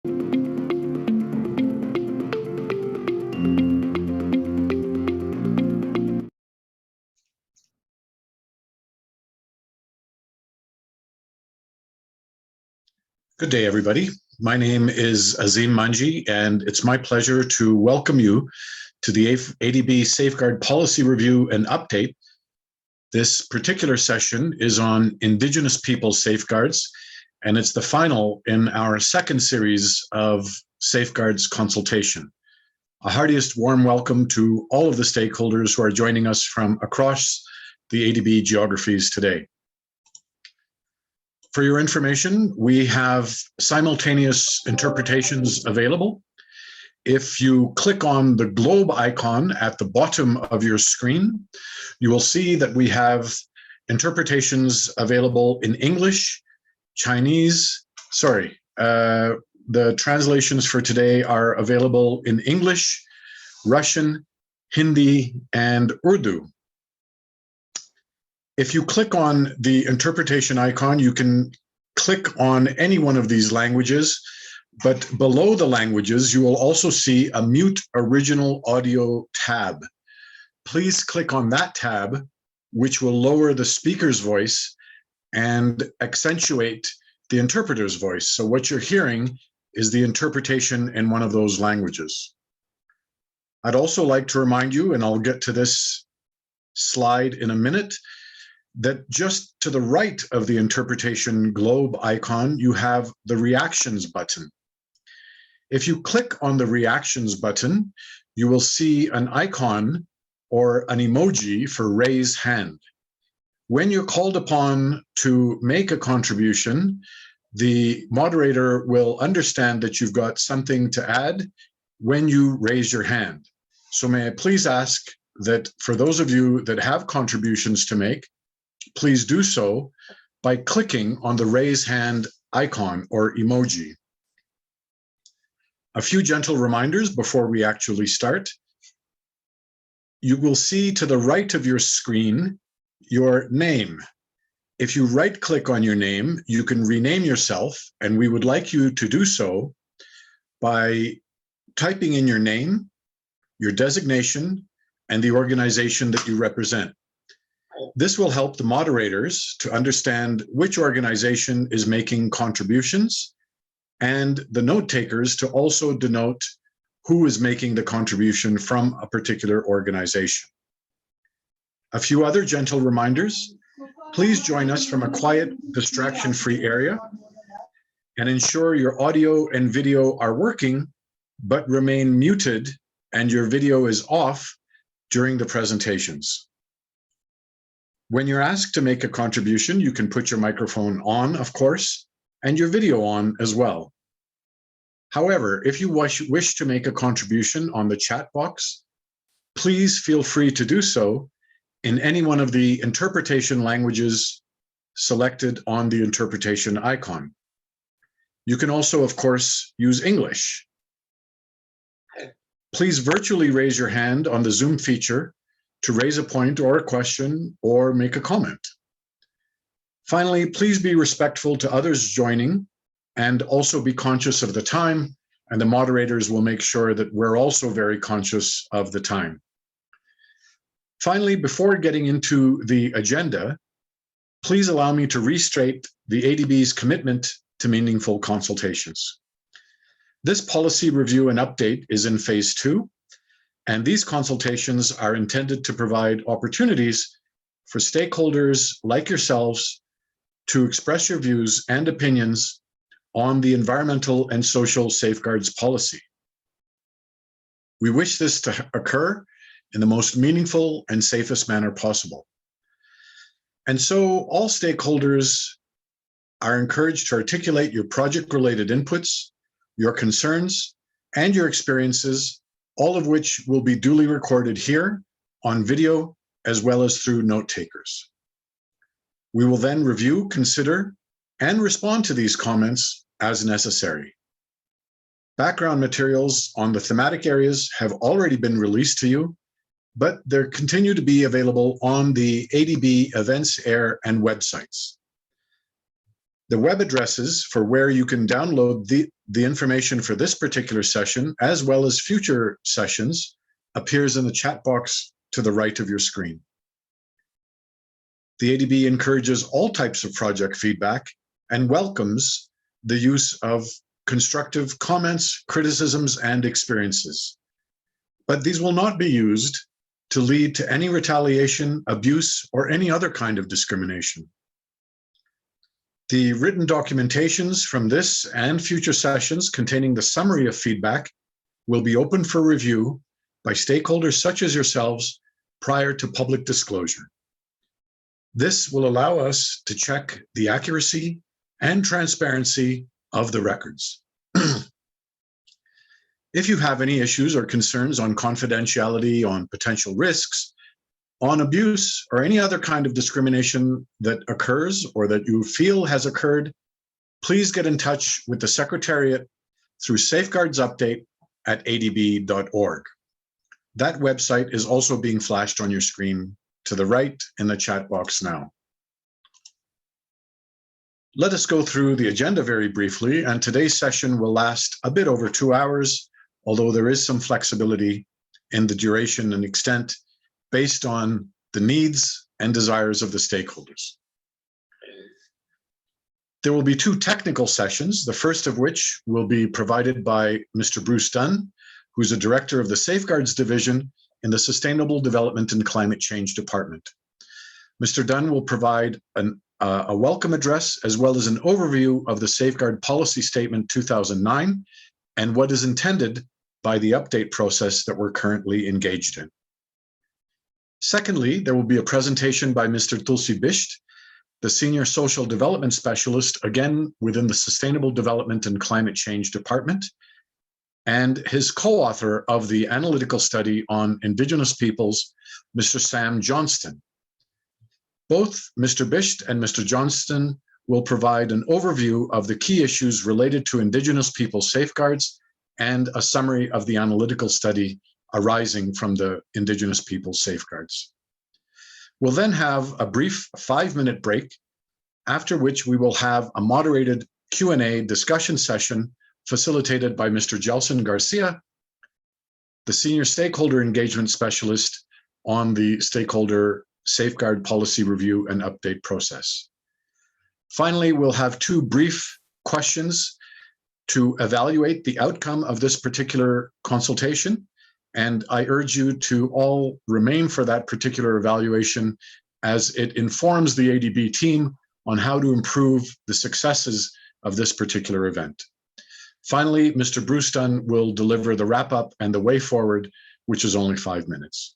Good day, everybody. My name is Azim Manji, and it's my pleasure to welcome you to the ADB Safeguard Policy Review and Update. This particular session is on Indigenous Peoples Safeguards, and it's the final in our second series of Safeguards consultation. A heartiest warm welcome to all of the stakeholders who are joining us from across the ADB geographies today. For your information, we have simultaneous interpretations available. If you click on the globe icon at the bottom of your screen, you will see that we have interpretations available in English, Chinese, the translations for today are available in English, Russian, Hindi, and Urdu. If you click on the interpretation icon, you can click on any one of these languages, but below the languages, you will also see a Mute Original Audio tab. Please click on that tab, which will lower the speaker's voice and accentuate the interpreter's voice. So what you're hearing is the interpretation in one of those languages. I'd also like to remind you, and I'll get to this slide in a minute, that just to the right of the interpretation globe icon, you have the reactions button. If you click on the reactions button, you will see an icon or an emoji for raise hand. When you're called upon to make a contribution, the moderator will understand that you've got something to add when you raise your hand. So may I please ask that for those of you that have contributions to make, please do so by clicking on the raise hand icon or emoji. A few gentle reminders before we actually start. You will see to the right of your screen your name. If you right-click on your name, you can rename yourself, and we would like you to do so by typing in your name, your designation, and the organization that you represent. This will help the moderators to understand which organization is making contributions and the note takers to also denote who is making the contribution from a particular organization. A few other gentle reminders. Please join us from a quiet, distraction-free area and ensure your audio and video are working, but remain muted and your video is off during the presentations. When you're asked to make a contribution, you can put your microphone on, of course, and your video on as well. However, if you wish to make a contribution on the chat box, please feel free to do so in any one of the interpretation languages selected on the interpretation icon. You can also, of course, use English. Please virtually raise your hand on the Zoom feature to raise a point or a question or make a comment. Finally, please be respectful to others joining and also be conscious of the time, and the moderators will make sure that we're also very conscious of the time. Finally, before getting into the agenda, please allow me to restate the ADB's commitment to meaningful consultations. This policy review and update is in phase 2, and these consultations are intended to provide opportunities for stakeholders like yourselves to express your views and opinions on the environmental and social safeguards policy. We wish this to occur in the most meaningful and safest manner possible. And so all stakeholders are encouraged to articulate your project-related inputs, your concerns, and your experiences, all of which will be duly recorded here on video as well as through note takers. We will then review, consider, and respond to these comments as necessary. Background materials on the thematic areas have already been released to you, but they continue to be available on the ADB events, air, and websites. The web addresses for where you can download the information for this particular session, as well as future sessions, appears in the chat box to the right of your screen. The ADB encourages all types of project feedback and welcomes the use of constructive comments, criticisms, and experiences. But these will not be used to lead to any retaliation, abuse, or any other kind of discrimination. The written documentations from this and future sessions containing the summary of feedback will be open for review by stakeholders such as yourselves prior to public disclosure. This will allow us to check the accuracy and transparency of the records. If you have any issues or concerns on confidentiality, on potential risks, on abuse, or any other kind of discrimination that occurs or that you feel has occurred, please get in touch with the Secretariat through safeguardsupdate@adb.org. That website is also being flashed on your screen to the right in the chat box now. Let us go through the agenda very briefly, and today's session will last a bit over 2 hours, although there is some flexibility in the duration and extent based on the needs and desires of the stakeholders. There will be 2 technical sessions, the first of which will be provided by Mr. Bruce Dunn, who's a director of the Safeguards Division in the Sustainable Development and Climate Change Department. Mr. Dunn will provide a welcome address as well as an overview of the Safeguard Policy Statement 2009 and what is intended by the update process that we're currently engaged in. Secondly, there will be a presentation by Mr. Tulsi Bisht, the Senior Social Development Specialist, again within the Sustainable Development and Climate Change Department, and his co-author of the analytical study on Indigenous peoples, Mr. Sam Johnston. Both Mr. Bisht and Mr. Johnston will provide an overview of the key issues related to Indigenous Peoples Safeguards and a summary of the analytical study arising from the Indigenous Peoples Safeguards. We'll then have a brief 5-minute break, after which we will have a moderated Q&A discussion session facilitated by Mr. Gelson Garcia, the Senior Stakeholder Engagement Specialist on the Stakeholder Safeguard Policy Review and Update process. Finally, we'll have 2 brief questions to evaluate the outcome of this particular consultation, and I urge you to all remain for that particular evaluation as it informs the ADB team on how to improve the successes of this particular event. Finally, Mr. Bruce Dunn will deliver the wrap-up and the way forward, which is only 5 minutes.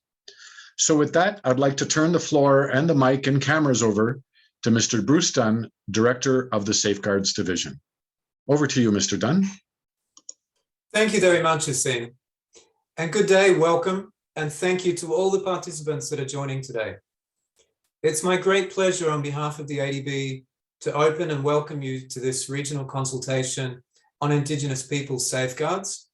So with that, I'd like to turn the floor and the mic and cameras over to Mr. Bruce Dunn, Director of the Safeguards Division. Over to you, Mr. Dunn. Thank you very much, Yassine. And good day, welcome, and thank you to all the participants that are joining today. It's my great pleasure on behalf of the ADB to open and welcome you to this regional consultation on Indigenous Peoples Safeguards.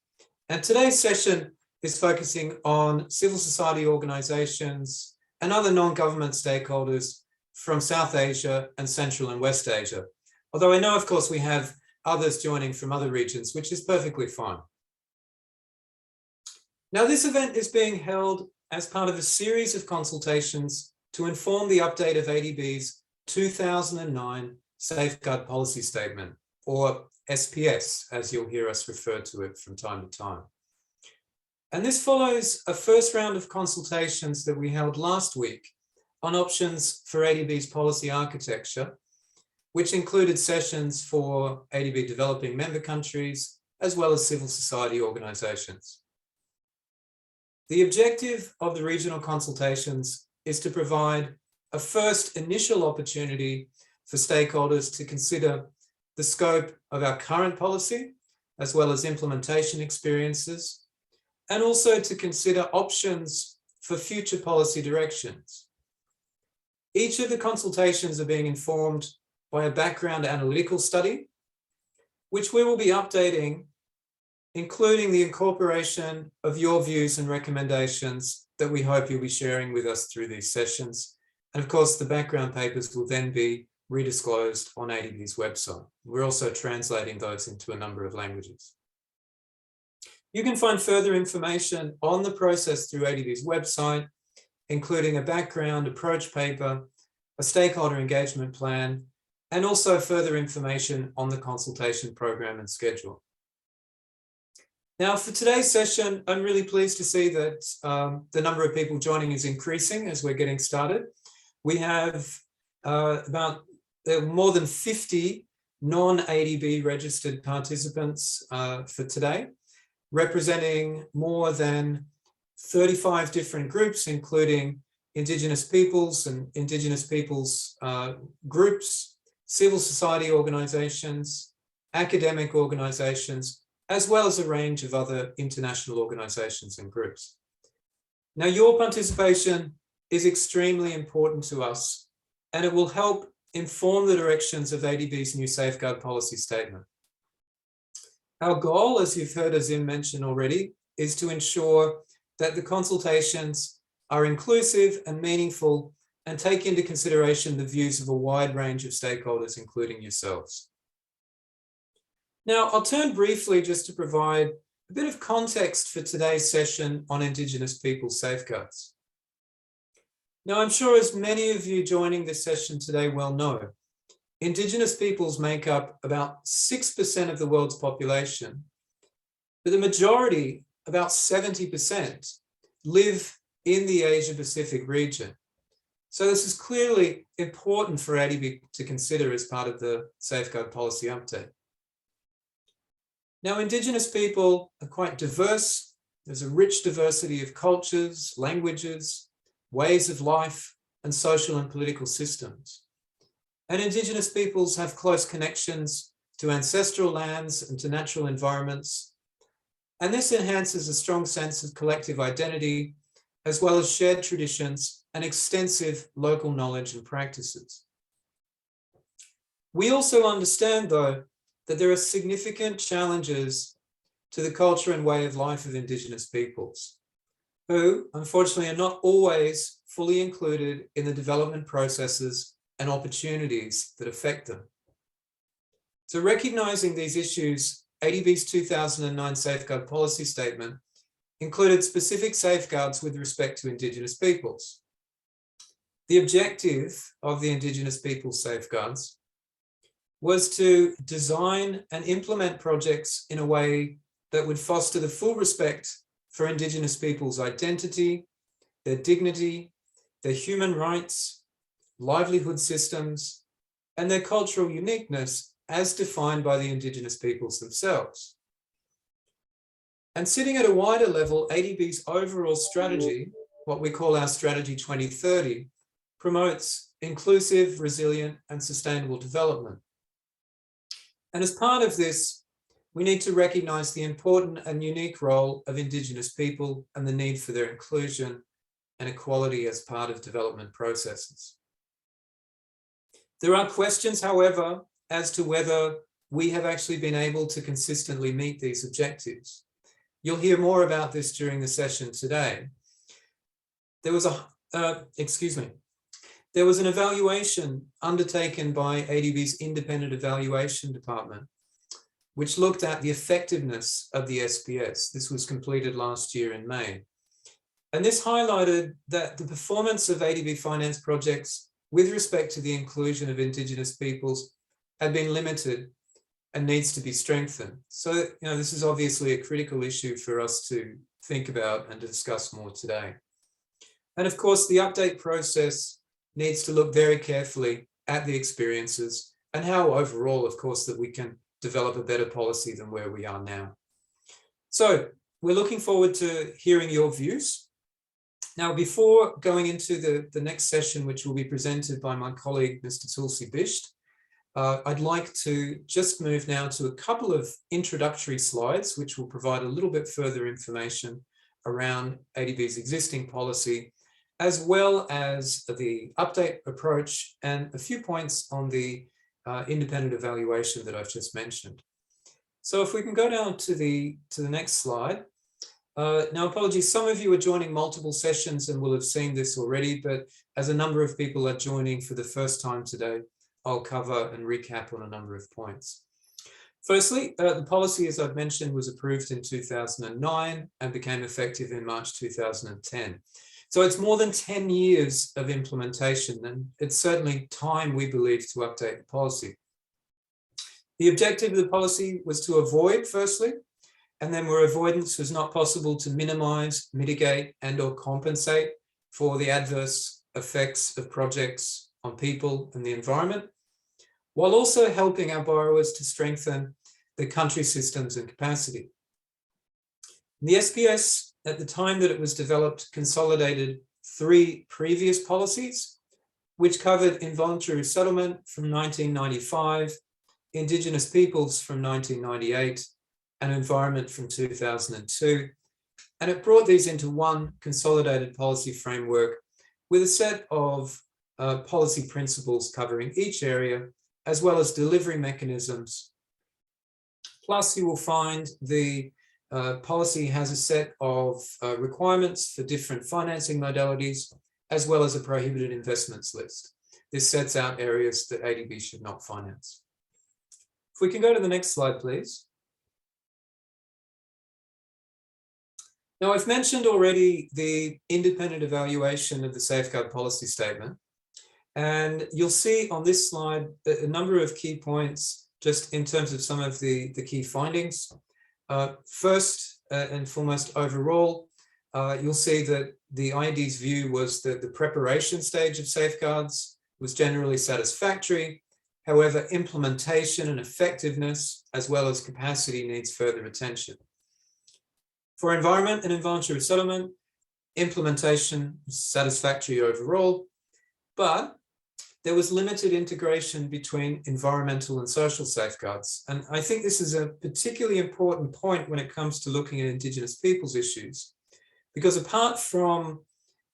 And today's session is focusing on civil society organizations and other non-government stakeholders from South Asia and Central and West Asia. Although I know, of course, we have others joining from other regions, which is perfectly fine. Now, this event is being held as part of a series of consultations to inform the update of ADB's 2009 Safeguard Policy Statement, or SPS, as you'll hear us refer to it from time to time. And this follows a first round of consultations that we held last week on options for ADB's policy architecture, which included sessions for ADB developing member countries, as well as civil society organizations. The objective of the regional consultations is to provide a first initial opportunity for stakeholders to consider the scope of our current policy, as well as implementation experiences, and also to consider options for future policy directions. Each of the consultations are being informed by a background analytical study, which we will be updating, including the incorporation of your views and recommendations that we hope you'll be sharing with us through these sessions. And of course, the background papers will then be redisclosed on ADB's website. We're also translating those into a number of languages. You can find further information on the process through ADB's website, including a background approach paper, a stakeholder engagement plan, and also further information on the consultation program and schedule. Now, for today's session, I'm really pleased to see that the number of people joining is increasing as we're getting started. We have more than 50 non-ADB registered participants for today, representing more than 35 different groups, including Indigenous peoples and Indigenous peoples groups, civil society organizations, academic organizations, as well as a range of other international organizations and groups. Now, your participation is extremely important to us, and it will help inform the directions of ADB's new safeguard policy statement. Our goal, as you've heard Azim mention already, is to ensure that the consultations are inclusive and meaningful and take into consideration the views of a wide range of stakeholders, including yourselves. Now, I'll turn briefly just to provide a bit of context for today's session on Indigenous Peoples Safeguards. Now, I'm sure as many of you joining this session today well know, Indigenous peoples make up about 6% of the world's population, but the majority, about 70%, live in the Asia-Pacific region. So this is clearly important for ADB to consider as part of the Safeguard Policy Update. Now, Indigenous people are quite diverse. There's a rich diversity of cultures, languages, ways of life, and social and political systems. And Indigenous peoples have close connections to ancestral lands and to natural environments. And this enhances a strong sense of collective identity, as well as shared traditions and extensive local knowledge and practices. We also understand, though, that there are significant challenges to the culture and way of life of Indigenous peoples, who unfortunately are not always fully included in the development processes and opportunities that affect them. So recognizing these issues, ADB's 2009 Safeguard Policy Statement included specific safeguards with respect to Indigenous peoples. The objective of the Indigenous Peoples Safeguards was to design and implement projects in a way that would foster the full respect for Indigenous peoples' identity, their dignity, their human rights, livelihood systems, and their cultural uniqueness as defined by the Indigenous peoples themselves. And sitting at a wider level, ADB's overall strategy, what we call our Strategy 2030, promotes inclusive, resilient, and sustainable development. And as part of this, we need to recognize the important and unique role of Indigenous people and the need for their inclusion and equality as part of development processes. There are questions, however, as to whether we have actually been able to consistently meet these objectives. You'll hear more about this during the session today. There was an evaluation undertaken by ADB's Independent Evaluation Department, which looked at the effectiveness of the SPS. This was completed last year in May. And this highlighted that the performance of ADB finance projects with respect to the inclusion of Indigenous peoples had been limited and needs to be strengthened. So, this is obviously a critical issue for us to think about and discuss more today. And of course, the update process needs to look very carefully at the experiences and how overall, of course, that we can develop a better policy than where we are now. So we're looking forward to hearing your views. Now, before going into the next session, which will be presented by my colleague, Mr. Tulsi Bisht, I'd like to just move now to a couple of introductory slides, which will provide a little bit further information around ADB's existing policy, as well as the update approach and a few points on the independent evaluation that I've just mentioned. So if we can go down to the next slide. Now, apologies, some of you are joining multiple sessions and will have seen this already, but as a number of people are joining for the first time today, I'll cover and recap on a number of points. Firstly, the policy, as I've mentioned, was approved in 2009 and became effective in March 2010. So it's more than 10 years of implementation, and it's certainly time, we believe, to update the policy. The objective of the policy was to avoid, firstly, and then where avoidance was not possible, to minimize, mitigate, and/or compensate for the adverse effects of projects on people and the environment, while also helping our borrowers to strengthen the country systems and capacity. The SPS, at the time that it was developed, consolidated 3 previous policies, which covered involuntary resettlement from 1995, Indigenous peoples from 1998, and environment from 2002. And it brought these into one consolidated policy framework with a set of policy principles covering each area, as well as delivery mechanisms. Plus, you will find the policy has a set of requirements for different financing modalities, as well as a prohibited investments list. This sets out areas that ADB should not finance. If we can go to the next slide, please. Now, I've mentioned already the independent evaluation of the Safeguard Policy Statement, and you'll see on this slide a number of key points just in terms of some of the key findings. First and foremost, overall, you'll see that the IED's view was that the preparation stage of safeguards was generally satisfactory. However, implementation and effectiveness, as well as capacity, needs further attention. For environment and involuntary resettlement, implementation was satisfactory overall, but there was limited integration between environmental and social safeguards. And I think this is a particularly important point when it comes to looking at Indigenous peoples issues, because apart from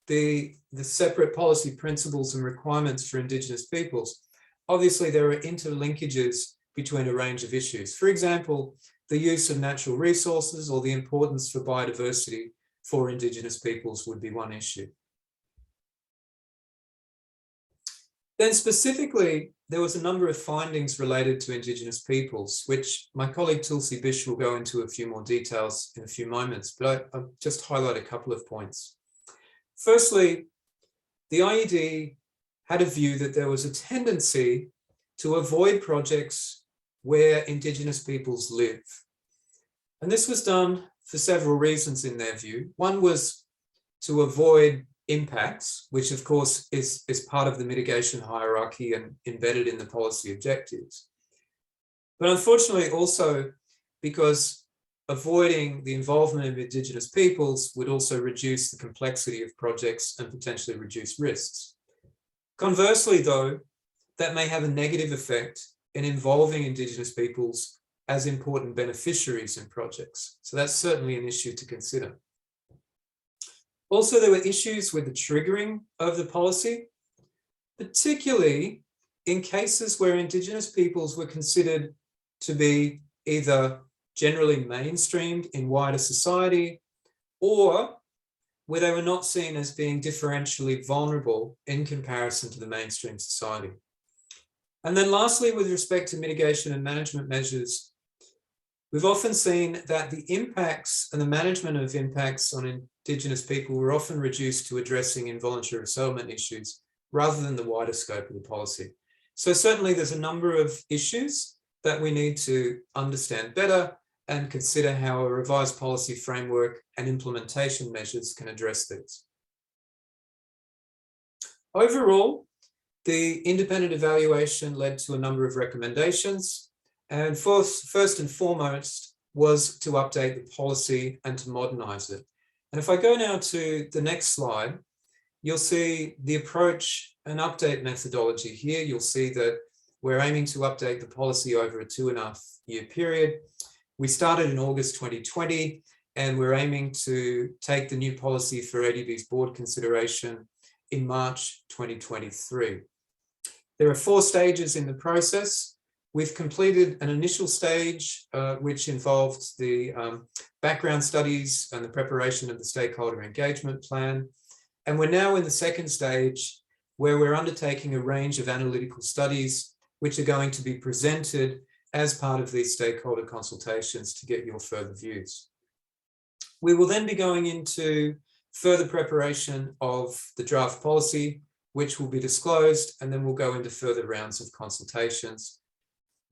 the separate policy principles and requirements for Indigenous peoples, obviously there are interlinkages between a range of issues. For example, the use of natural resources or the importance for biodiversity for Indigenous peoples would be one issue. Then specifically, there was a number of findings related to Indigenous peoples, which my colleague Tulsi Bish will go into a few more details in a few moments, but I'll just highlight a couple of points. Firstly, the IED had a view that there was a tendency to avoid projects where Indigenous peoples live. And this was done for several reasons in their view. One was to avoid impacts, which of course is part of the mitigation hierarchy and embedded in the policy objectives. But unfortunately also because avoiding the involvement of Indigenous peoples would also reduce the complexity of projects and potentially reduce risks. Conversely though, that may have a negative effect in involving Indigenous peoples as important beneficiaries in projects. So that's certainly an issue to consider. Also, there were issues with the triggering of the policy, particularly in cases where Indigenous peoples were considered to be either generally mainstreamed in wider society or where they were not seen as being differentially vulnerable in comparison to the mainstream society. And then lastly, with respect to mitigation and management measures, we've often seen that the impacts and the management of impacts on Indigenous people were often reduced to addressing involuntary resettlement issues rather than the wider scope of the policy. So certainly there's a number of issues that we need to understand better and consider how a revised policy framework and implementation measures can address these. Overall, the independent evaluation led to a number of recommendations, and first and foremost was to update the policy and to modernize it. And if I go now to the next slide, you'll see the approach and update methodology here. You'll see that we're aiming to update the policy over a 2.5-year period. We started in August 2020, and we're aiming to take the new policy for ADB's board consideration in March 2023. There are 4 stages in the process. We've completed an initial stage, which involved the background studies and the preparation of the stakeholder engagement plan. And we're now in the second stage, where we're undertaking a range of analytical studies which are going to be presented as part of these stakeholder consultations to get your further views. We will then be going into further preparation of the draft policy, which will be disclosed, and then we'll go into further rounds of consultations.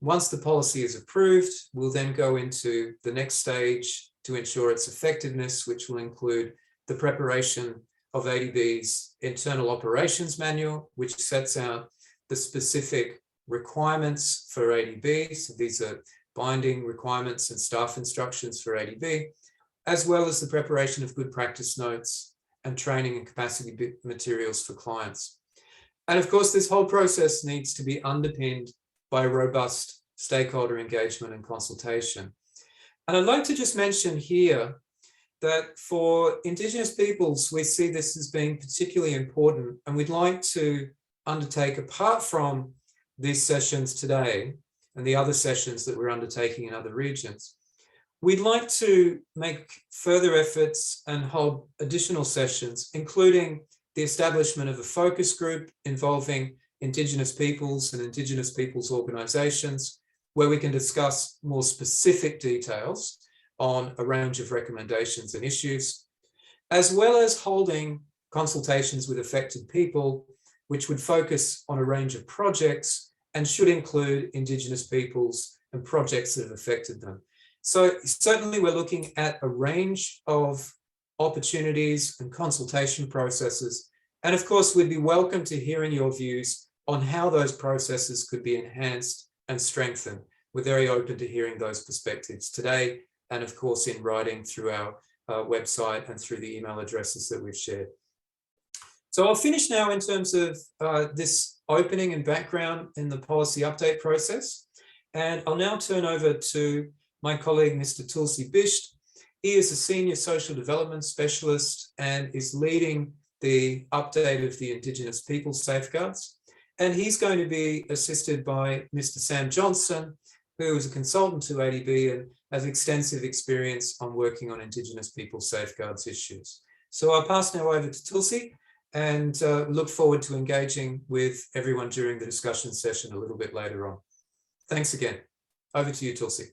Once the policy is approved, we'll then go into the next stage to ensure its effectiveness, which will include the preparation of ADB's internal operations manual, which sets out the specific requirements for ADB. So these are binding requirements and staff instructions for ADB, as well as the preparation of good practice notes and training and capacity materials for clients. And of course, this whole process needs to be underpinned by robust stakeholder engagement and consultation. And I'd like to just mention here that for Indigenous peoples, we see this as being particularly important, and we'd like to undertake, apart from these sessions today and the other sessions that we're undertaking in other regions, we'd like to make further efforts and hold additional sessions, including the establishment of a focus group involving Indigenous peoples and Indigenous peoples organisations, where we can discuss more specific details on a range of recommendations and issues, as well as holding consultations with affected people, which would focus on a range of projects and should include Indigenous peoples and projects that have affected them. So certainly we're looking at a range of opportunities and consultation processes. And of course, we'd be welcome to hearing your views on how those processes could be enhanced and strengthened. We're very open to hearing those perspectives today, and of course in writing through our website and through the email addresses that we've shared. So I'll finish now in terms of this opening and background in the policy update process. And I'll now turn over to my colleague, Mr. Tulsi Bisht. He is a senior social development specialist and is leading the update of the Indigenous Peoples Safeguards. And he's going to be assisted by Mr. Sam Johnson, who is a consultant to ADB and has extensive experience on working on Indigenous Peoples Safeguards issues. So I'll pass now over to Tulsi and look forward to engaging with everyone during the discussion session a little bit later on. Thanks again. Over to you, Tulsi.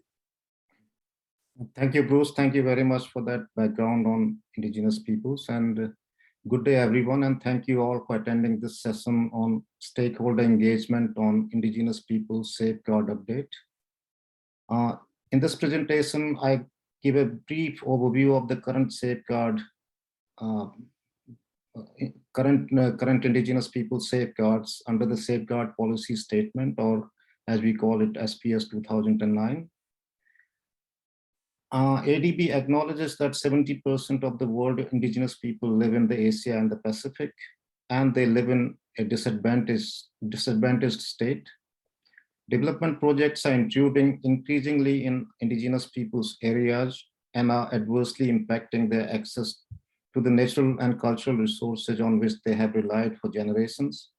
Thank you, Bruce. Thank you very much for that background on Indigenous peoples, and good day, everyone. And thank you all for attending this session on stakeholder engagement on Indigenous Peoples Safeguard Update. In this presentation, I give a brief overview of the current safeguard, current Indigenous Peoples Safeguards under the Safeguard Policy Statement, or as we call it, SPS 2009. ADB acknowledges that 70% of the world Indigenous people live in the Asia and the Pacific, and they live in a disadvantaged state. Development projects are intruding increasingly in Indigenous peoples' areas and are adversely impacting their access to the natural and cultural resources on which they have relied for generations.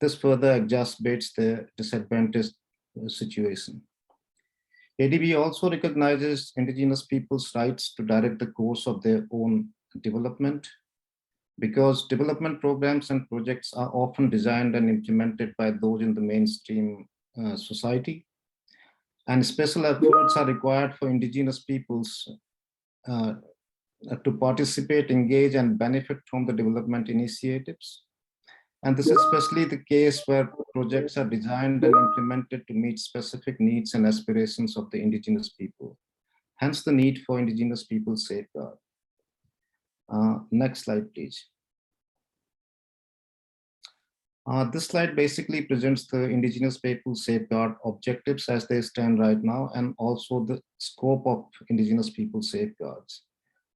This further exacerbates their disadvantaged situation. ADB also recognizes Indigenous peoples' rights to direct the course of their own development, because development programs and projects are often designed and implemented by those in the mainstream society, and special efforts are required for Indigenous peoples to participate, engage, and benefit from the development initiatives. And this is especially the case where projects are designed and implemented to meet specific needs and aspirations of the Indigenous people. Hence the need for Indigenous Peoples Safeguard. Next slide, please. This slide basically presents the Indigenous Peoples Safeguard objectives as they stand right now, and also the scope of Indigenous Peoples Safeguards.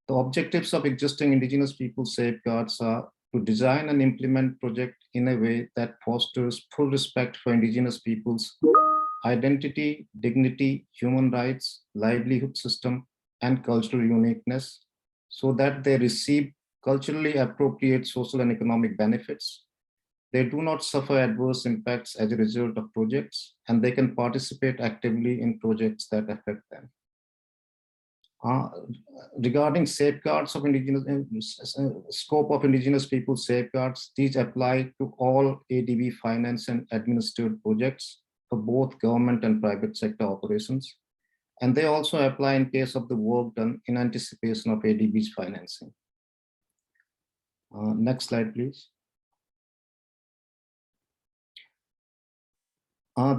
The objectives of existing Indigenous Peoples Safeguards are to design and implement projects in a way that fosters full respect for Indigenous peoples' identity, dignity, human rights, livelihood system, and cultural uniqueness, so that they receive culturally appropriate social and economic benefits. They do not suffer adverse impacts as a result of projects, and they can participate actively in projects that affect them. Regarding safeguards of scope of Indigenous Peoples Safeguards, these apply to all ADB finance and administered projects for both government and private sector operations. And they also apply in case of the work done in anticipation of ADB's financing. Next slide, please.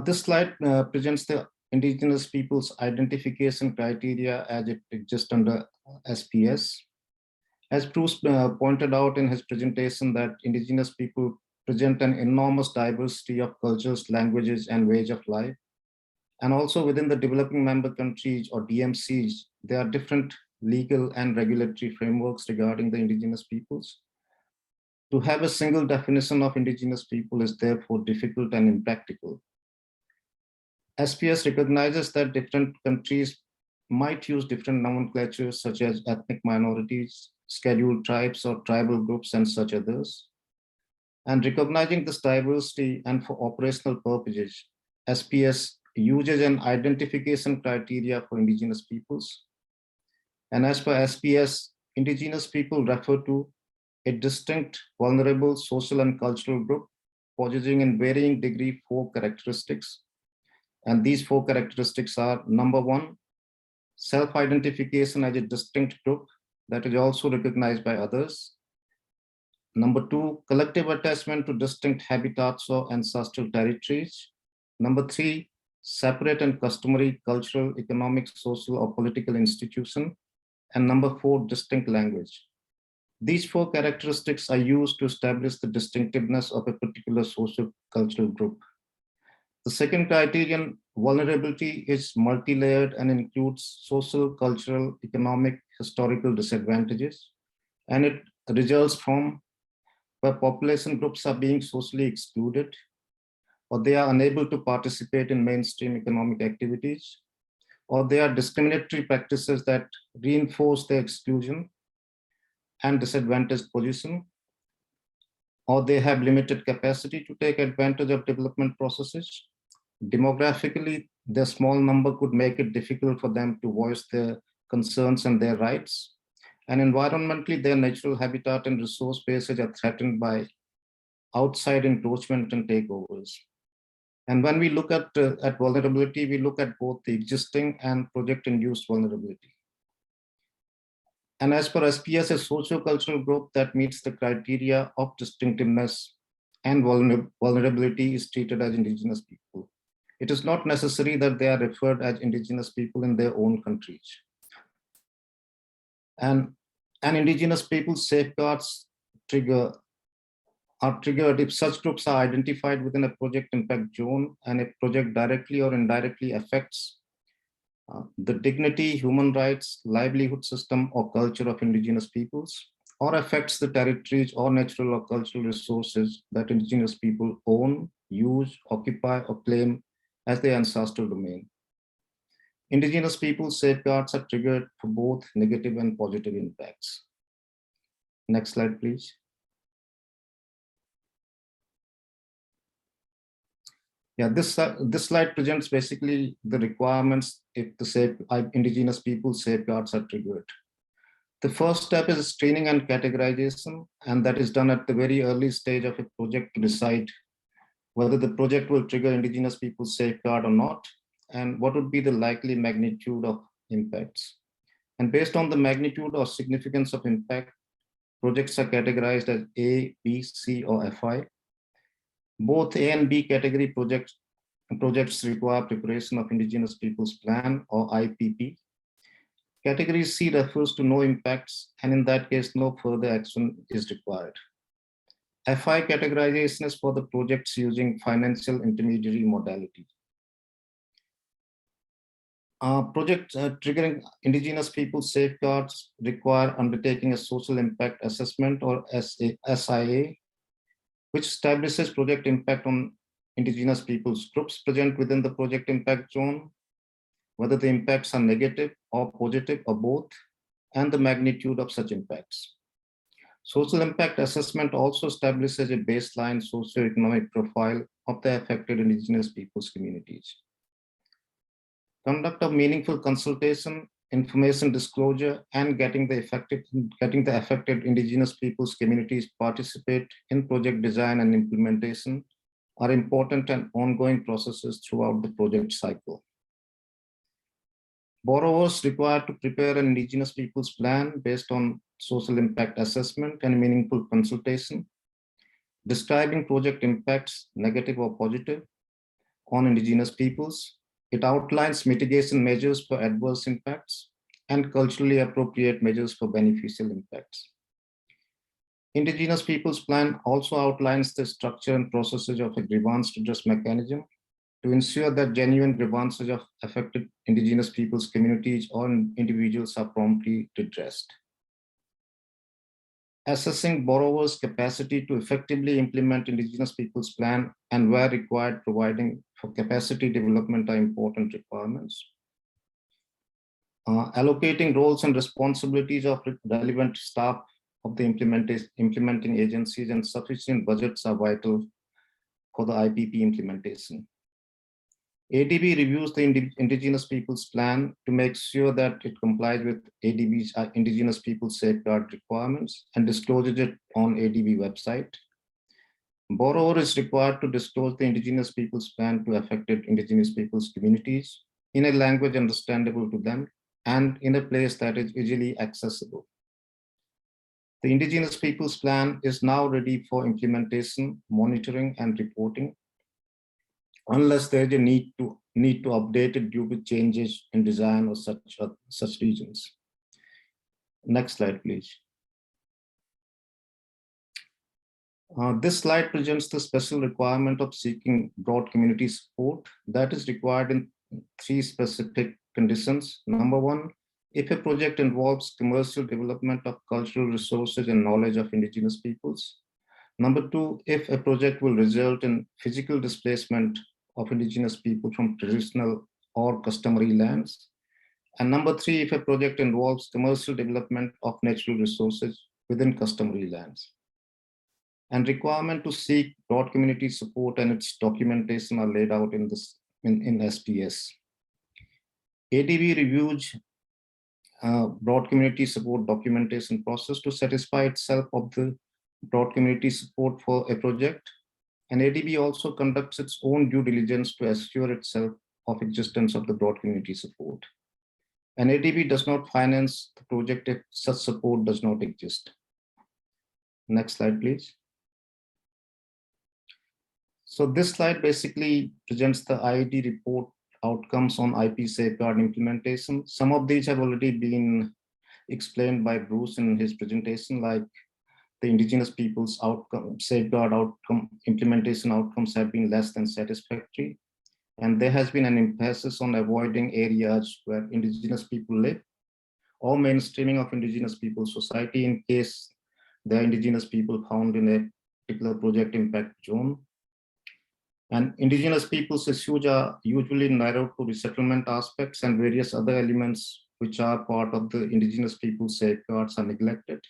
This slide presents the Indigenous Peoples Identification Criteria as it exists under SPS. As Bruce pointed out in his presentation, that Indigenous people present an enormous diversity of cultures, languages, and ways of life. And also within the developing member countries or DMCs, there are different legal and regulatory frameworks regarding the Indigenous peoples. To have a single definition of Indigenous people is therefore difficult and impractical. SPS recognizes that different countries might use different nomenclatures such as ethnic minorities, scheduled tribes or tribal groups and such others. And recognizing this diversity and for operational purposes, SPS uses an identification criteria for Indigenous peoples. And as per SPS, Indigenous people refer to a distinct, vulnerable social and cultural group possessing in varying degree 4 characteristics. And these 4 characteristics are: number 1, self-identification as a distinct group that is also recognized by others. Number 2, collective attachment to distinct habitats or ancestral territories. Number 3, separate and customary cultural, economic, social, or political institution. And number 4, distinct language. These 4 characteristics are used to establish the distinctiveness of a particular social cultural group. The second criterion, vulnerability, is multi-layered and includes social, cultural, economic, historical disadvantages. And it results from where population groups are being socially excluded, or they are unable to participate in mainstream economic activities, or there are discriminatory practices that reinforce their exclusion and disadvantaged position, or they have limited capacity to take advantage of development processes. Demographically, their small number could make it difficult for them to voice their concerns and their rights. And environmentally, their natural habitat and resource bases are threatened by outside encroachment and takeovers. And when we look at vulnerability, we look at both the existing and project-induced vulnerability. And as per SPS, a socio-cultural group that meets the criteria of distinctiveness and vulnerability is treated as Indigenous people. It is not necessary that they are referred as Indigenous people in their own countries. And Indigenous Peoples Safeguards are triggered if such groups are identified within a project impact zone and a project directly or indirectly affects the dignity, human rights, livelihood system, or culture of Indigenous peoples, or affects the territories or natural or cultural resources that Indigenous people own, use, occupy, or claim as their ancestral domain. Indigenous Peoples Safeguards are triggered for both negative and positive impacts. Next slide, please. Yeah, this slide presents basically the requirements if the Indigenous Peoples Safeguards are triggered. The first step is screening and categorization, and that is done at the very early stage of a project to decide whether the project will trigger Indigenous Peoples Safeguard or not, and what would be the likely magnitude of impacts. And based on the magnitude or significance of impact, projects are categorized as A, B, C, or FI. Both A and B category projects require preparation of Indigenous Peoples Plan or IPP. Category C refers to no impacts, and in that case, no further action is required. FI categorization is for the projects using financial intermediary modality. Projects triggering Indigenous Peoples Safeguards require undertaking a social impact assessment or SIA, which establishes project impact on Indigenous peoples groups present within the project impact zone, whether the impacts are negative or positive or both, and the magnitude of such impacts. Social impact assessment also establishes a baseline socioeconomic profile of the affected Indigenous peoples communities. Conduct of meaningful consultation, information disclosure, and getting the affected Indigenous peoples communities participate in project design and implementation are important and ongoing processes throughout the project cycle. Borrowers required to prepare an Indigenous Peoples plan based on social impact assessment and meaningful consultation, describing project impacts, negative or positive, on Indigenous peoples. It outlines mitigation measures for adverse impacts and culturally appropriate measures for beneficial impacts. Indigenous Peoples Plan also outlines the structure and processes of a grievance redress mechanism to ensure that genuine grievances of affected Indigenous peoples communities or individuals are promptly redressed. Assessing borrowers' capacity to effectively implement Indigenous Peoples Plan and where required, providing for capacity development are important requirements. Allocating roles and responsibilities of relevant staff of the implementing agencies and sufficient budgets are vital for the IPP implementation. ADB reviews the Indigenous Peoples Plan to make sure that it complies with ADB's Indigenous Peoples Safeguard requirements and discloses it on ADB website. Borrower is required to disclose the Indigenous Peoples Plan to affected Indigenous peoples communities in a language understandable to them and in a place that is easily accessible. The Indigenous Peoples Plan is now ready for implementation, monitoring, and reporting, unless there is a need to update it due to changes in design or such regions. Next slide, please. This slide presents the special requirement of seeking broad community support that is required in 3 specific conditions. Number 1, if a project involves commercial development of cultural resources and knowledge of Indigenous peoples. Number 2, if a project will result in physical displacement of Indigenous people from traditional or customary lands. And number 3, if a project involves commercial development of natural resources within customary lands. And requirement to seek broad community support and its documentation are laid out in SPS. ADB reviews broad community support documentation process to satisfy itself of the broad community support for a project. And ADB also conducts its own due diligence to assure itself of existence of the broad community support. And ADB does not finance the project if such support does not exist. Next slide, please. So this slide basically presents the IED report outcomes on IP safeguard implementation. Some of these have already been explained by Bruce in his presentation, like the Indigenous peoples outcome, safeguard outcome, implementation outcomes have been less than satisfactory. And there has been an emphasis on avoiding areas where Indigenous people live, or mainstreaming of Indigenous people society in case there are Indigenous people found in a particular project impact zone. And Indigenous peoples issues are usually narrowed to resettlement aspects, and various other elements which are part of the Indigenous people safeguards are neglected.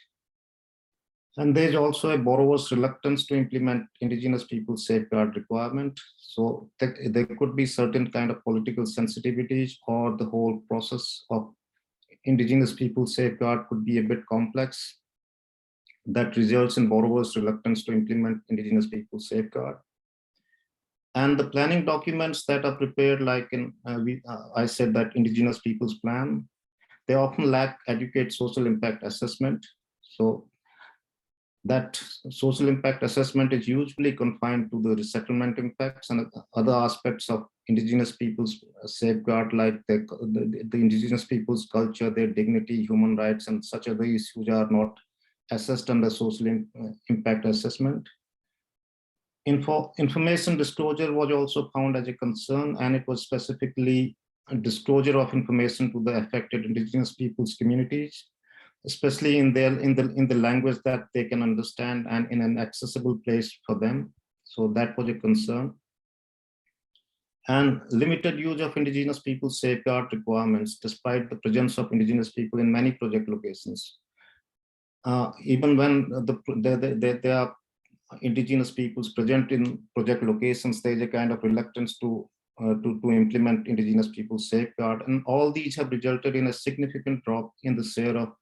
And there's also a borrower's reluctance to implement Indigenous people safeguard requirement. So there could be certain kind of political sensitivities, or the whole process of Indigenous people safeguard could be a bit complex that results in borrower's reluctance to implement Indigenous people safeguard. And the planning documents that are prepared, like I said that Indigenous Peoples Plan, they often lack adequate social impact assessment. So that social impact assessment is usually confined to the resettlement impacts and other aspects of Indigenous peoples safeguard, like the Indigenous peoples culture, their dignity, human rights, and such other issues are not assessed under social impact assessment. Information disclosure was also found as a concern, and it was specifically a disclosure of information to the affected Indigenous peoples communities, especially in the language that they can understand and in an accessible place for them. So that was a concern. And limited use of Indigenous people safeguard requirements, despite the presence of Indigenous people in many project locations. Even when there are Indigenous peoples present in project locations, there is a kind of reluctance to implement Indigenous people safeguard, and all these have resulted in a significant drop in the share of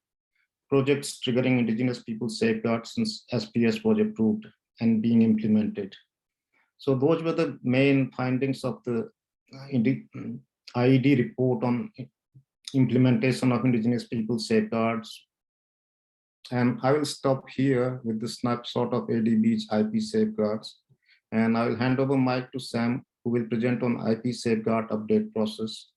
projects triggering Indigenous people safeguards since SPS was approved and being implemented. So those were the main findings of the IED report on implementation of Indigenous Peoples Safeguards. And I will stop here with the snapshot of ADB's IP safeguards. And I will hand over mic to Sam, who will present on IP safeguard update process.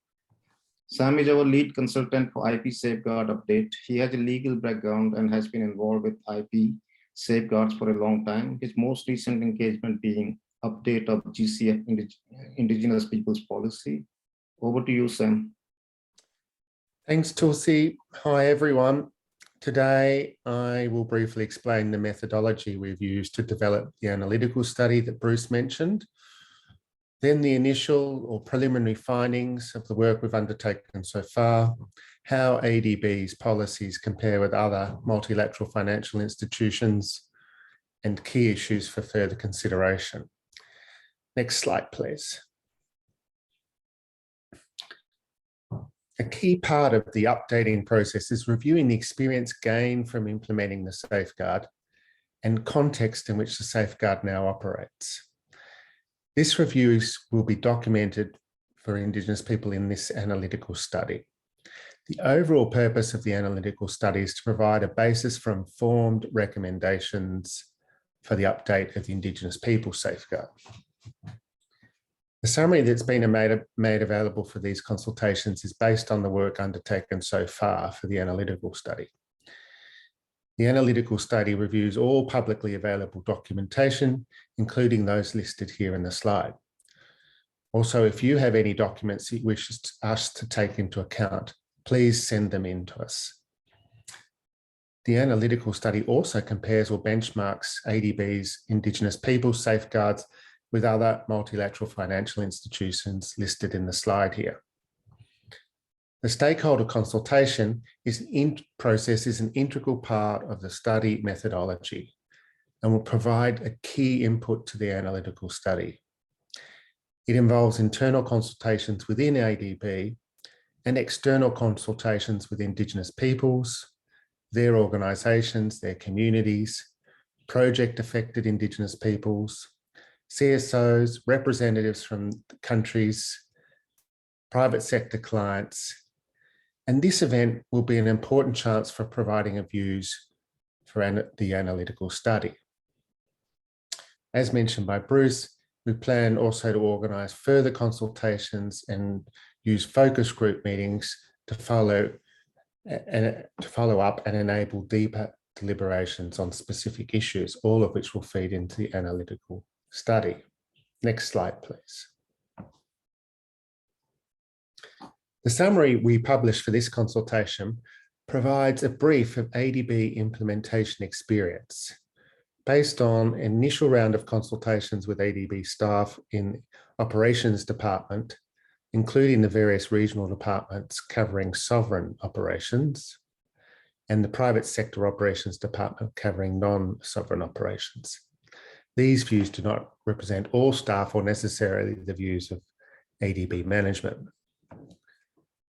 Sam is our lead consultant for IP safeguard update. He has a legal background and has been involved with IP safeguards for a long time. His most recent engagement being update of GCF Indigenous Peoples Policy. Over to you, Sam. Thanks, Tulsi. Hi, everyone. Today, I will briefly explain the methodology we've used to develop the analytical study that Bruce mentioned, then the initial or preliminary findings of the work we've undertaken so far, how ADB's policies compare with other multilateral financial institutions, and key issues for further consideration. Next slide, please. A key part of the updating process is reviewing the experience gained from implementing the safeguard and context in which the safeguard now operates. This review will be documented for Indigenous people in this analytical study. The overall purpose of the analytical study is to provide a basis for informed recommendations for the update of the Indigenous Peoples Safeguard. The summary that's been made available for these consultations is based on the work undertaken so far for the analytical study. The analytical study reviews all publicly available documentation, including those listed here in the slide. Also, if you have any documents you wish us to take into account, please send them in to us. The analytical study also compares or benchmarks ADB's Indigenous Peoples Safeguards with other multilateral financial institutions listed in the slide here. The stakeholder consultation process is an integral part of the study methodology and will provide a key input to the analytical study. It involves internal consultations within ADB and external consultations with Indigenous peoples, their organisations, their communities, project-affected Indigenous peoples, CSOs, representatives from countries, private sector clients, and this event will be an important chance for providing views for the analytical study. As mentioned by Bruce, we plan also to organise further consultations and use focus group meetings to follow up and enable deeper deliberations on specific issues, all of which will feed into the analytical study. Next slide, please. The summary we published for this consultation provides a brief of ADB implementation experience based on an initial round of consultations with ADB staff in operations department, including the various regional departments covering sovereign operations and the private sector operations department covering non-sovereign operations. These views do not represent all staff or necessarily the views of ADB management.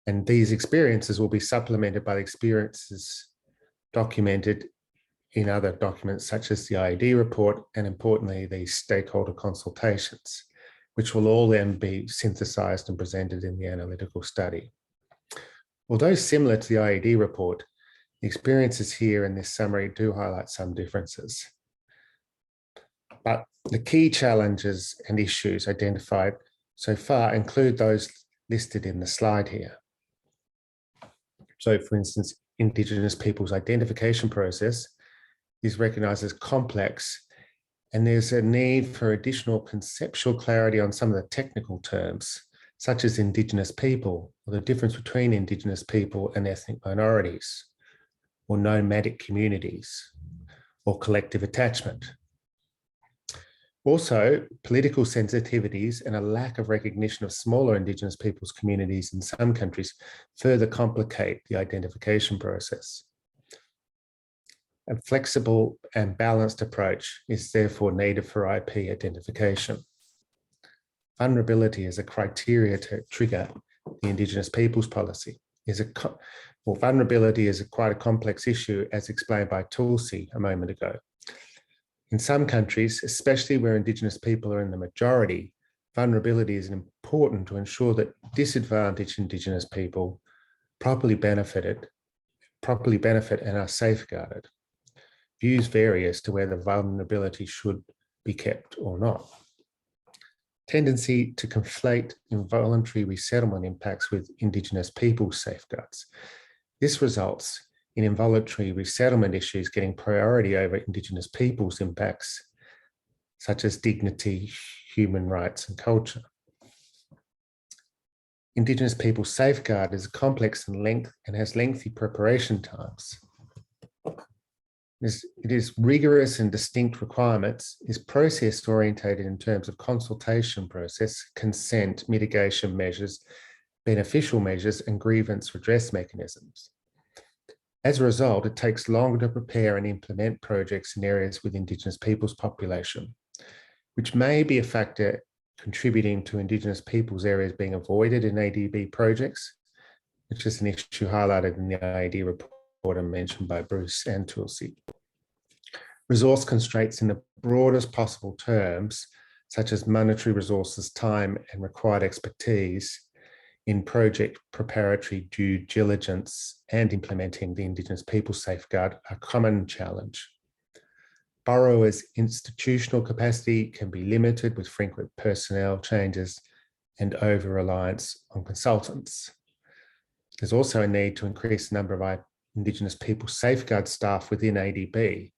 And these experiences will be supplemented by the experiences documented in other documents such as the IED report and, importantly, these stakeholder consultations, which will all then be synthesised and presented in the analytical study. Although similar to the IED report, the experiences here in this summary do highlight some differences. But the key challenges and issues identified so far include those listed in the slide here. So, for instance, Indigenous peoples' identification process is recognised as complex, and there's a need for additional conceptual clarity on some of the technical terms, such as Indigenous people, or the difference between Indigenous people and ethnic minorities, or nomadic communities, or collective attachment. Also, political sensitivities and a lack of recognition of smaller Indigenous peoples' communities in some countries further complicate the identification process. A flexible and balanced approach is therefore needed for IP identification. Vulnerability is a criteria to trigger the Indigenous peoples policy. Vulnerability is quite a complex issue, as explained by Tulsi a moment ago. In some countries, especially where Indigenous people are in the majority, vulnerability is important to ensure that disadvantaged Indigenous people properly benefit and are safeguarded. Views vary as to whether vulnerability should be kept or not. Tendency to conflate involuntary resettlement impacts with Indigenous Peoples Safeguards. This results in involuntary resettlement issues getting priority over Indigenous peoples impacts, such as dignity, human rights, and culture. Indigenous Peoples Safeguard is complex in length and has lengthy preparation times. It is rigorous and distinct requirements, is process orientated in terms of consultation process, consent, mitigation measures, beneficial measures, and grievance redress mechanisms. As a result, it takes longer to prepare and implement projects in areas with Indigenous peoples population, which may be a factor contributing to Indigenous peoples areas being avoided in ADB projects, which is an issue highlighted in the IAD report and mentioned by Bruce and Tulsi. Resource constraints in the broadest possible terms, such as monetary resources, time, and required expertise in project preparatory due diligence and implementing the Indigenous Peoples Safeguard, a common challenge. Borrowers' institutional capacity can be limited with frequent personnel changes and over-reliance on consultants. There's also a need to increase the number of Indigenous Peoples Safeguard staff within ADB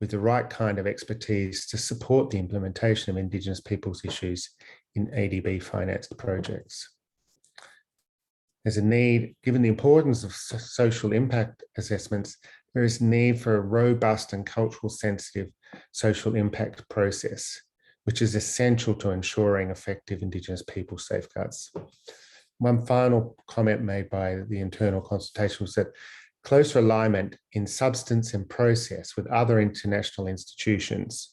with the right kind of expertise to support the implementation of Indigenous peoples issues in ADB financed projects. There's a need, given the importance of social impact assessments, there is need for a robust and cultural sensitive social impact process, which is essential to ensuring effective Indigenous people safeguards. One final comment made by the internal consultation was that closer alignment in substance and process with other international institutions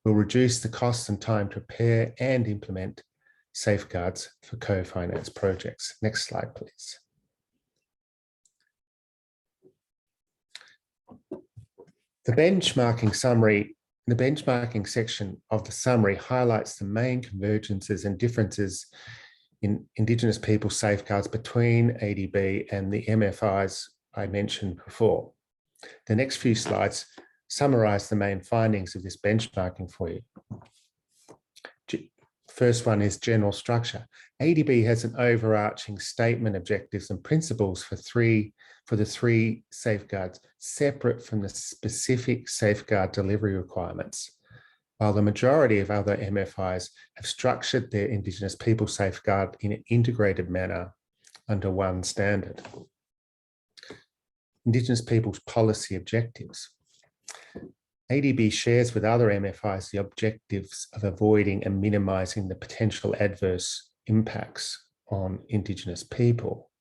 will reduce the costs and time to prepare and implement safeguards for co-finance projects. Next slide, please. The benchmarking summary, the benchmarking section of the summary highlights the main convergences and differences in Indigenous people safeguards between ADB and the MFIs I mentioned before. The next few slides summarize the main findings of this benchmarking for you. First one is general structure. ADB has an overarching statement, objectives, and principles for the three safeguards, separate from the specific safeguard delivery requirements, while the majority of other MFIs have structured their Indigenous people safeguard in an integrated manner under one standard. Indigenous peoples policy objectives. ADB shares with other MFIs the objectives of avoiding and minimising the potential adverse impacts on Indigenous people.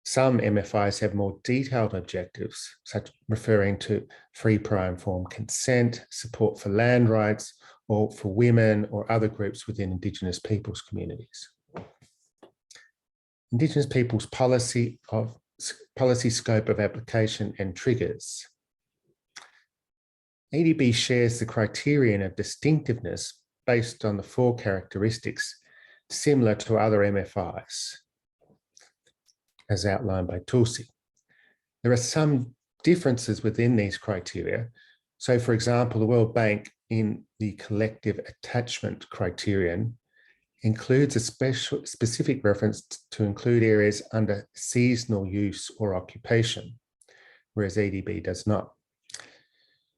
Some MFIs have more detailed objectives, such referring to free, prior, informed consent, support for land rights, or for women or other groups within Indigenous peoples communities. Indigenous peoples policy scope of application and triggers. ADB shares the criterion of distinctiveness based on the 4 characteristics similar to other MFIs, as outlined by Tulsi. There are some differences within these criteria. So, for example, the World Bank in the collective attachment criterion includes a specific reference to include areas under seasonal use or occupation, whereas ADB does not.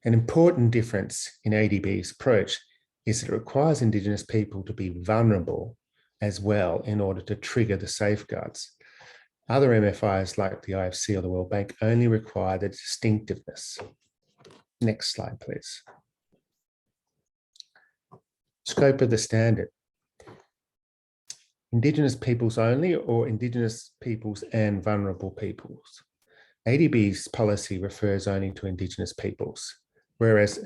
An important difference in ADB's approach is that it requires Indigenous people to be vulnerable as well in order to trigger the safeguards. Other MFIs like the IFC or the World Bank only require the distinctiveness. Next slide, please. Scope of the standard. Indigenous peoples only or Indigenous peoples and vulnerable peoples. ADB's policy refers only to Indigenous peoples, whereas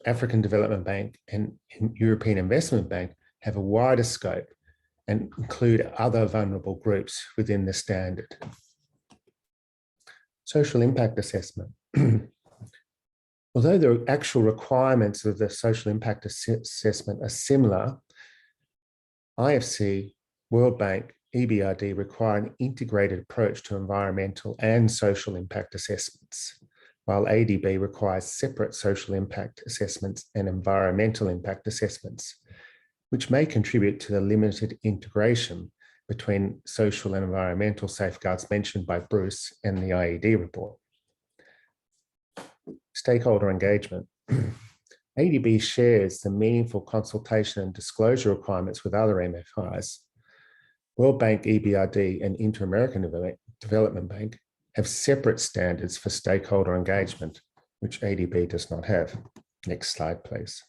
African Development Bank and European Investment Bank have a wider scope and include other vulnerable groups within the standard. Social impact assessment. Although the actual requirements of the social impact assessment are similar, IFC, World Bank, EBRD require an integrated approach to environmental and social impact assessments, while ADB requires separate social impact assessments and environmental impact assessments, which may contribute to the limited integration between social and environmental safeguards mentioned by Bruce and the IED report. Stakeholder engagement. ADB shares the meaningful consultation and disclosure requirements with other MFIs. World Bank, EBRD, and Inter-American Development Bank have separate standards for stakeholder engagement, which ADB does not have. Next slide, please.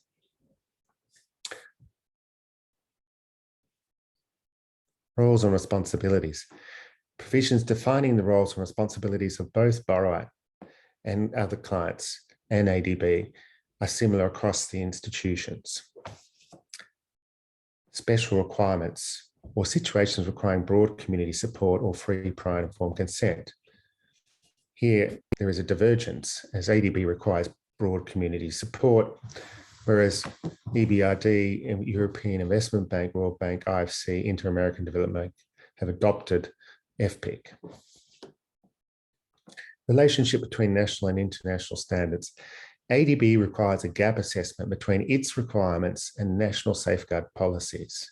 Roles and responsibilities. Provisions defining the roles and responsibilities of both borrower and other clients and ADB are similar across the institutions. Special requirements or situations requiring broad community support or free, prior, and informed consent. Here, there is a divergence as ADB requires broad community support, whereas EBRD and European Investment Bank, World Bank, IFC, Inter-American Development Bank have adopted FPIC. Relationship between national and international standards. ADB requires a gap assessment between its requirements and national safeguard policies,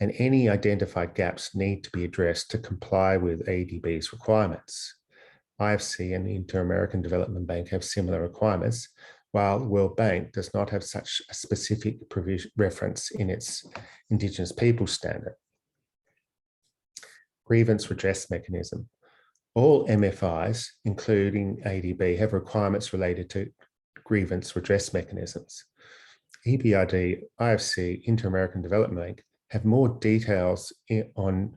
and any identified gaps need to be addressed to comply with ADB's requirements. IFC and the Inter-American Development Bank have similar requirements, while World Bank does not have such a specific reference in its Indigenous Peoples Standard. Grievance redress mechanism. All MFIs, including ADB, have requirements related to grievance redress mechanisms. EBRD, IFC, Inter-American Development Bank have more details on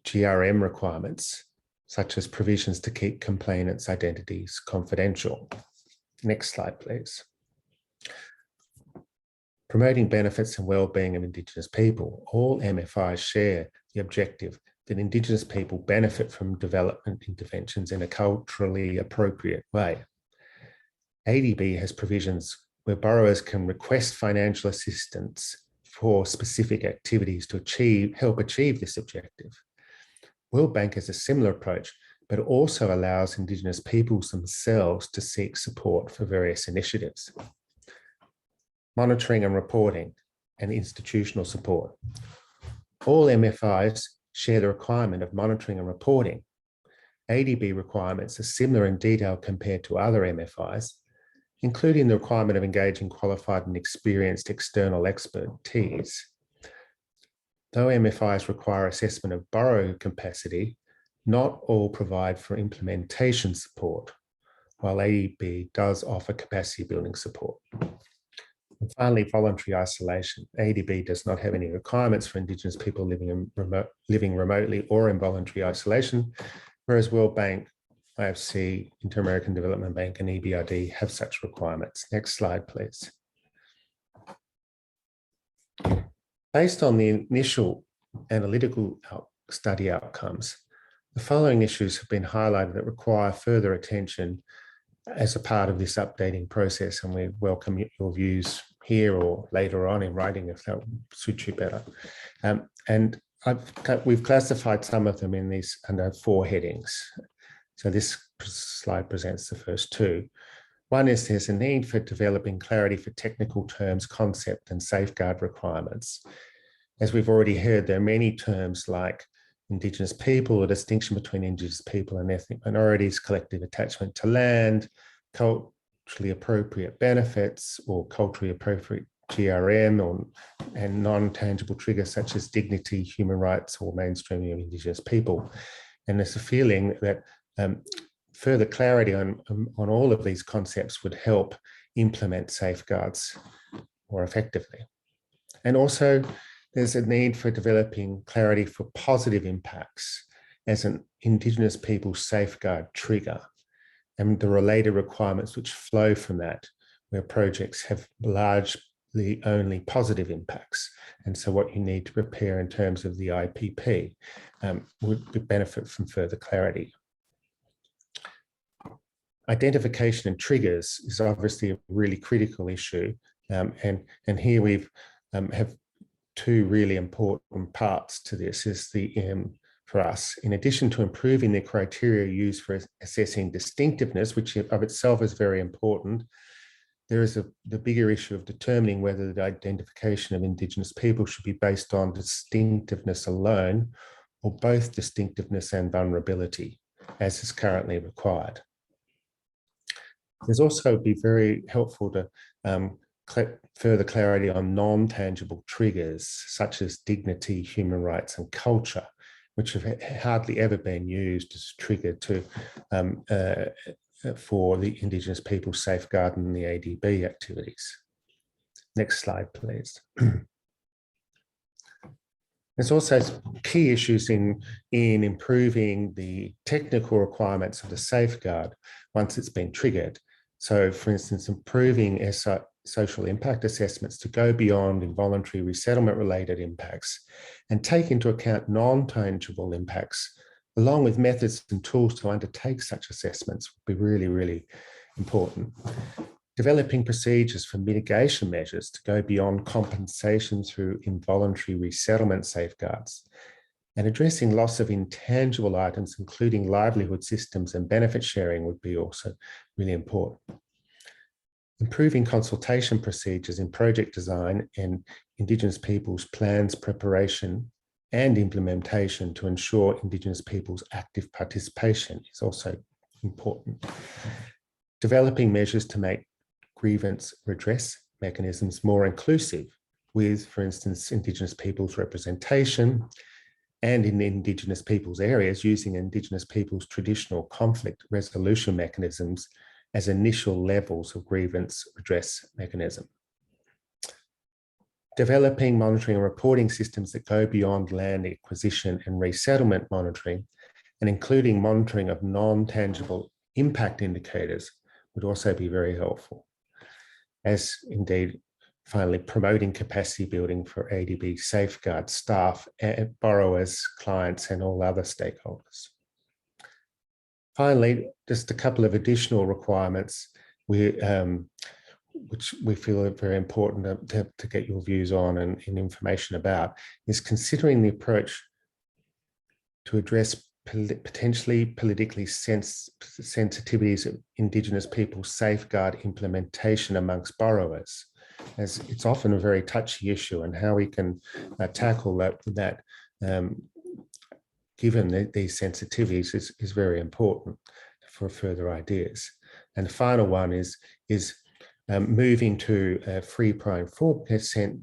GRM requirements, such as provisions to keep complainants' identities confidential. Next slide, please. Promoting benefits and well-being of Indigenous people. All MFIs share the objective that Indigenous people benefit from development interventions in a culturally appropriate way. ADB has provisions where borrowers can request financial assistance for specific activities to help achieve this objective. World Bank has a similar approach, but also allows Indigenous peoples themselves to seek support for various initiatives. Monitoring and reporting and institutional support. All MFIs share the requirement of monitoring and reporting. ADB requirements are similar in detail compared to other MFIs, including the requirement of engaging qualified and experienced external expertise. Though MFIs require assessment of borrower capacity, not all provide for implementation support, while ADB does offer capacity building support. And finally, voluntary isolation. ADB does not have any requirements for Indigenous people living remotely or in voluntary isolation, whereas World Bank, IFC, Inter-American Development Bank, and EBRD have such requirements. Next slide, please. Based on the initial analytical study outcomes, the following issues have been highlighted that require further attention as a part of this updating process, and we welcome your views here or later on in writing if that suits you better. And we've classified some of them in these under 4 headings. So this slide presents the first 2. One is there's a need for developing clarity for technical terms, concept, and safeguard requirements. As we've already heard, there are many terms like Indigenous people, a distinction between Indigenous people and ethnic minorities, collective attachment to land, culturally appropriate benefits or culturally appropriate GRM, and non-tangible triggers such as dignity, human rights, or mainstreaming of Indigenous people. And there's a feeling that further clarity on all of these concepts would help implement safeguards more effectively. And also, there's a need for developing clarity for positive impacts as an Indigenous Peoples Safeguard trigger and the related requirements which flow from that, where projects have largely only positive impacts. And so what you need to prepare in terms of the IPP would benefit from further clarity. Identification and triggers is obviously a really critical issue. And here we've have two really important parts to this is for us, in addition to improving the criteria used for assessing distinctiveness, which of itself is very important, there is the bigger issue of determining whether the identification of Indigenous people should be based on distinctiveness alone or both distinctiveness and vulnerability, as is currently required. There's also be very helpful to further clarity on non-tangible triggers, such as dignity, human rights, and culture, which have hardly ever been used as a trigger to for the Indigenous Peoples Safeguard and the ADB activities. Next slide, please. There's also key issues in improving the technical requirements of the safeguard once it's been triggered. So, for instance, improving social impact assessments to go beyond involuntary resettlement-related impacts and take into account non-tangible impacts, along with methods and tools to undertake such assessments would be really, really important. Developing procedures for mitigation measures to go beyond compensation through involuntary resettlement safeguards, and addressing loss of intangible items, including livelihood systems and benefit sharing, would be also really important. Improving consultation procedures in project design and Indigenous peoples plans preparation and implementation to ensure Indigenous peoples' active participation is also important. Developing measures to make grievance redress mechanisms more inclusive with, for instance, Indigenous peoples representation, and in Indigenous peoples areas using Indigenous peoples traditional conflict resolution mechanisms as initial levels of grievance redress mechanism. Developing monitoring and reporting systems that go beyond land acquisition and resettlement monitoring, and including monitoring of non-tangible impact indicators would also be very helpful. As indeed, finally, promoting capacity building for ADB safeguard staff, borrowers, clients, and all other stakeholders. Finally, just a couple of additional requirements which we feel are very important to get your views on and information about, is considering the approach to address potentially politically sensitivities of Indigenous peoples safeguard implementation amongst borrowers, as it's often a very touchy issue, and how we can tackle that given these sensitivities is very important for further ideas. And the final one is moving to a free, prior, informed consent,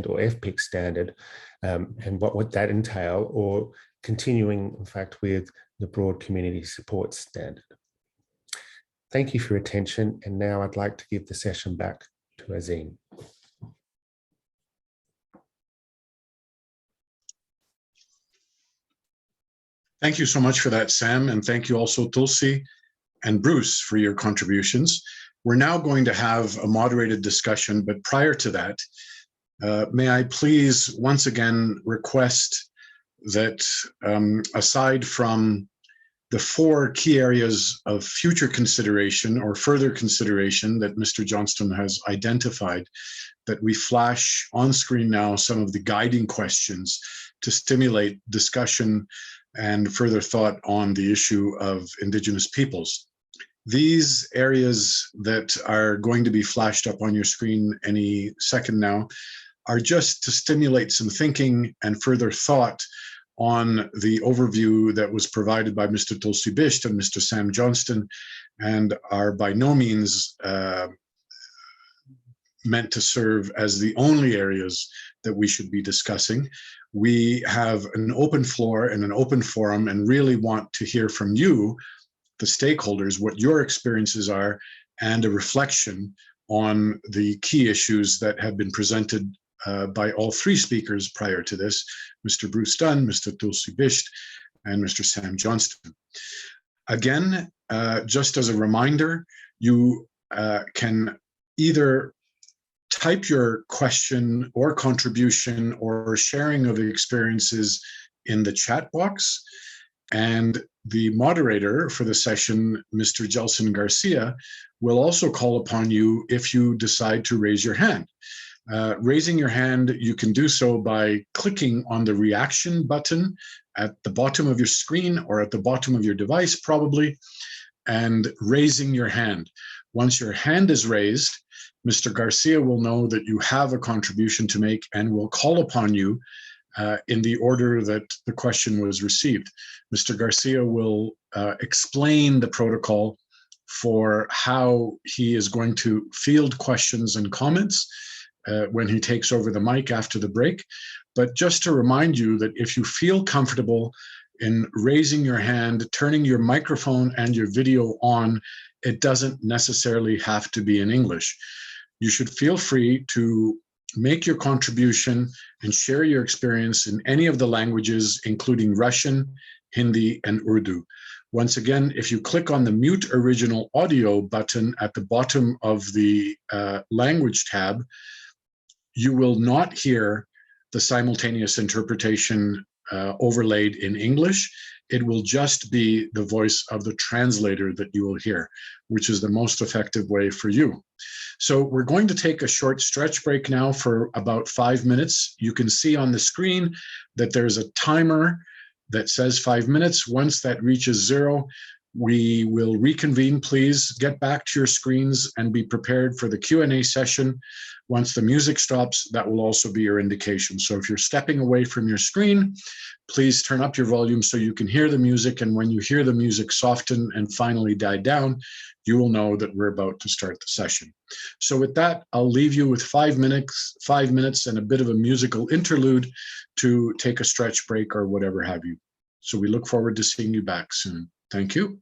or FPIC standard, and what would that entail, or continuing, in fact, with the broad community support standard. Thank you for your attention, and now I'd like to give the session back to Azim. Thank you so much for that, Sam, and thank you also, Tulsi and Bruce, for your contributions. We're now going to have a moderated discussion, but prior to that, may I please once again request that aside from the 4 key areas of future consideration or further consideration that Mr. Johnston has identified, that we flash on screen now some of the guiding questions to stimulate discussion and further thought on the issue of Indigenous peoples. These areas that are going to be flashed up on your screen any second now are just to stimulate some thinking and further thought on the overview that was provided by Mr. Tulsi Bisht and Mr. Sam Johnston, and are by no means meant to serve as the only areas that we should be discussing. We have an open floor and an open forum, and really want to hear from you, the stakeholders, what your experiences are, and a reflection on the key issues that have been presented by all 3 speakers prior to this, Mr. Bruce Dunn, Mr. Tulsi Bisht, and Mr. Sam Johnston. Again, just as a reminder, you can either type your question or contribution or sharing of experiences in the chat box, and The moderator for the session, Mr. Gelson Garcia, will also call upon you if you decide to raise your hand. Raising your hand, you can do so by clicking on the reaction button at the bottom of your screen or at the bottom of your device, probably, and raising your hand. Once your hand is raised, Mr. Garcia will know that you have a contribution to make and will call upon you in the order that the question was received. Mr. Garcia will explain the protocol for how he is going to field questions and comments when he takes over the mic after the break. But just to remind you that if you feel comfortable in raising your hand, turning your microphone and your video on, it doesn't necessarily have to be in English. You should feel free to make your contribution and share your experience in any of the languages, including Russian, Hindi, and Urdu. Once again, if you click on the Mute Original Audio button at the bottom of the Language tab, you will not hear the simultaneous interpretation overlaid in English. It will just be the voice of the translator that you will hear, which is the most effective way for you. So we're going to take a short stretch break now for about 5 minutes. You can see on the screen that there's a timer that says 5 minutes. Once that reaches 0, we will reconvene. Please get back to your screens and be prepared for the Q&A session. Once the music stops, that will also be your indication. So if you're stepping away from your screen, please turn up your volume so you can hear the music. And when you hear the music soften and finally die down, you will know that we're about to start the session. So with that, I'll leave you with 5 minutes and a bit of a musical interlude to take a stretch break or whatever have you. So we look forward to seeing you back soon. Thank you.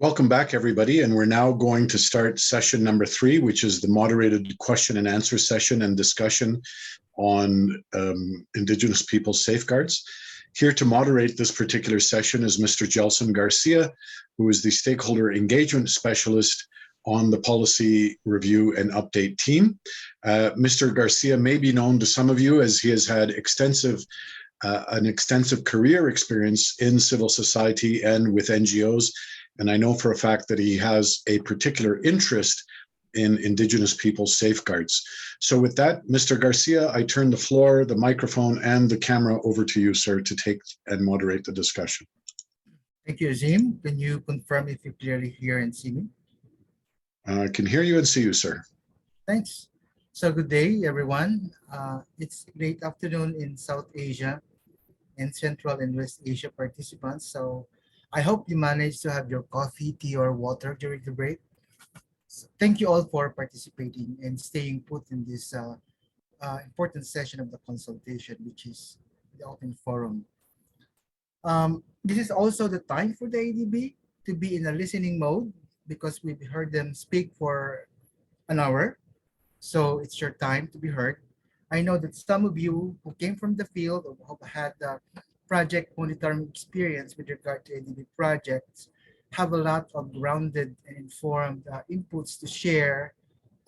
Welcome back, everybody. And we're now going to start session number 3, which is the moderated question and answer session and discussion on Indigenous Peoples Safeguards. Here to moderate this particular session is Mr. Gelson Garcia, who is the Stakeholder Engagement Specialist on the Policy Review and Update team. Mr. Garcia may be known to some of you as he has had an extensive career experience in civil society and with NGOs. And I know for a fact that he has a particular interest in Indigenous Peoples Safeguards. So with that, Mr. Garcia, I turn the floor, the microphone, and the camera over to you, sir, to take and moderate the discussion. Thank you, Azim. Can you confirm if you clearly hear and see me? I can hear you and see you, sir. Thanks. So good day, everyone. It's late afternoon in South Asia and Central and West Asia participants. So I hope you managed to have your coffee, tea, or water during the break. So thank you all for participating and staying put in this important session of the consultation, which is the open forum. This is also the time for the ADB to be in a listening mode because we've heard them speak for an hour. So it's your time to be heard. I know that some of you who came from the field or who had project monitoring experience with regard to ADB projects have a lot of grounded and informed inputs to share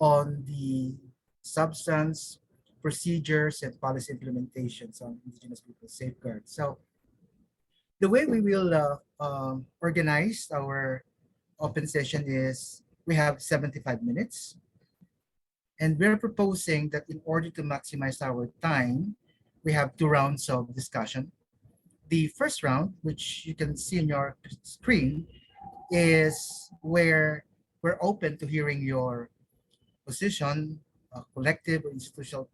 on the substance, procedures, and policy implementations on Indigenous Peoples Safeguards. So the way we will organize our open session is we have 75 minutes. And we're proposing that in order to maximize our time, we have 2 rounds of discussion. The first round, which you can see on your screen, is where we're open to hearing your position, collective or institutional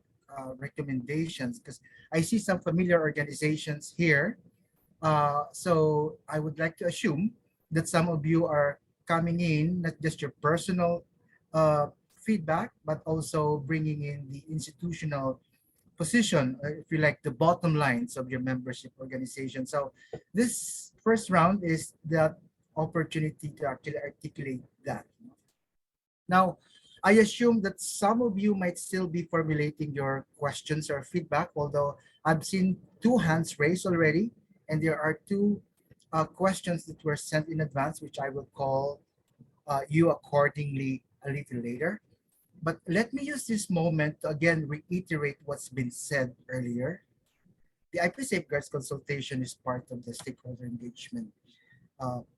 recommendations, because I see some familiar organizations here. So I would like to assume that some of you are coming in, not just your personal feedback, but also bringing in the institutional position, if you like, the bottom lines of your membership organization. So this first round is that opportunity to actually articulate that. Now, I assume that some of you might still be formulating your questions or feedback, although I've seen 2 hands raised already, and there are 2 questions that were sent in advance, which I will call you accordingly a little later. But let me use this moment to again reiterate what's been said earlier. The IP Safeguards consultation is part of the stakeholder engagement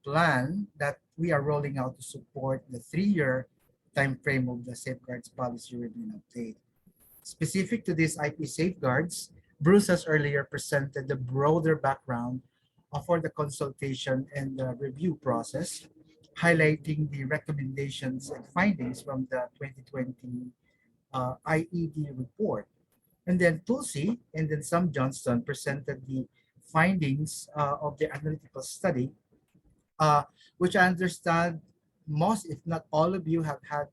plan that we are rolling out to support the 3-year timeframe of the Safeguards Policy Review and Update. Specific to these IP safeguards, Bruce has earlier presented the broader background for the consultation and the review process, highlighting the recommendations and findings from the 2020 IED report. And then Tulsi and then Sam Johnston presented the findings of the analytical study, which I understand most, if not all of you have had,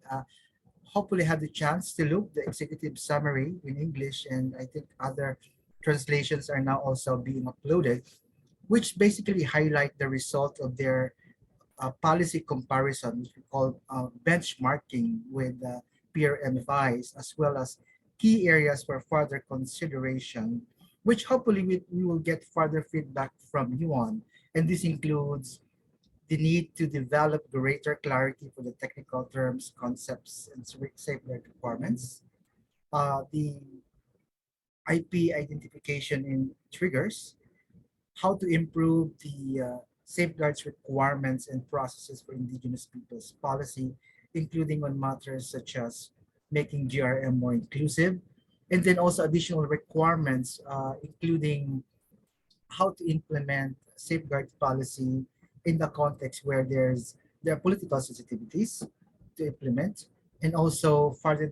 hopefully had the chance to look the executive summary in English, and I think other translations are now also being uploaded, which basically highlight the result of their policy comparison, which we call benchmarking with peer MFIs, as well as key areas for further consideration, which hopefully we will get further feedback from you on. And this includes the need to develop greater clarity for the technical terms, concepts, and safeguard requirements, the IP identification in triggers, how to improve the safeguards requirements and processes for Indigenous peoples policy, including on matters such as making GRM more inclusive, and then also additional requirements, including how to implement safeguard policy in the context where there are political sensitivities to implement, and also further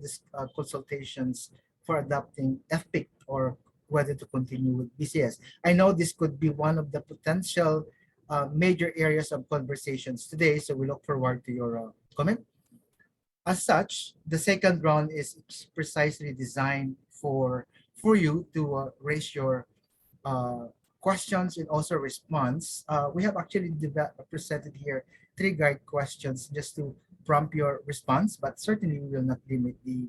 consultations for adopting FPIC or whether to continue with BCS. I know this could be one of the potential major areas of conversations today, so we look forward to your comment. As such, the second round is precisely designed for you to raise your questions and also response. We have actually presented here triggered questions just to prompt your response, but certainly we will not limit the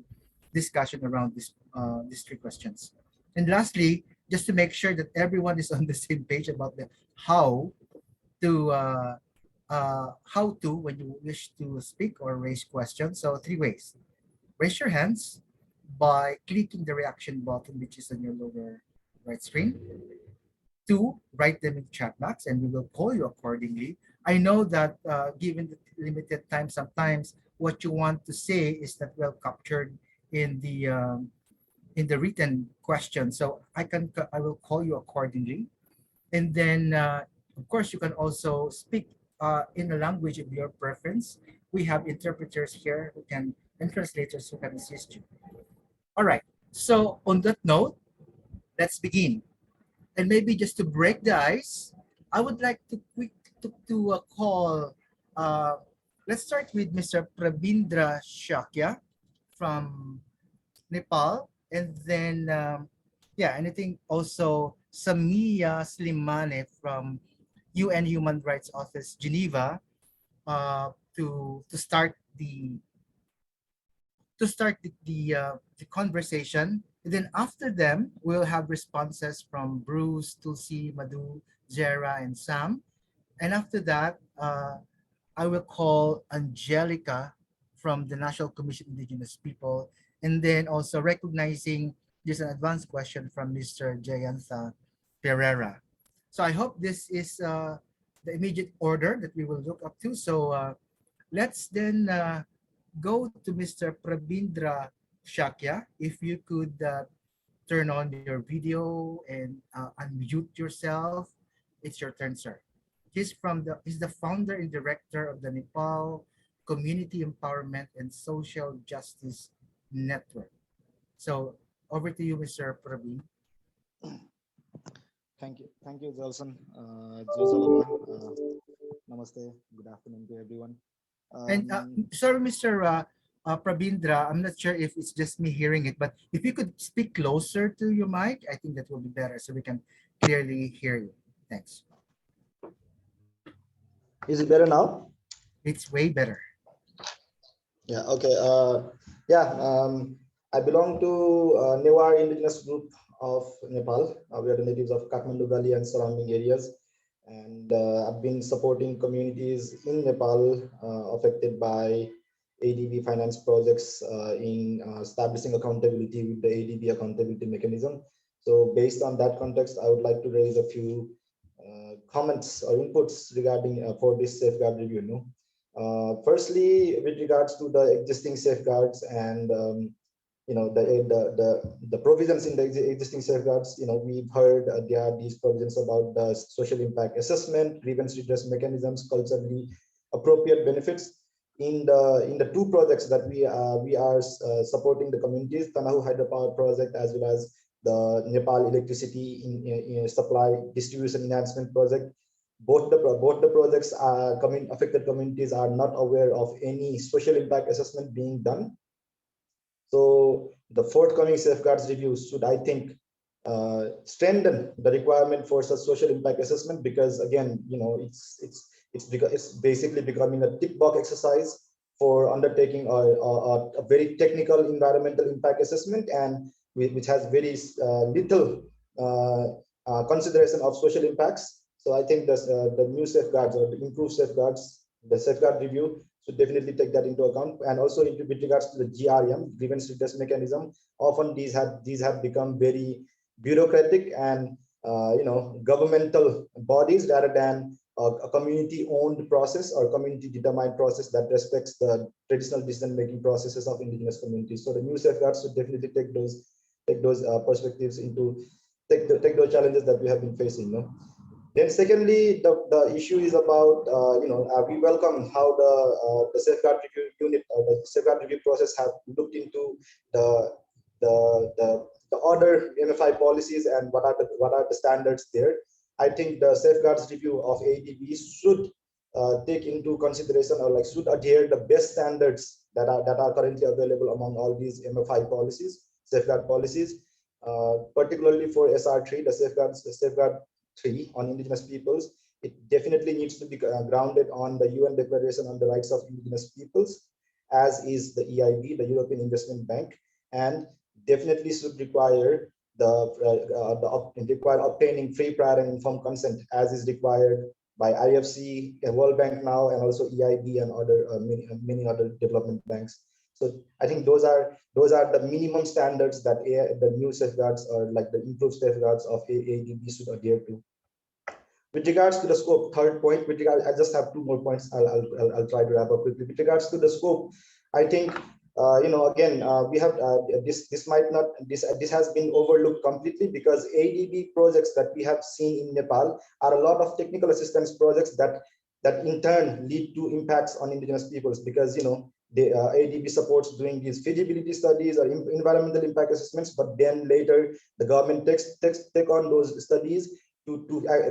discussion around these three questions. And lastly, just to make sure that everyone is on the same page about the how to when you wish to speak or raise questions. So three ways. Raise your hands by clicking the reaction button, which is on your lower right screen. Two, write them in the chat box and we will call you accordingly. I know that given the limited time, sometimes what you want to say is not well captured in the written question. So I will call you accordingly. And then, of course, you can also speak in a language of your preference. We have interpreters here who can, and translators who can assist you. All right. So on that note, let's begin. And maybe just to break the ice, I would like to call. Uh, let's start with Mr. Prabindra Shakya from Nepal, and then and I think also Samia Slimane from UN Human Rights Office Geneva to start the conversation. And then after them, we'll have responses from Bruce, Tulsi, Madhu, Zara, and Sam. And after that, I will call Angelica from the National Commission on Indigenous People. And then also recognizing there's an advanced question from Mr. Jayantha Pereira. So I hope this is the immediate order that we will look up to. So let's then go to Mr. Prabindra Shakya. If you could turn on your video and unmute yourself, it's your turn, sir. He's the founder and director of the Nepal Community Empowerment and Social Justice Network. So over to you, Mr. Prabin. Thank you, Jolson. Namaste. Good afternoon to everyone. Sorry, Mr. Prabindra, I'm not sure if it's just me hearing it, but if you could speak closer to your mic, I think that will be better so we can clearly hear you. Thanks. Is it better now? It's way better. Yeah, okay. I belong to Newar Indigenous Group of Nepal. We are the natives of Kathmandu Valley and surrounding areas. And I've been supporting communities in Nepal affected by ADB finance projects in establishing accountability with the ADB accountability mechanism. So based on that context, I would like to raise a few comments or inputs regarding for this safeguard review. Firstly, with regards to the existing safeguards and the provisions in the existing safeguards, we've heard there are these provisions about the social impact assessment, grievance redress mechanisms, culturally appropriate benefits. In the two projects that we are supporting the communities, Tanahu Hydropower project as well as the Nepal electricity in supply distribution enhancement project. Both the projects affected communities are not aware of any social impact assessment being done. So the forthcoming safeguards reviews should, I think, strengthen the requirement for such social impact assessment, because again, it's basically becoming a tick box exercise for undertaking a very technical environmental impact assessment, and which has very little consideration of social impacts. So I think the new safeguards or the improved safeguards, the safeguard review should definitely take that into account. And also with regards to the GRM, grievance redress mechanism, often these have become very bureaucratic and governmental bodies rather than a community-owned process or community-determined process that respects the traditional decision-making processes of indigenous communities. So the new safeguards should definitely take those perspectives into take those challenges that we have been facing. Then secondly, the issue is about we welcome how the safeguard review unit or the safeguard review process have looked into the other MFI policies and what are the standards there. I think the safeguards review of ADB should take into consideration or should adhere the best standards that are currently available among all these MFI policies, safeguard policies, particularly for SR3, the safeguard 3 on indigenous peoples. it definitely needs to be grounded on the UN Declaration on the Rights of Indigenous Peoples, as is the EIB, the European Investment Bank, and definitely should require require obtaining free, prior, and informed consent, as is required by IFC, World Bank now, and also EIB and other many other development banks. So I think those are the minimum standards that the new safeguards, or like the improved safeguards of ADB, should adhere to. With regards to the scope, third point, I just have two more points. I'll try to wrap up quickly. With regards to the scope, I think again, we have this has been overlooked completely, because ADB projects that we have seen in Nepal are a lot of technical assistance projects that in turn lead to impacts on indigenous peoples, because the ADB supports doing these feasibility studies or environmental impact assessments, but then later the government take on those studies to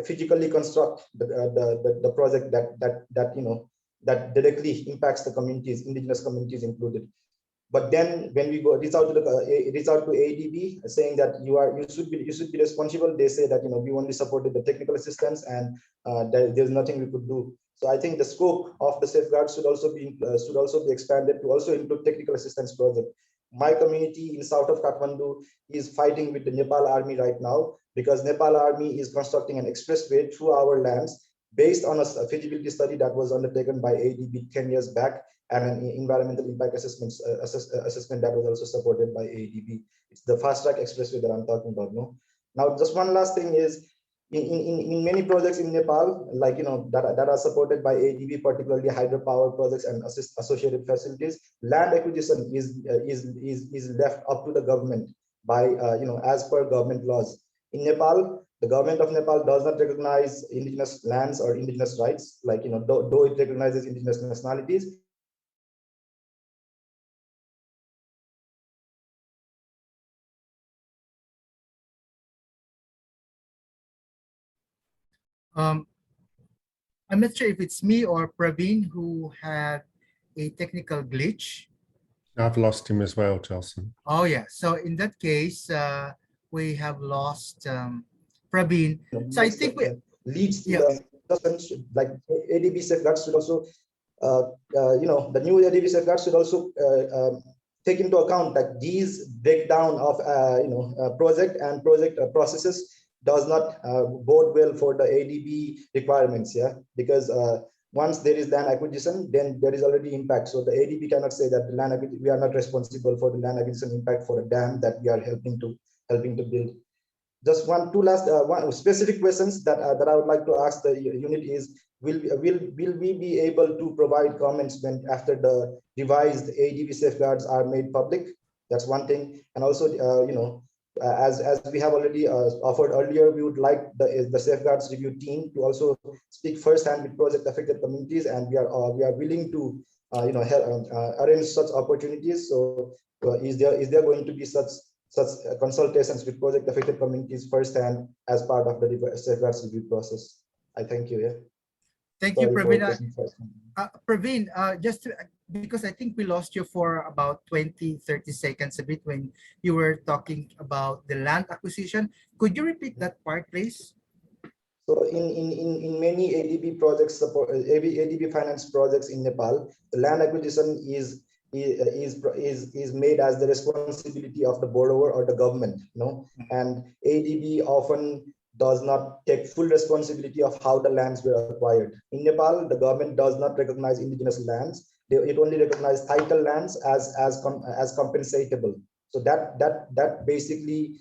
physically construct the project that directly impacts the communities, indigenous communities included. But then when we reach out to ADB saying that you should be responsible, they say that we only supported the technical assistance and there's nothing we could do. So I think the scope of the safeguards should also be expanded to also include technical assistance project. My community in south of Kathmandu is fighting with the Nepal Army right now, because Nepal Army is constructing an expressway through our lands based on a feasibility study that was undertaken by ADB 10 years back, and an environmental impact assessment that was also supported by ADB. It's the fast track expressway that I'm talking about. Now, just one last thing is, in many projects in Nepal, like that are supported by ADB, particularly hydropower projects and associated facilities, land acquisition is left up to the government by as per government laws. In Nepal, the government of Nepal does not recognize indigenous lands or indigenous rights, like though it recognizes indigenous nationalities. I'm not sure if it's me or Praveen who had a technical glitch. I've lost him as well, Jelson. Oh yeah, so in that case, we have lost Praveen. So I think leads to like ADB safeguards should also, the new ADB safeguards should also take into account that these breakdown of project processes does not bode well for the ADB requirements, because once there is land acquisition, then there is already impact. So the ADB cannot say that we are not responsible for the land acquisition impact for a dam that we are helping to build. Just two last specific questions that I would like to ask the unit is: will we be able to provide comments after the revised ADB safeguards are made public? That's one thing. And also, as we have already offered earlier, we would like the safeguards review team to also speak firsthand with project affected communities, and we are willing to arrange such opportunities. So is there going to be such consultations with project affected communities firsthand as part of the safeguards review process? I thank you. Thank you, Praveen. Praveen, because I think we lost you for about 20-30 seconds a bit when you were talking about the land acquisition. Could you repeat that part, please? So in many ADB projects, ADB finance projects in Nepal, the land acquisition is made as the responsibility of the borrower or the government, and ADB often does not take full responsibility of how the lands were acquired. In Nepal, the government does not recognize indigenous lands. It only recognizes title lands as compensatable. So that basically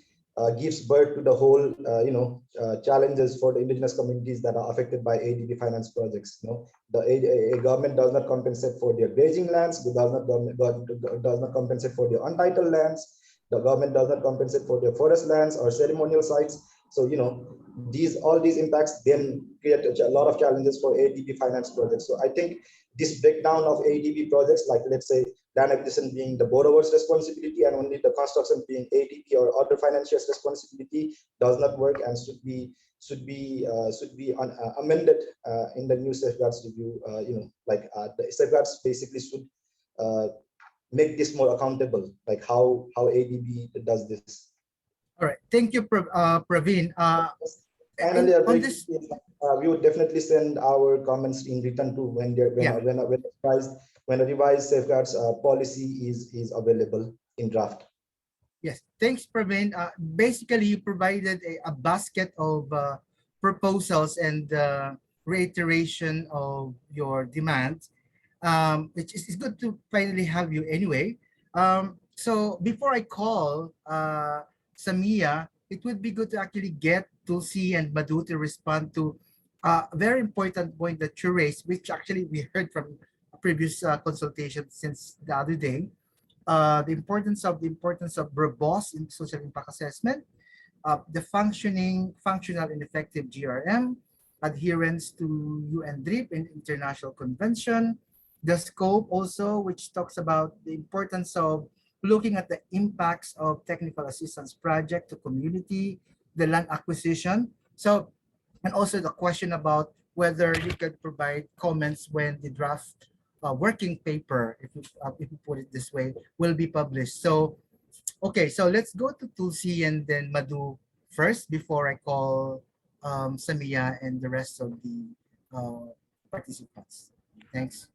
gives birth to the whole challenges for the indigenous communities that are affected by ADB finance projects. A government does not compensate for their grazing lands. The government does not compensate for their untitled lands. The government does not compensate for their forest lands or ceremonial sites. So all these impacts then create a lot of challenges for ADB finance projects. So I think this breakdown of ADB projects, like let's say land acquisition being the borrower's responsibility and only the construction being ADB or other financiers' responsibility, does not work and should be amended in the new safeguards review. The safeguards basically should make this more accountable, like how ADB does this. All right, thank you, Praveen. Finally, we would definitely send our comments in written to when a revised safeguards policy is available in draft. Yes, thanks, Praveen. Basically, you provided a basket of proposals and reiteration of your demands, which is good to finally have you anyway. So before I call Samia, it would be good to actually get Tulsi and Madhu to respond to a very important point that you raised, which actually we heard from a previous consultation since the other day. The importance of robust in social impact assessment, the functional and effective GRM, adherence to UN DRIP and international convention, the scope also, which talks about the importance of looking at the impacts of technical assistance project to community, the land acquisition. So, and also the question about whether you could provide comments when the draft working paper, if you put it this way, will be published. So, okay, so let's go to Tulsi and then Madhu first before I call Samia and the rest of the participants. Thanks.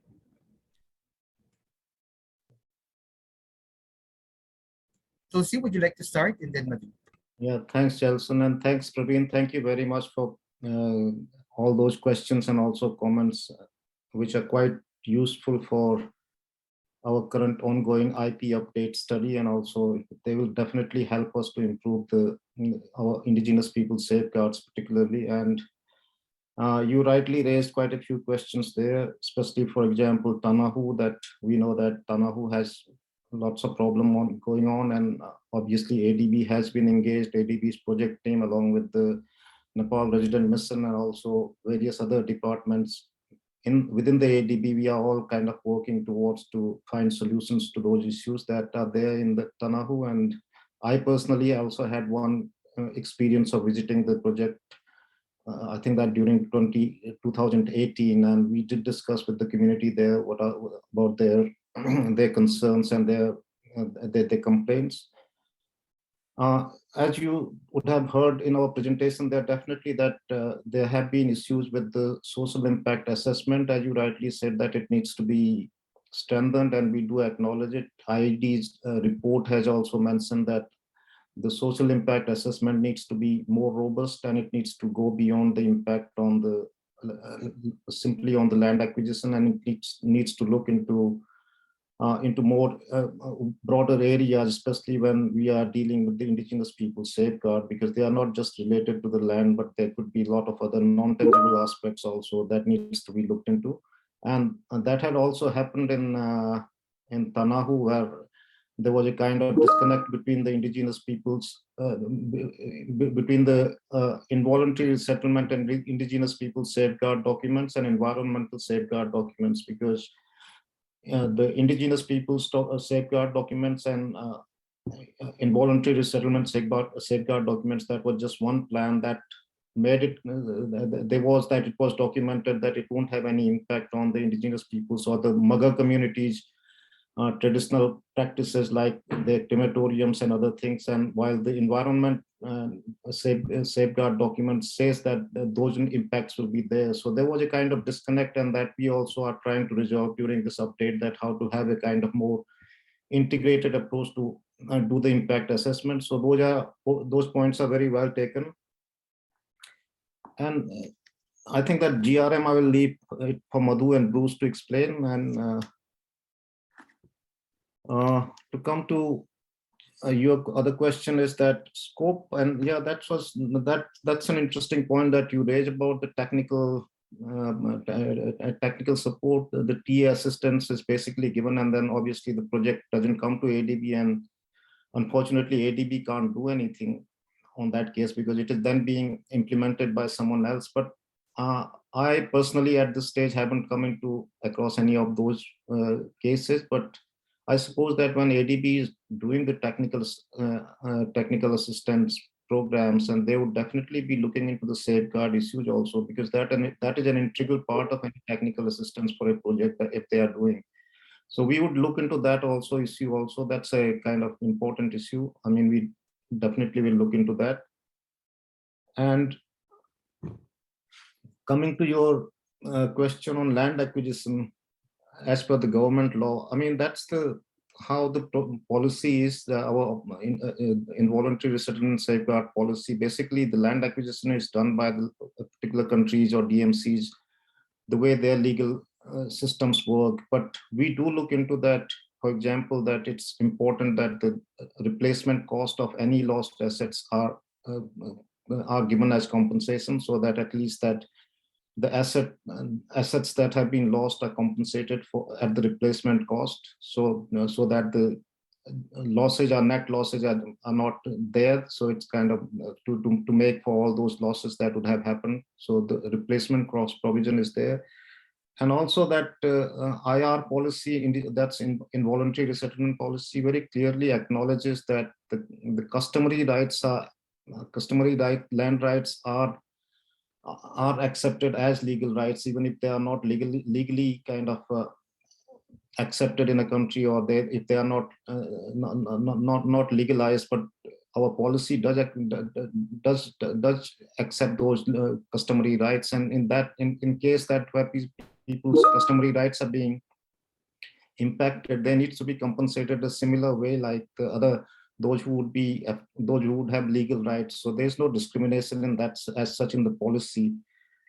Tulsi, would you like to start, and then Madhu? Yeah, thanks, Jelson, and thanks, Praveen. Thank you very much for all those questions and also comments, which are quite useful for our current ongoing IP update study, and also they will definitely help us to improve our Indigenous Peoples Safeguards particularly. And you rightly raised quite a few questions there, especially, for example, Tanahu, that we know that Tanahu has lots of problem going on, and obviously ADB has been engaged, ADB's project team along with the Nepal Resident Mission and also various other departments within the ADB. We are all kind of working towards to find solutions to those issues that are there in the Tanahu. And I personally also had one experience of visiting the project. I think that during 2018, and we did discuss with the community there about their their concerns and their complaints. As you would have heard in our presentation, there definitely there have been issues with the social impact assessment. As you rightly said, that it needs to be strengthened, and we do acknowledge it. IID's report has also mentioned that the social impact assessment needs to be more robust, and it needs to go beyond the impact on the simply on the land acquisition, and it needs to look into more broader areas, especially when we are dealing with the Indigenous Peoples Safeguard, because they are not just related to the land, but there could be a lot of other non-tangible aspects also that needs to be looked into. And that had also happened in Tanahu, where there was a kind of disconnect between the Indigenous peoples, between the involuntary settlement and Indigenous Peoples Safeguard documents and environmental safeguard documents, because the Indigenous Peoples Safeguard documents and involuntary resettlement safeguard documents, that was just one plan that made it, it was documented that it won't have any impact on the Indigenous peoples or the Maga communities' traditional practices like the crematoriums and other things. And while the environment safeguard document says that those impacts will be there. So there was a kind of disconnect, and that we also are trying to resolve during this update, that how to have a kind of more integrated approach to do the impact assessment. So those points are very well taken. And I think that GRM, I will leave it for Madhu and Bruce to explain. And to come to your other question is that scope, and yeah, that's an interesting point that you raised about the technical support. The TA assistance is basically given, and then obviously the project doesn't come to ADB, and unfortunately ADB can't do anything on that case because it is then being implemented by someone else. But I personally at this stage haven't come across any of those cases, but I suppose that when ADB is doing the technical assistance programs, and they would definitely be looking into the safeguard issues also, because that is an integral part of any technical assistance for a project if they are doing. So we would look into that issue also. That's a kind of important issue. I mean, we definitely will look into that. And Coming to your question on land acquisition, as per the government law, I mean, that's how the policy is, our involuntary resettlement safeguard policy. Basically, the land acquisition is done by the particular countries or DMCs, the way their legal systems work. But we do look into that, for example, that it's important that the replacement cost of any lost assets are given as compensation, so that at least that the assets that have been lost are compensated for at the replacement cost, so so that the losses or net losses are not there. So it's kind of to make for all those losses that would have happened. So the replacement cost provision is there. And also that IR policy, that's involuntary resettlement policy, very clearly acknowledges that the customary rights are land rights are accepted as legal rights, even if they are not legally kind of accepted in a country, or if they are not legalized. But our policy does accept those customary rights, and in case that where people's customary rights are being impacted, they need to be compensated a similar way like the those who would have legal rights. So there's no discrimination in that as such in the policy.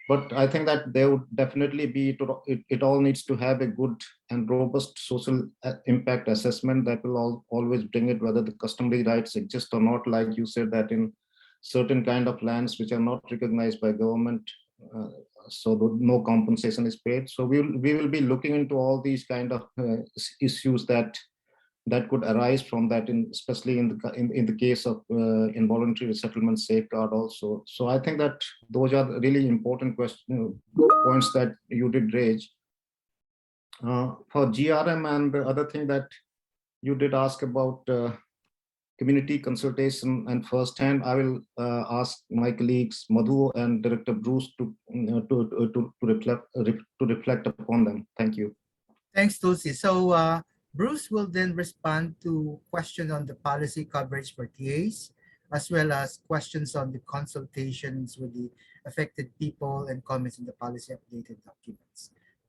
But I think that there would definitely be, it all needs to have a good and robust social impact assessment that will always bring it, whether the customary rights exist or not. Like you said, that in certain kind of lands which are not recognized by government, so no compensation is paid. So we will be looking into all these kind of issues that could arise from that, especially in the case of involuntary resettlement safeguard also. So I think that those are really important points that you did raise. For GRM and the other thing that you did ask about community consultation and first-hand, I will ask my colleagues Madhu and Director Bruce to reflect upon them. Thank you. Thanks, Tulsi. So Bruce will then respond to questions on the policy coverage for TAs, as well as questions on the consultations with the affected people and comments on the policy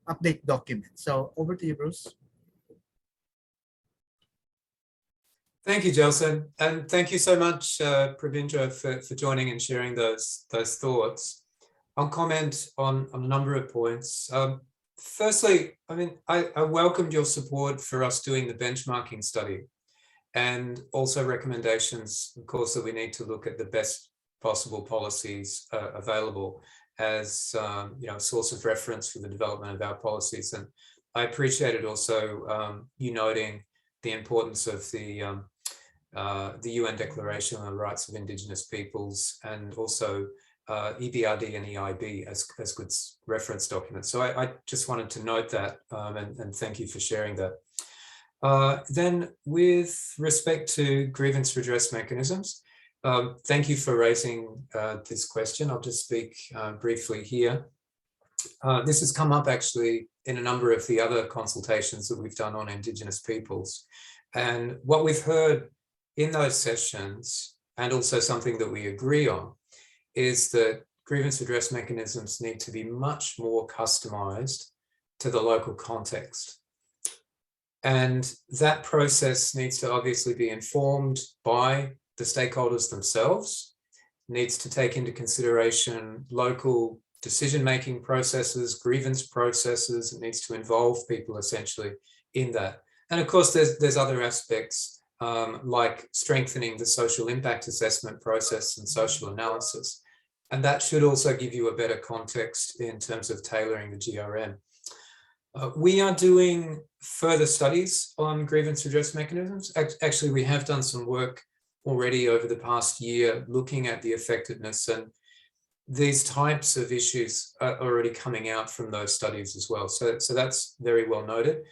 update document. So over to you, Bruce. Thank you, Jelson, and thank you so much, Pravindra, for joining and sharing those thoughts. I'll comment on a number of points. Firstly, I mean, I welcomed your support for us doing the benchmarking study, and also recommendations, of course, that we need to look at the best possible policies available as a source of reference for the development of our policies. And I appreciated also you noting the importance of the UN Declaration on the Rights of Indigenous Peoples, and also EBRD and EIB as good reference documents. So I just wanted to note that, and thank you for sharing that. Then with respect to grievance redress mechanisms, thank you for raising this question. I'll just speak briefly here. This has come up actually in a number of the other consultations that we've done on Indigenous peoples. And what we've heard in those sessions, and also something that we agree on, is that grievance redress mechanisms need to be much more customized to the local context. And that process needs to obviously be informed by the stakeholders themselves, needs to take into consideration local decision-making processes, grievance processes. It needs to involve people essentially in that. And of course, there's other aspects like strengthening the social impact assessment process and social analysis. And that should also give you a better context in terms of tailoring the GRM. We are doing further studies on grievance redress mechanisms. Actually, we have done some work already over the past year looking at the effectiveness, and these types of issues are already coming out from those studies as well. So that's very well noted.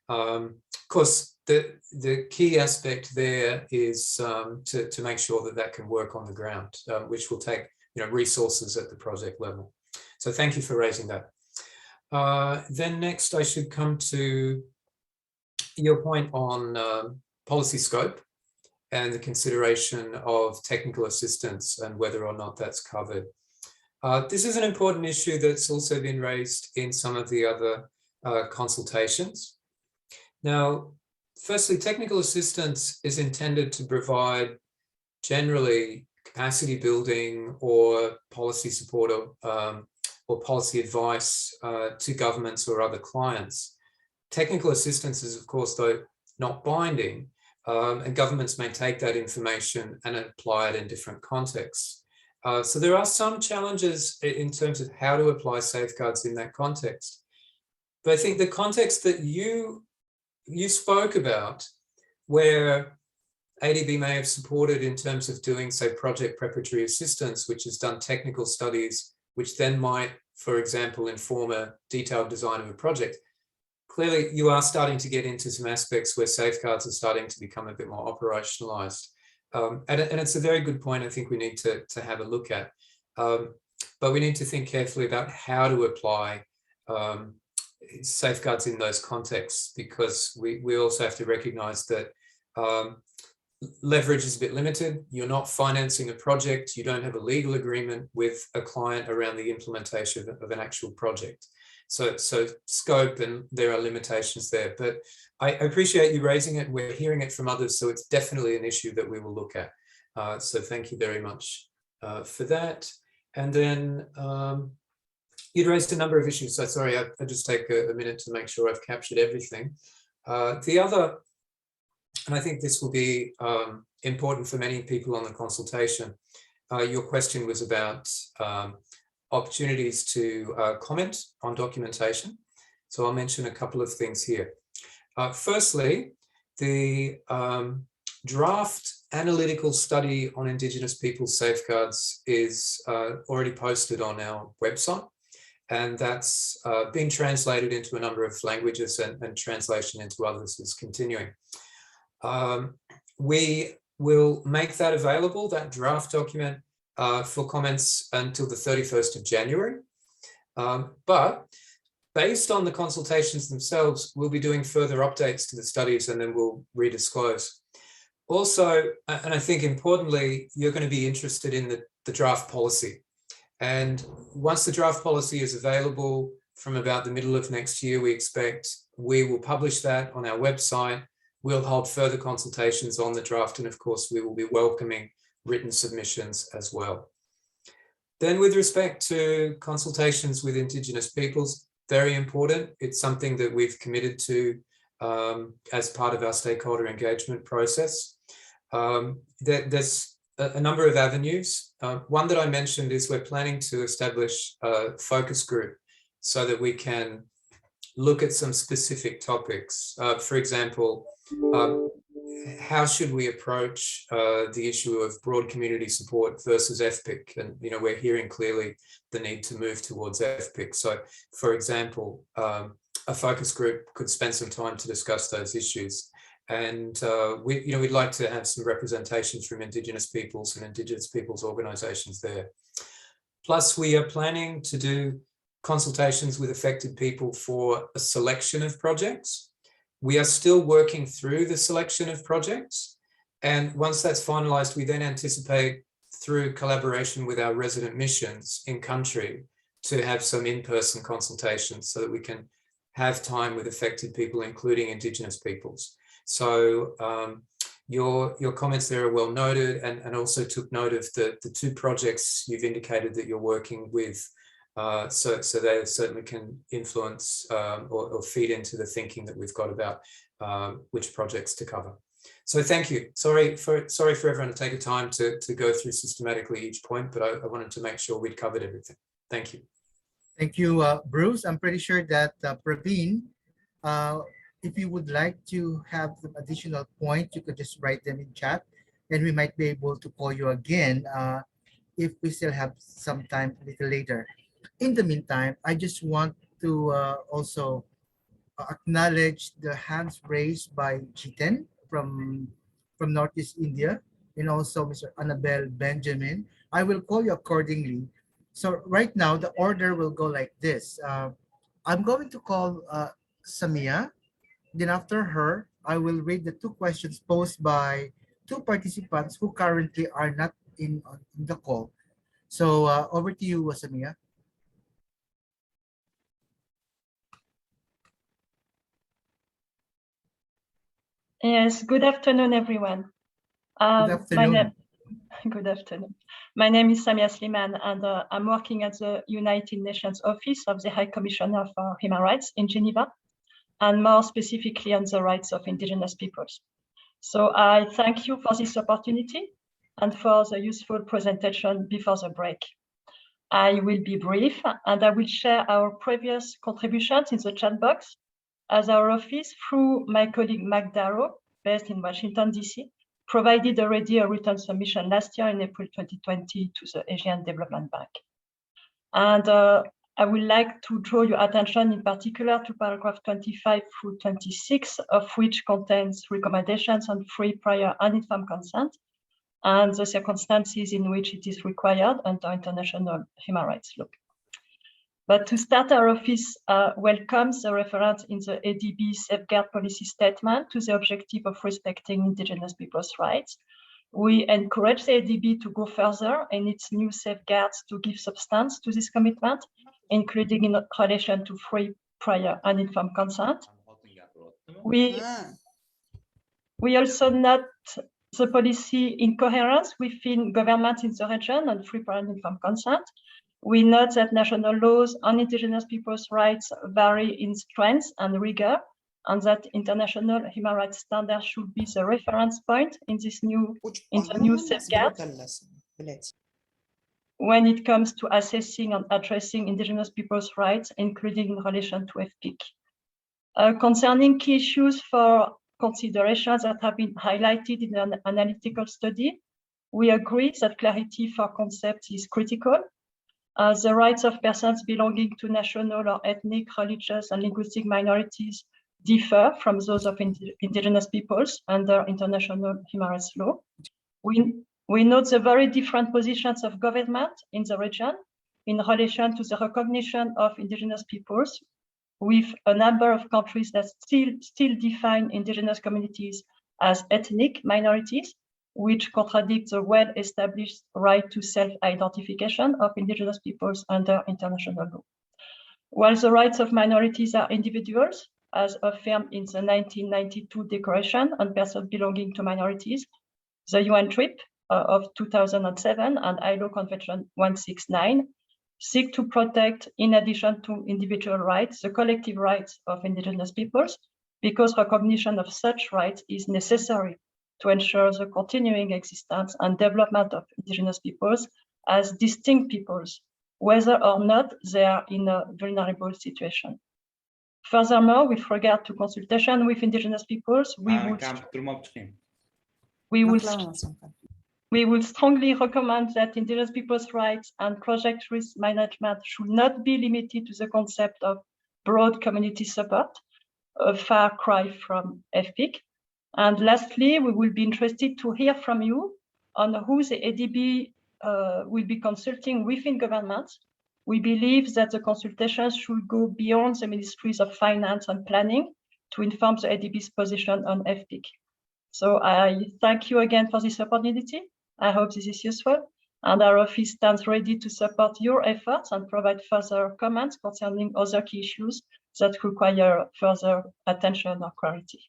Of course, the key aspect there is to make sure that that can work on the ground, which will take resources at the project level. So thank you for raising that. Then next, I should come to your point on policy scope and the consideration of technical assistance and whether or not that's covered. This is an important issue that's also been raised in some of the other consultations. Now, firstly, technical assistance is intended to provide generally capacity building or policy support or policy advice to governments or other clients. Technical assistance is, of course, though, not binding, and governments may take that information and apply it in different contexts. So there are some challenges in terms of how to apply safeguards in that context. But I think the context that you spoke about, where ADB may have supported in terms of doing, say, project preparatory assistance, which has done technical studies, which then might, for example, inform a detailed design of a project. Clearly, you are starting to get into some aspects where safeguards are starting to become a bit more operationalized. And it's a very good point I think we need to have a look at. But we need to think carefully about how to apply safeguards in those contexts, because we also have to recognize that leverage is a bit limited. You're not financing a project. You don't have a legal agreement with a client around the implementation of an actual project. So scope, and there are limitations there. But I appreciate you raising it. We're hearing it from others, so it's definitely an issue that we will look at. So thank you very much for that. And then you'd raised a number of issues. So sorry, I'll just take a minute to make sure I've captured everything. The other, and I think this will be important for many people on the consultation, your question was about opportunities to comment on documentation. So I'll mention a couple of things here. Firstly, the draft analytical study on Indigenous Peoples Safeguards is already posted on our website, and that's been translated into a number of languages, and translation into others is continuing. We will make that available, that draft document, for comments until the 31st of January. But based on the consultations themselves, we'll be doing further updates to the studies, and then we'll redisclose. Also, and I think importantly, you're going to be interested in the draft policy. And once the draft policy is available from about the middle of next year, we expect, we will publish that on our website. We'll hold further consultations on the draft, and of course, we will be welcoming written submissions as well. Then with respect to consultations with Indigenous peoples, very important. It's something that we've committed to as part of our stakeholder engagement process. There's a number of avenues. One that I mentioned is we're planning to establish a focus group so that we can look at some specific topics. For example, how should we approach the issue of broad community support versus FPIC? And we're hearing clearly the need to move towards FPIC. So, for example, a focus group could spend some time to discuss those issues. And we'd like to have some representations from Indigenous peoples and Indigenous peoples organisations there. Plus, we are planning to do consultations with affected people for a selection of projects. We are still working through the selection of projects. And once that's finalised, we then anticipate, through collaboration with our resident missions in country, to have some in-person consultations so that we can have time with affected people, including Indigenous peoples. So your comments there are well noted, and also took note of the two projects you've indicated that you're working with. So they certainly can influence or feed into the thinking that we've got about which projects to cover. So thank you. Sorry for everyone to take the time to go through systematically each point, but I wanted to make sure we'd covered everything. Thank you. Thank you, Bruce. I'm pretty sure that Praveen, if you would like to have some additional points, you could just write them in chat, and we might be able to call you again if we still have some time a little later. In the meantime, I just want to also acknowledge the hands raised by Jiten from Northeast India, and also Mr. Annabelle Benjamin. I will call you accordingly. So right now, the order will go like this. I'm going to call Samia. Then after her, I will read the two questions posed by two participants who currently are not in the call. So over to you, Samia. Yes, good afternoon, everyone. Good afternoon. Good afternoon. My name is Samia Sliman, and I'm working at the United Nations Office of the High Commissioner for Human Rights in Geneva, and more specifically on the rights of Indigenous peoples. So I thank you for this opportunity and for the useful presentation before the break. I will be brief, and I will share our previous contributions in the chat box as our office, through my colleague Mark Darrow, based in Washington, D.C., provided already a written submission last year in April 2020 to the Asian Development Bank. And I would like to draw your attention in particular to paragraph 25 through 26, of which contains recommendations on free, prior, and informed consent, and the circumstances in which it is required under international human rights law. But to start, our office welcomes the reference in the ADB Safeguard Policy Statement to the objective of respecting Indigenous people's rights. We encourage the ADB to go further in its new safeguards to give substance to this commitment, including in relation to free, prior, and informed consent. We also note the policy incoherence within governments in the region on free, prior, and informed consent. We note that national laws on Indigenous people's rights vary in strength and rigor, and that international human rights standards should be the reference point in this new safeguards when it comes to assessing and addressing Indigenous people's rights, including in relation to FPIC. Concerning key issues for considerations that have been highlighted in an analytical study, we agree that clarity for concepts is critical. The rights of persons belonging to national or ethnic, religious, and linguistic minorities differ from those of Indigenous peoples under international human rights law. We note the very different positions of government in the region in relation to the recognition of Indigenous peoples, with a number of countries that still define Indigenous communities as ethnic minorities, which contradicts the well-established right to self-identification of Indigenous peoples under international law. While the rights of minorities are individuals, as affirmed in the 1992 Declaration on Persons Belonging to Minorities, the UN TRIP of 2007 and ILO Convention 169 seek to protect, in addition to individual rights, the collective rights of Indigenous peoples, because recognition of such rights is necessary to ensure the continuing existence and development of Indigenous peoples as distinct peoples, whether or not they are in a vulnerable situation. Furthermore, with regard to consultation with Indigenous peoples, we would strongly recommend that Indigenous people's rights and project risk management should not be limited to the concept of broad community support, a far cry from FPIC. And lastly, we will be interested to hear from you on who the ADB will be consulting within governments. We believe that the consultations should go beyond the Ministries of Finance and Planning to inform the ADB's position on FPIC. So I thank you again for this opportunity. I hope this is useful, and our office stands ready to support your efforts and provide further comments concerning other key issues that require further attention or clarity.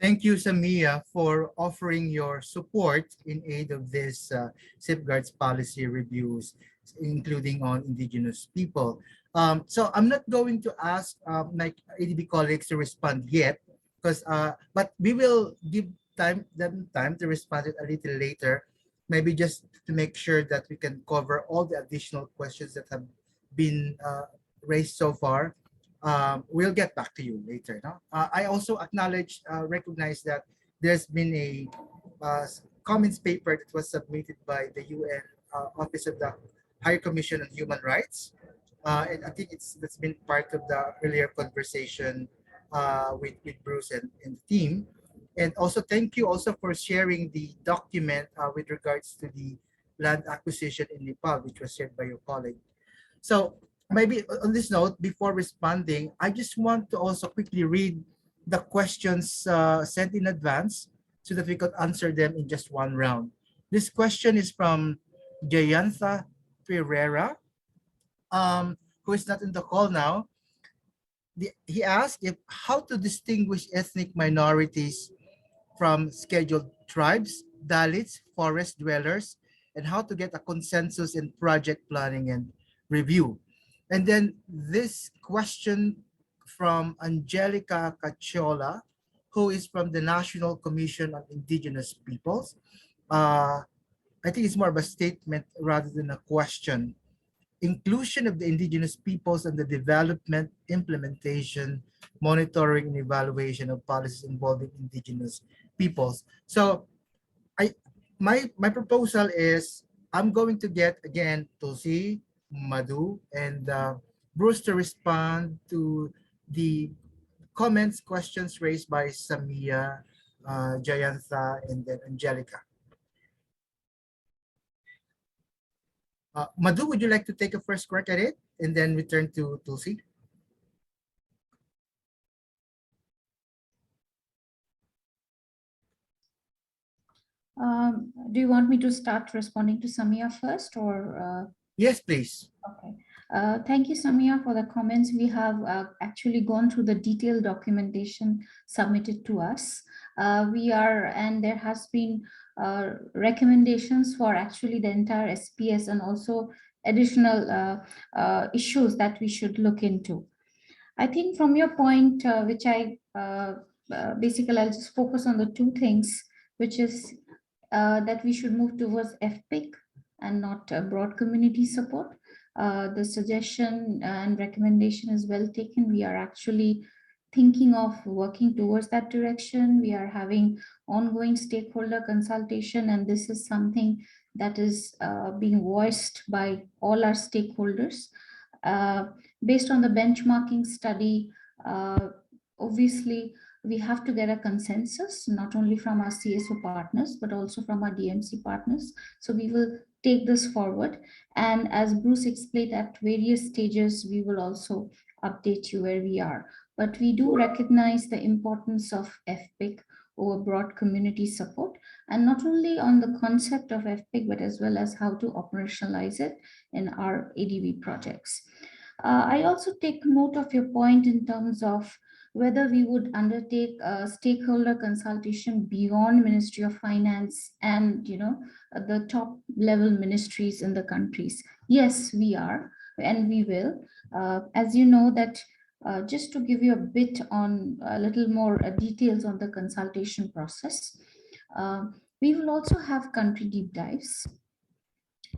Thank you, Samia, for offering your support in aid of this safeguards policy reviews, including on Indigenous people. So I'm not going to ask my ADB colleagues to respond yet, because but we will give them time to respond a little later, maybe just to make sure that we can cover all the additional questions that have been raised so far. We'll get back to you later. No? I also recognize that there's been a comments paper that was submitted by the UN Office of the High Commission on Human Rights. And I think that's been part of the earlier conversation with Bruce and the team. And also thank you also for sharing the document with regards to the land acquisition in Nepal, which was shared by your colleague. So maybe on this note, before responding, I just want to also quickly read the questions sent in advance so that we could answer them in just one round. This question is from Jayantha Pereira, who is not in the call now. He asked if how to distinguish ethnic minorities from scheduled tribes, Dalits, forest dwellers, and how to get a consensus in project planning and review. And then this question from Angelica Cacciola, who is from the National Commission on Indigenous Peoples. I think it's more of a statement rather than a question. Inclusion of the indigenous peoples and the development, implementation, monitoring, and evaluation of policies involving indigenous peoples. So my proposal is I'm going to get again Tulsi, Madhu, and Bruce to respond to the comments, questions raised by Samia, Jayantha, and then Angelica. Madhu, would you like to take a first crack at it and then return to Tulsi? Do you want me to start responding to Samia first or? Yes, please. Okay. Thank you, Samia, for the comments. We have actually gone through the detailed documentation submitted to us. And there has been recommendations for actually the entire SPS and also additional issues that we should look into. I think from your point, which I basically I'll just focus on the two things, which is that we should move towards FPIC and not broad community support. The suggestion and recommendation is well taken. We are actually thinking of working towards that direction. We are having ongoing stakeholder consultation, and this is something that is being voiced by all our stakeholders. Based on the benchmarking study, obviously, we have to get a consensus, not only from our CSO partners, but also from our DMC partners. So we will take this forward. And as Bruce explained, at various stages, we will also update you where we are. But we do recognize the importance of FPIC over broad community support, and not only on the concept of FPIC, but as well as how to operationalize it in our ADB projects. I also take note of your point in terms of whether we would undertake a stakeholder consultation beyond Ministry of Finance and the top level ministries in the countries. Yes, we are, and we will. As you know that, just to give you a bit on a little more details on the consultation process, we will also have country deep dives.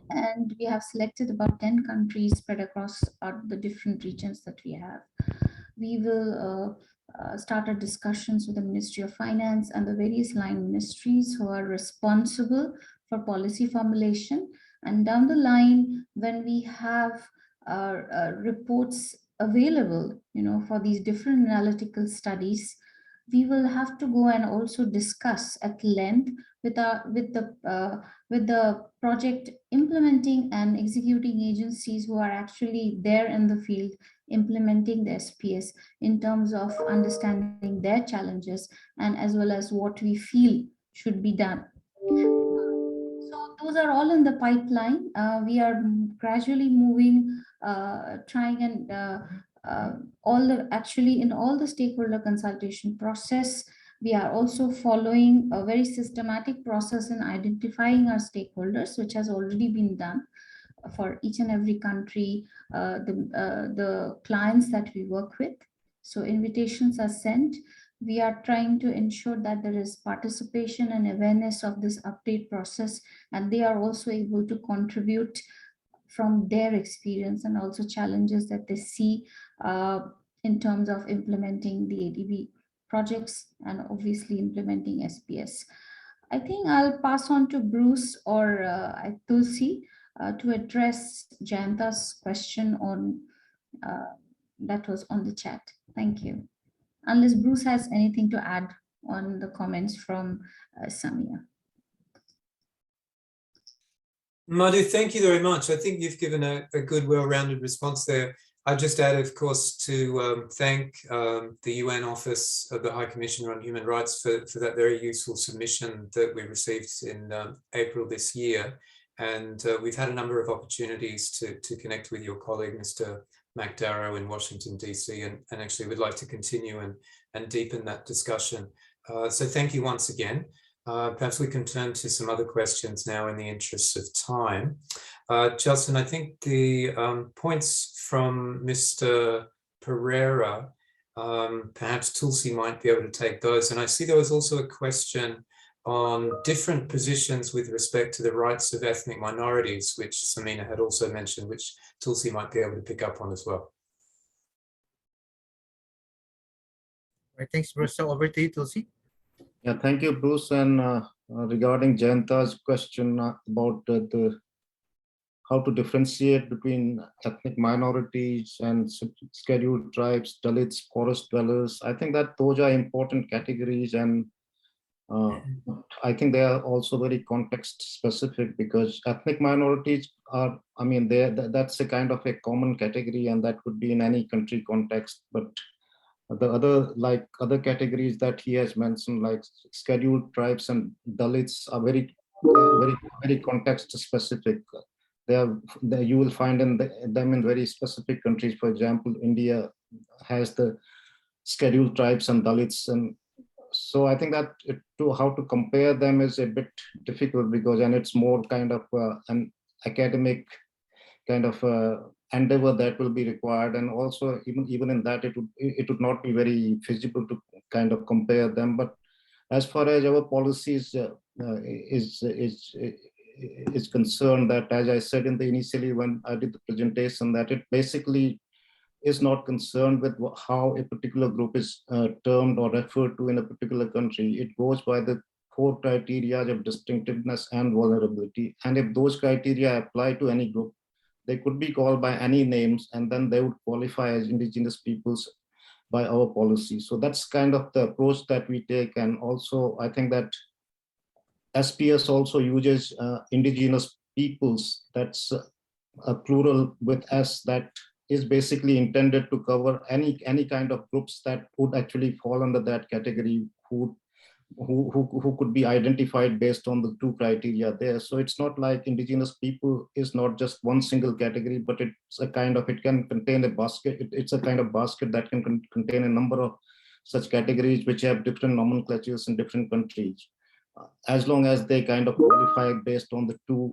And we have selected about 10 countries spread across the different regions that we have. We will start our discussions with the Ministry of Finance and the various line ministries who are responsible for policy formulation. And down the line, when we have reports available, for these different analytical studies, we will have to go and also discuss at length with the project implementing and executing agencies who are actually there in the field implementing the SPS in terms of understanding their challenges and as well as what we feel should be done. So those are all in the pipeline. We are gradually moving, trying and in all the stakeholder consultation process. We are also following a very systematic process in identifying our stakeholders, which has already been done for each and every country, the clients that we work with. So invitations are sent. We are trying to ensure that there is participation and awareness of this update process, and they are also able to contribute from their experience and also challenges that they see in terms of implementing the ADB projects and obviously implementing SPS. I think I'll pass on to Bruce or Tulsi to address Jayantha's question on that was on the chat. Thank you. Unless Bruce has anything to add on the comments from Samia. Madhu, thank you very much. I think you've given a good, well-rounded response there. I'd just add, of course, to thank the UN Office of the High Commissioner on Human Rights for that very useful submission that we received in April this year. And we've had a number of opportunities to connect with your colleague, Mr. McDarrow in Washington, DC, and actually would like to continue and deepen that discussion. So thank you once again. Perhaps we can turn to some other questions now in the interest of time. Justin, I think the points from Mr. Pereira, perhaps Tulsi might be able to take those. And I see there was also a question on different positions with respect to the rights of ethnic minorities, which Samina had also mentioned, which Tulsi might be able to pick up on as well. All right, thanks, Bruce. So over to you, Tulsi. Yeah, thank you, Bruce. And regarding Jayanta's question about how to differentiate between ethnic minorities and scheduled tribes, Dalits, forest dwellers, I think that those are important categories, and I think they are also very context specific, because ethnic minorities are, I mean, that's a kind of a common category, and that could be in any country context. But the other categories that he has mentioned, like scheduled tribes and Dalits, are very context specific. You will find them in very specific countries. For example, India has the scheduled tribes and Dalits, and so I think that how to compare them is a bit difficult, because it's more kind of an academic kind of endeavor that will be required, and also even in that it would not be very feasible to kind of compare them. But as far as our policies is concerned, that, as I said initially when I did the presentation, that it basically is not concerned with how a particular group is termed or referred to in a particular country. It goes by the core criteria of distinctiveness and vulnerability. And if those criteria apply to any group, they could be called by any names, and then they would qualify as indigenous peoples by our policy. So that's kind of the approach that we take. And also, I think that SPS also uses indigenous peoples. That's a plural with S, that is basically intended to cover any kind of groups that would actually fall under that category, who could be identified based on the two criteria there. So it's not like indigenous people is not just one single category, but it's a kind of, it can contain a basket. It's a kind of basket that can contain a number of such categories which have different nomenclatures in different countries, as long as they kind of qualify based on the two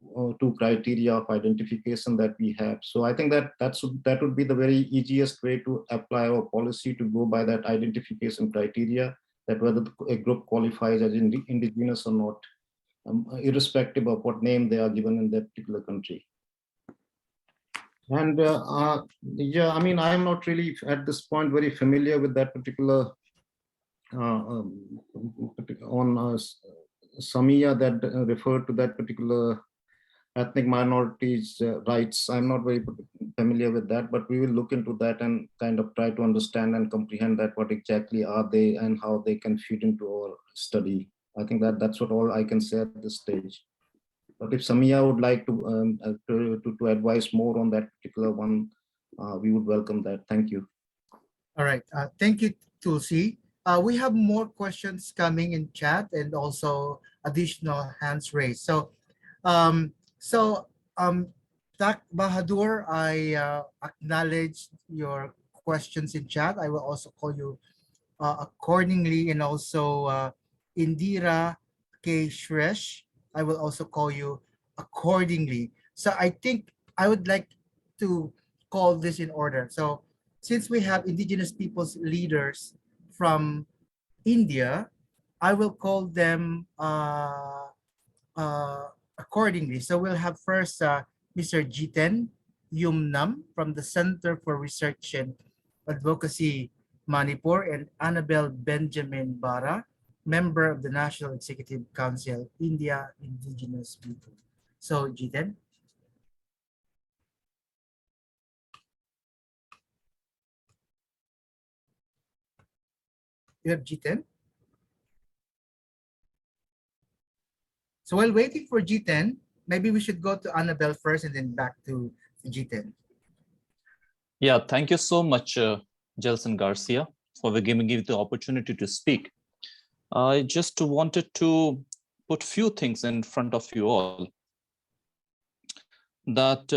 criteria of identification that we have. So I think that would be the very easiest way to apply our policy, to go by that identification criteria, that whether a group qualifies as indigenous or not, irrespective of what name they are given in that particular country. And yeah, I mean, I'm not really at this point very familiar with that particular Samia that referred to that particular ethnic minorities rights. I'm not very familiar with that, but we will look into that and kind of try to understand and comprehend that what exactly are they and how they can fit into our study. I think that's what all I can say at this stage. But if Samia would like to advise more on that particular one, we would welcome that. Thank you. All right, thank you, Tulsi. We have more questions coming in chat and also additional hands raised. So, Tak Bahadur, I acknowledge your questions in chat. I will also call you accordingly, and also Indira K. Shresh, I will also call you accordingly. So I think I would like to call this in order. So since we have Indigenous Peoples leaders from India, I will call them accordingly. So we'll have first Mr. Jiten Yumnam from the Center for Research and Advocacy Manipur, and Annabelle Benjamin Bara, member of the National Executive Council, India Indigenous People. So Jiten. You have Jiten? So while waiting for Jiten, maybe we should go to Annabelle first and then back to Jiten. Yeah, thank you so much, Gelson Garcia, for giving me the opportunity to speak. I just wanted to put few things in front of you all. that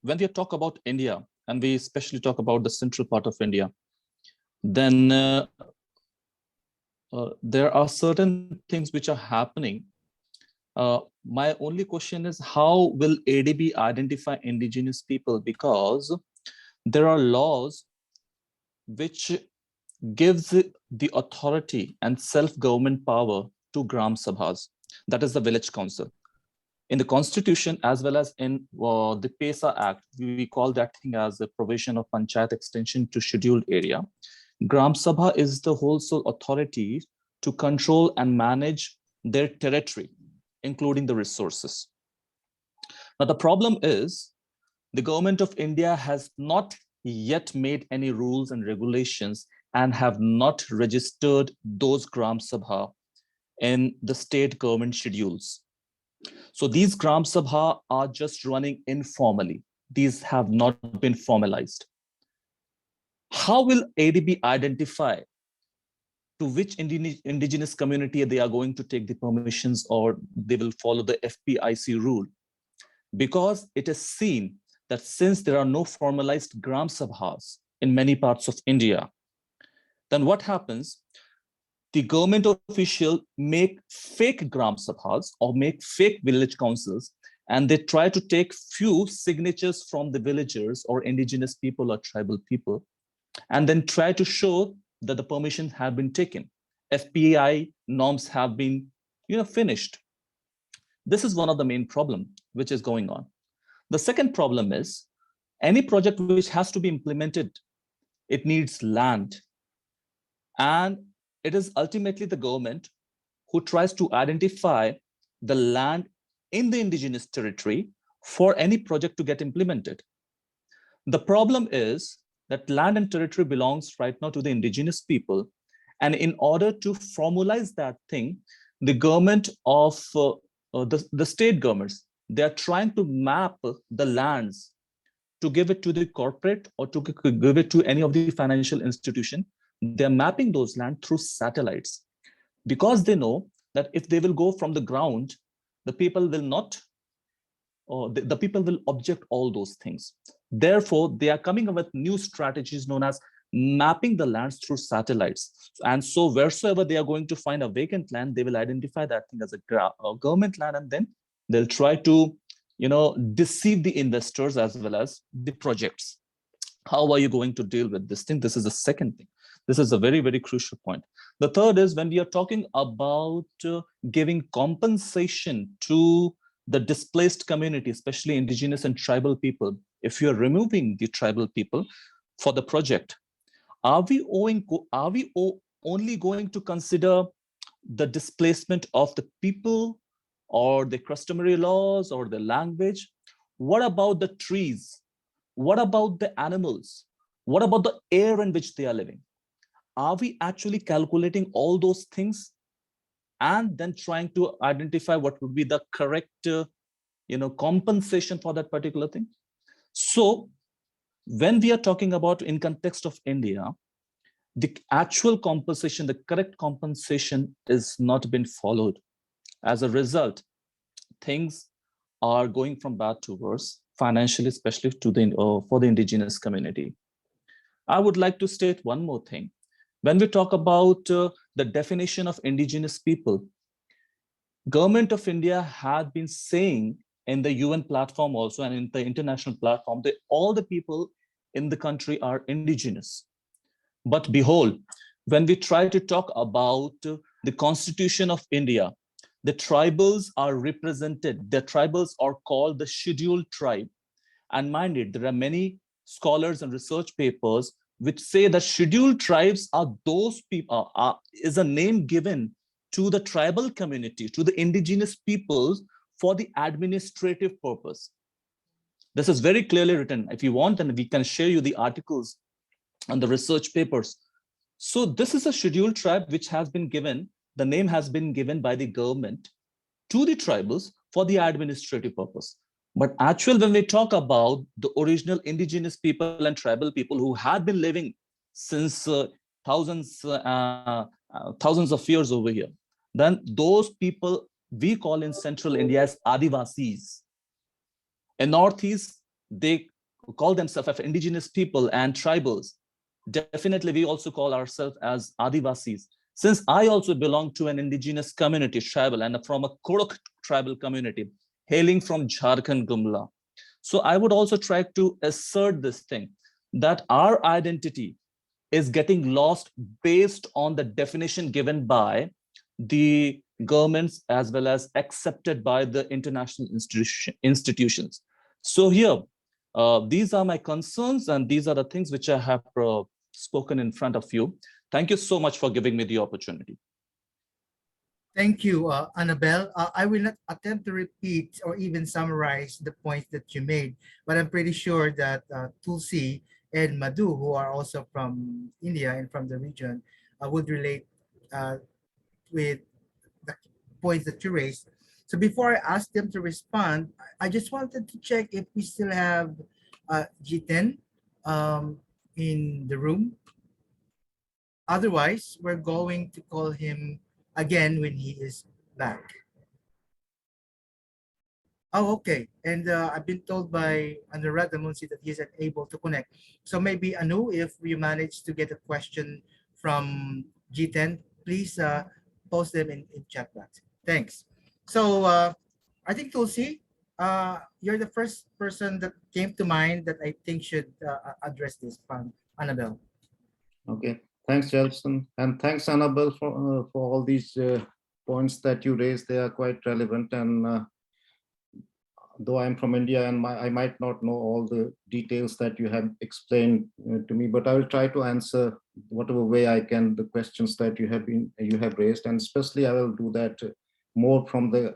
when we talk about India, and we especially talk about the central part of India, then there are certain things which are happening. My only question is, how will ADB identify indigenous people? Because there are laws which gives the authority and self-government power to Gram Sabhas, that is the village council. In the constitution, as well as in the PESA Act, we call that thing as a provision of Panchayat extension to scheduled area. Gram Sabha is the whole sole authority to control and manage their territory, including the resources. Now, the problem is the government of India has not yet made any rules and regulations and have not registered those Gram Sabha in the state government schedules. So these Gram Sabha are just running informally. These have not been formalized. How will ADB identify to which indigenous community they are going to take the permissions, or they will follow the FPIC rule? Because it is seen that since there are no formalized Gram Sabhas in many parts of India, then what happens? The government official make fake Gram Sabhas or make fake village councils, and they try to take few signatures from the villagers or indigenous people or tribal people, and then try to show that the permissions have been taken. FPI norms have been finished. This is one of the main problems which is going on. The second problem is, any project which has to be implemented, it needs land. And it is ultimately the government who tries to identify the land in the indigenous territory for any project to get implemented. The problem is that land and territory belongs right now to the indigenous people. And in order to formalize that thing, the government of the state governments, they are trying to map the lands to give it to the corporate or to give it to any of the financial institution. They're mapping those land through satellites, because they know that if they will go from the ground, the people will not, or the people will object all those things. Therefore, they are coming up with new strategies known as mapping the lands through satellites. And so wheresoever they are going to find a vacant land, they will identify that thing as a government land, and then they'll try to deceive the investors as well as the projects. How are you going to deal with this thing? This is the second thing. This is a very, very crucial point. The third is, when we are talking about giving compensation to the displaced community, especially indigenous and tribal people, if you're removing the tribal people for the project, are we only going to consider the displacement of the people or the customary laws or the language? What about the trees? What about the animals? What about the air in which they are living? Are we actually calculating all those things and then trying to identify what would be the correct compensation for that particular thing? So when we are talking about in context of India, the actual compensation, the correct compensation is not been followed. As a result, things are going from bad to worse financially, especially to for the indigenous community. I would like to state one more thing. When we talk about the definition of indigenous people, Government of India had been saying in the UN platform also and in the international platform that all the people in the country are indigenous. But behold, when we try to talk about the Constitution of India, the tribals are represented. The tribals are called the scheduled tribe. And mind it, there are many scholars and research papers which say that scheduled tribes are those people, is a name given to the tribal community, to the indigenous peoples for the administrative purpose. This is very clearly written. If you want, then we can share you the articles and the research papers. So this is a scheduled tribe which has been given, the name has been given by the government to the tribals for the administrative purpose. But actually, when we talk about the original indigenous people and tribal people who had been living since thousands of years over here, then those people we call in central India as Adivasis. In Northeast, they call themselves as indigenous people and tribals. Definitely, we also call ourselves as Adivasis. Since I also belong to an indigenous community, tribal, and from a Kodok tribal community, hailing from Jharkhand, Gumla. So I would also try to assert this thing, that our identity is getting lost based on the definition given by the governments as well as accepted by the international institutions. So here, these are my concerns, and these are the things which I have spoken in front of you. Thank you so much for giving me the opportunity. Thank you, Annabelle. I will not attempt to repeat or even summarize the points that you made, but I'm pretty sure that Tulsi and Madhu, who are also from India and from the region, would relate with the points that you raised. So before I ask them to respond, I just wanted to check if we still have Jiten in the room. Otherwise, we're going to call him again when he is back. Oh, okay. And I've been told by Anuradha Munsi that he's unable to connect. So maybe Anu, if we manage to get a question from G10, please post them in chat box. Thanks. So I think Tulsi, you're the first person that came to mind that I think should address this from Annabelle. Okay. Thanks, Jelson, and thanks, Annabelle, for all these points that you raised. They are quite relevant, and though I'm from India and I might not know all the details that you have explained to me, but I will try to answer whatever way I can the questions that you have raised, and especially I will do that more from the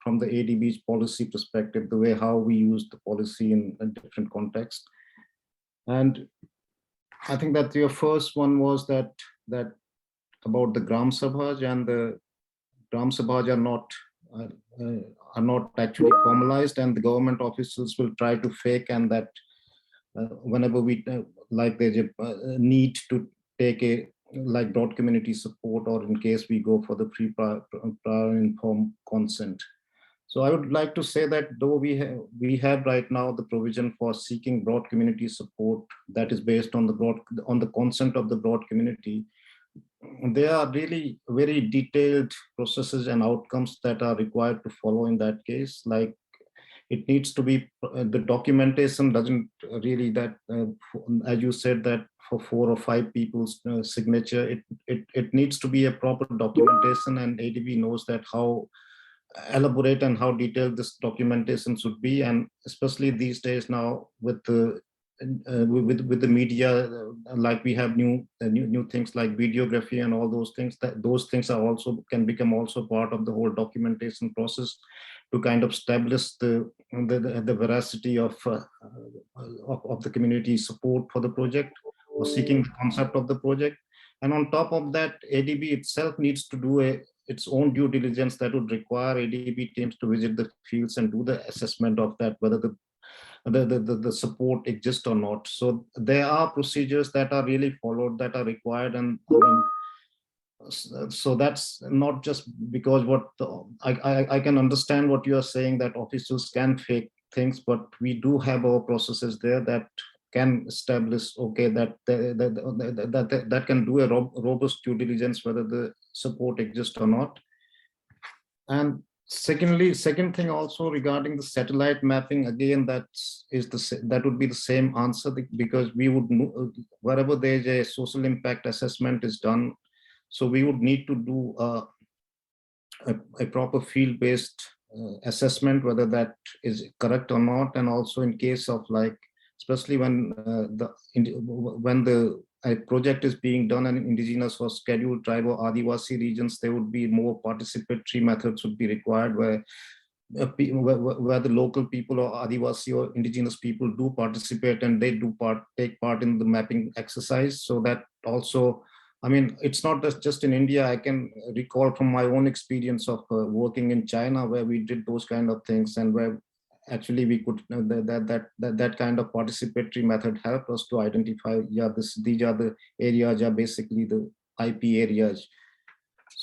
ADB's policy perspective, the way how we use the policy in a different context. And I think that your first one was that about the Gram Sabhas, and the Gram Sabhas are not actually formalized, and the government officials will try to fake, and that whenever we like there's a need to take a like broad community support, or in case we go for the prior informed consent. So I would like to say that though we have right now the provision for seeking broad community support that is based on the consent of the broad community, there are really very detailed processes and outcomes that are required to follow in that case. Like it needs to be the documentation doesn't really that as you said that for 4 or 5 people's signature, it needs to be a proper documentation, and ADB knows that how elaborate and how detailed this documentation should be, and especially these days now with the media, like we have new things like videography and all those things, that those things are also can become also part of the whole documentation process to kind of establish the veracity of the community support for the project or seeking the concept of the project. And on top of that, ADB itself needs to do its own due diligence that would require ADB teams to visit the fields and do the assessment of that, whether the support exists or not. So there are procedures that are really followed that are required, and I mean, so that's not just because I can understand what you are saying, that officials can fake things, but we do have our processes there that can establish, okay, that can do a robust due diligence whether the support exists or not. And second thing also regarding the satellite mapping, again, that would be the same answer, because we would, wherever there's a social impact assessment is done, so we would need to do a proper field-based assessment whether that is correct or not. And also in case of like, especially when a project is being done in indigenous or scheduled tribe or Adivasi regions, there would be more participatory methods would be required, where the local people or Adivasi or indigenous people do participate, and they do take part in the mapping exercise. So that also, I mean, it's not just in India. I can recall from my own experience of working in China, where we did those kind of things, and where actually we could that kind of participatory method helped us to identify, yeah, these are the areas, are basically the IP areas.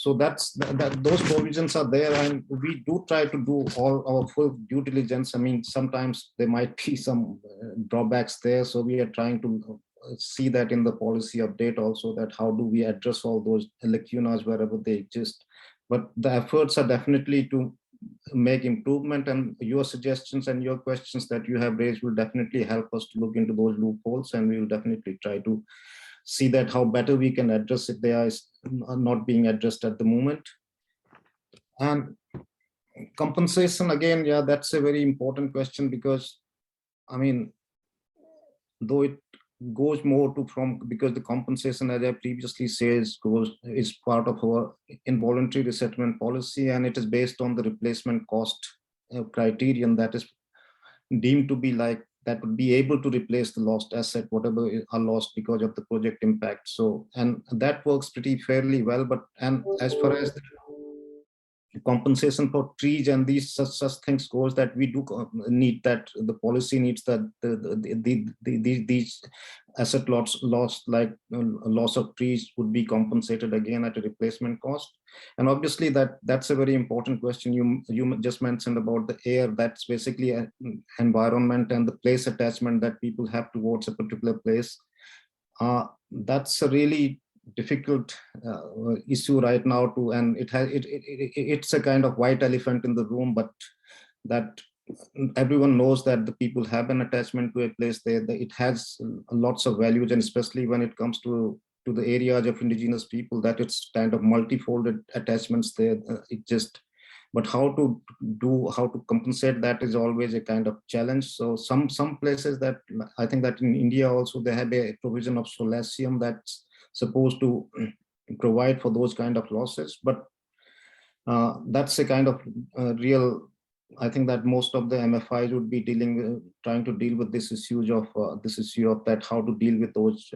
So those provisions are there, and we do try to do all our full due diligence. I mean, sometimes there might be some drawbacks there, so we are trying to see that in the policy update also, that how do we address all those lacunas wherever they exist. But the efforts are definitely to make improvement, and your suggestions and your questions that you have raised will definitely help us to look into those loopholes, and we will definitely try to see that how better we can address it. They are not being addressed at the moment. And compensation, again, yeah, that's a very important question, because I mean, though it goes more to because the compensation, as I previously said, is part of our involuntary resettlement policy, and it is based on the replacement cost criterion that is deemed to be like that would be able to replace the lost asset, whatever are lost because of the project impact. So, and that works pretty fairly well. But, and as far as the compensation for trees and these such things goes, that we do need that, the policy needs that these asset loss like loss of trees would be compensated again at a replacement cost. And obviously that's a very important question. You just mentioned about the air. That's basically an environment and the place attachment that people have towards a particular place. That's a really difficult issue right now to, and it's a kind of white elephant in the room, but that everyone knows that the people have an attachment to a place there. It has lots of values, and especially when it comes to the areas of indigenous people, that it's kind of multifolded attachments there. But how to compensate that is always a kind of challenge. So some places, that I think that in India also they have a provision of solatium that's supposed to provide for those kind of losses, but that's a kind of real. I think that most of the MFIs would be trying to deal with this issue of that, how to deal with those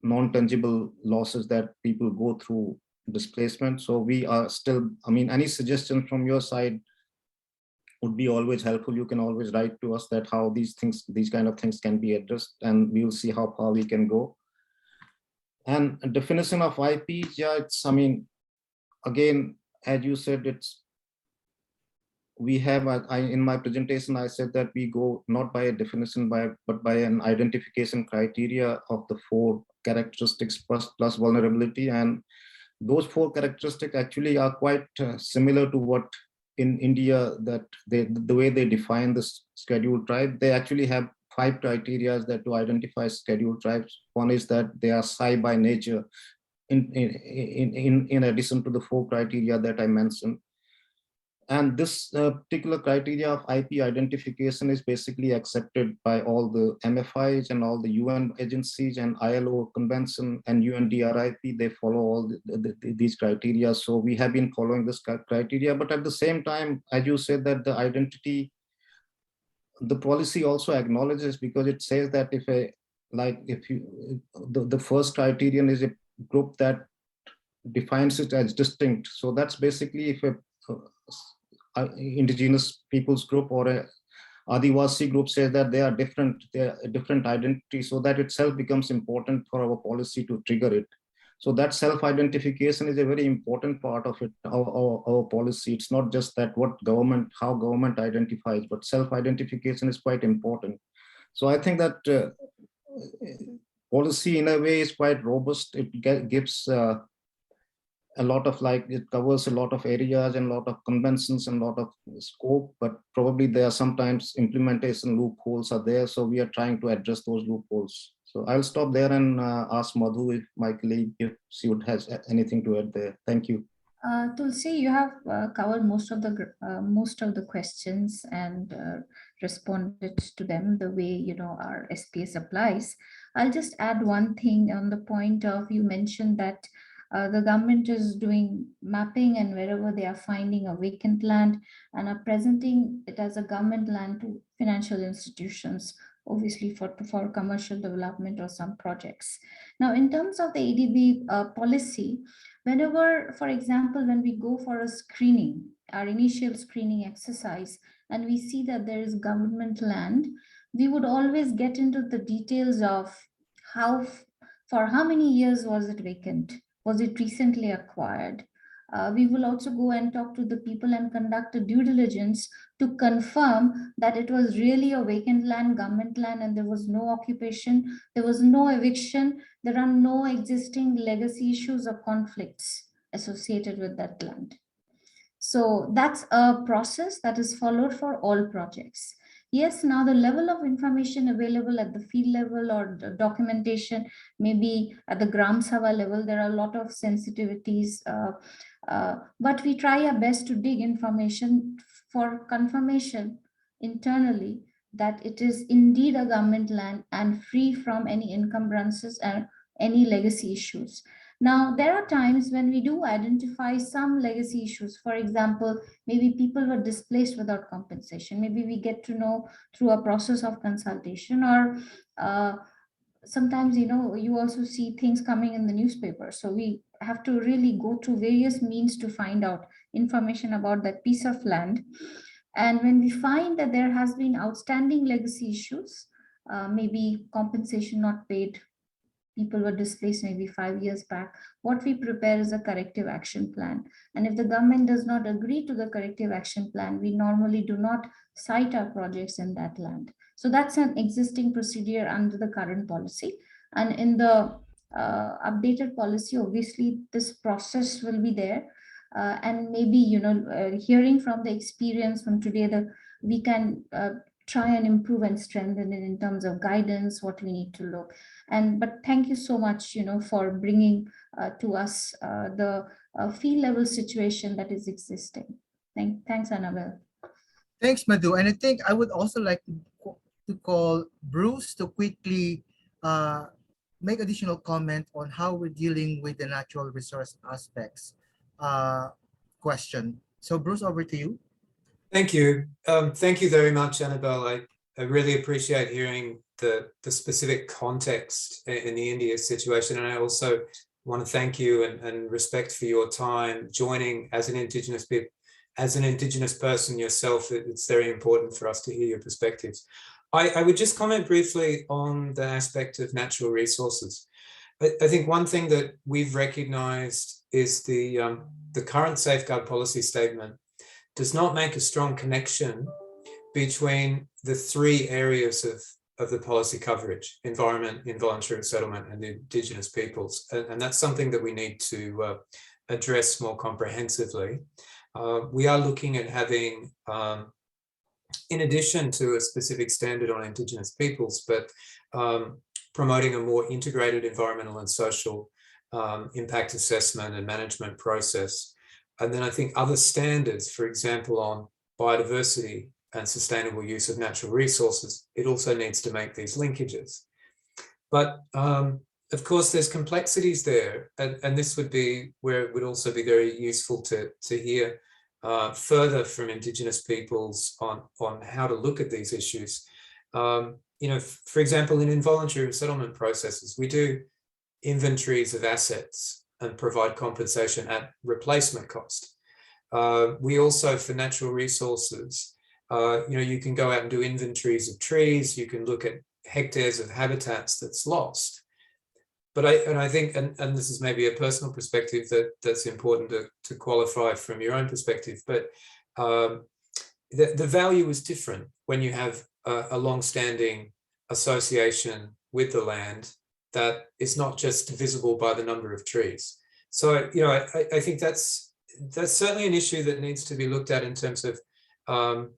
non-tangible losses that people go through displacement. So we are still, I mean, any suggestion from your side would be always helpful. You can always write to us that how these kind of things can be addressed, and we will see how far we can go. And definition of IPs, yeah, it's, I mean, again, as you said, it's, we have, in my presentation, I said that we go not by a definition, but by an identification criteria of the 4 characteristics plus vulnerability. And those 4 characteristics actually are quite similar to what in India, that the way they define the scheduled tribe. They actually have 5 criteria that to identify scheduled tribes. One is that they are Sai by nature, in addition to the 4 criteria that I mentioned. And this particular criteria of IP identification is basically accepted by all the MFIs and all the UN agencies and ILO convention and UNDRIP. They follow all these criteria. So we have been following this criteria, but at the same time, as you said, that the identity, the policy also acknowledges, because it says that if the first criterion is a group that defines it as distinct. So that's basically if a indigenous peoples group or a Adivasi group says that they are different identity, so that itself becomes important for our policy to trigger it. So that self-identification is a very important part of it, our policy. It's not just that how government identifies, but self-identification is quite important. So I think that policy in a way is quite robust. It gives a lot of, like, it covers a lot of areas and a lot of conventions and a lot of scope, but probably there are sometimes implementation loopholes are there. So we are trying to address those loopholes. So I'll stop there and ask Madhu, if my colleague, if she would has anything to add there. Thank you. Tulsi, you have covered most of the questions and responded to them the way our SPS applies. I'll just add one thing on the point of, you mentioned that the government is doing mapping, and wherever they are finding a vacant land and are presenting it as a government land to financial institutions, obviously for commercial development or some projects. Now, in terms of the ADB policy, whenever, for example, when we go for a screening, our initial screening exercise, and we see that there is government land, we would always get into the details of for how many years was it vacant? Was it recently acquired? We will also go and talk to the people and conduct a due diligence to confirm that it was really a vacant land, government land, and there was no occupation, there was no eviction, there are no existing legacy issues or conflicts associated with that land. So that's a process that is followed for all projects. Yes, now the level of information available at the field level or the documentation, maybe at the Gram Sabha level, there are a lot of sensitivities, but we try our best to dig information for confirmation internally that it is indeed a government land and free from any encumbrances and any legacy issues. Now, there are times when we do identify some legacy issues. For example, maybe people were displaced without compensation. Maybe we get to know through a process of consultation, or sometimes, you also see things coming in the newspaper. So we have to really go to various means to find out information about that piece of land. And when we find that there has been outstanding legacy issues, maybe compensation not paid, people were displaced maybe 5 years back, what we prepare is a corrective action plan. And if the government does not agree to the corrective action plan, we normally do not cite our projects in that land. So that's an existing procedure under the current policy. And in the updated policy, obviously this process will be there. And maybe, hearing from the experience from today, we can try and improve and strengthen it in terms of guidance, what we need to look. But thank you so much, for bringing to us the field level situation that is existing. Thanks, Annabelle. Thanks, Madhu. And I think I would also like to call Bruce to quickly make additional comment on how we're dealing with the natural resource aspects question. So Bruce, over to you. Thank you. Thank you very much, Annabelle. I really appreciate hearing the specific context in the India situation. And I also want to thank you and respect for your time joining as an Indigenous person yourself. It's very important for us to hear your perspectives. I would just comment briefly on the aspect of natural resources. I think one thing that we've recognized is the current safeguard policy statement does not make a strong connection between the three areas of the policy coverage: environment, involuntary settlement, and Indigenous peoples. And that's something that we need to address more comprehensively. We are looking at having, in addition to a specific standard on Indigenous peoples, but promoting a more integrated environmental and social impact assessment and management process. And then I think other standards, for example, on biodiversity and sustainable use of natural resources, it also needs to make these linkages. But of course, there's complexities there, and this would be where it would also be very useful to hear further from Indigenous peoples on how to look at these issues. For example, in involuntary settlement processes, we do inventories of assets and provide compensation at replacement cost. We also, for natural resources, you can go out and do inventories of trees, you can look at hectares of habitats that's lost. But I think, and this is maybe a personal perspective that's important to qualify from your own perspective, but the value is different when you have a long-standing association with the land that is not just divisible by the number of trees. So, I think that's certainly an issue that needs to be looked at in terms of, how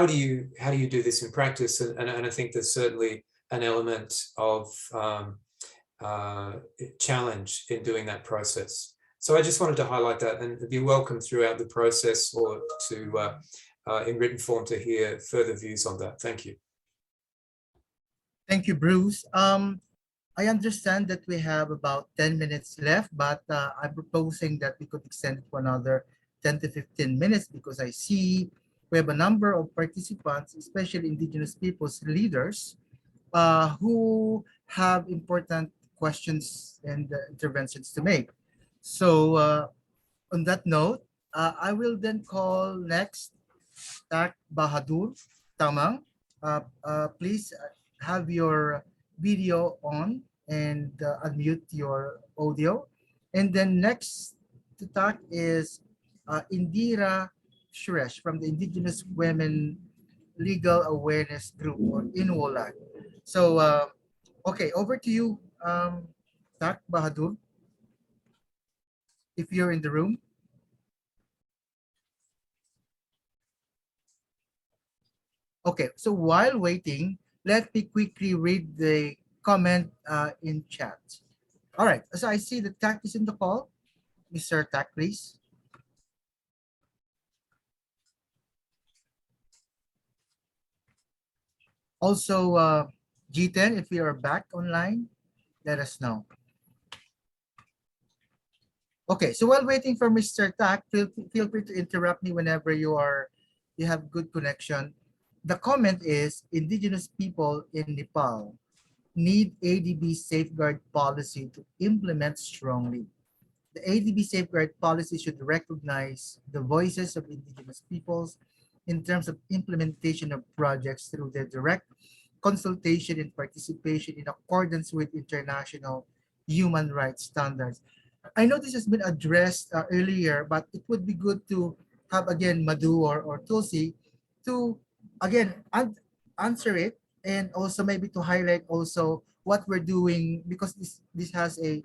do you do this in practice? And I think there's certainly an element of challenge in doing that process. So I just wanted to highlight that, and be welcome throughout the process or to in written form to hear further views on that. Thank you. Thank you, Bruce. I understand that we have about 10 minutes left, but I'm proposing that we could extend it for another 10 to 15 minutes because I see we have a number of participants, especially Indigenous peoples leaders, who have important questions and interventions to make. So on that note, I will then call next Tak Bahadur Tamang. Please have your video on and unmute your audio. And then next to talk is Indira Shresh from the Indigenous Women Legal Awareness Group, or INWOLAG. So, okay, over to you, Tak Bahadur, if you're in the room. Okay, so while waiting, let me quickly read the comment in chat. All right, so I see that Tak is in the call. Mr. Tak, please. Also, G10, if you are back online, let us know. Okay, so while waiting for Mr. Tak, feel free to interrupt me whenever you have good connection. The comment is, Indigenous people in Nepal need ADB safeguard policy to implement strongly. The ADB safeguard policy should recognize the voices of Indigenous peoples in terms of implementation of projects through their direct consultation and participation in accordance with international human rights standards. I know this has been addressed earlier, but it would be good to have again Madhu or Tulsi to again answer it, and also maybe to highlight also what we're doing, because this has a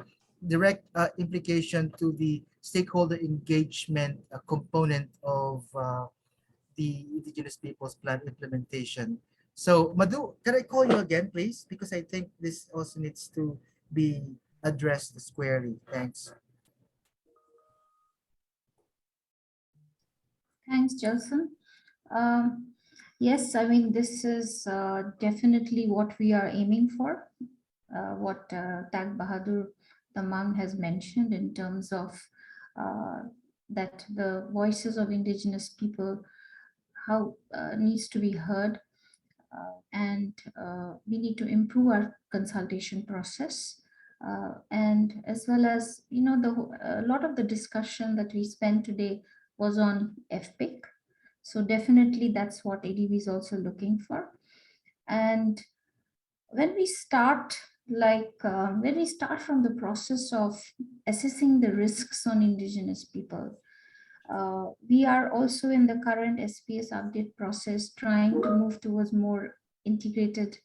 direct implication to the stakeholder engagement component of the Indigenous Peoples Plan implementation. So Madhu, can I call you again, please? Because I think this also needs to be addressed squarely. Thanks. Thanks, Jelson. Yes, I mean, this is definitely what we are aiming for, what Tak Bahadur Tamang has mentioned in terms of that the voices of Indigenous people, how needs to be heard, and we need to improve our consultation process. And as well as, you know, a lot of the discussion that we spent today was on FPIC. So definitely that's what ADB is also looking for. And when we start, when we start from the process of assessing the risks on Indigenous people, we are also in the current SPS update process trying to move towards more integrated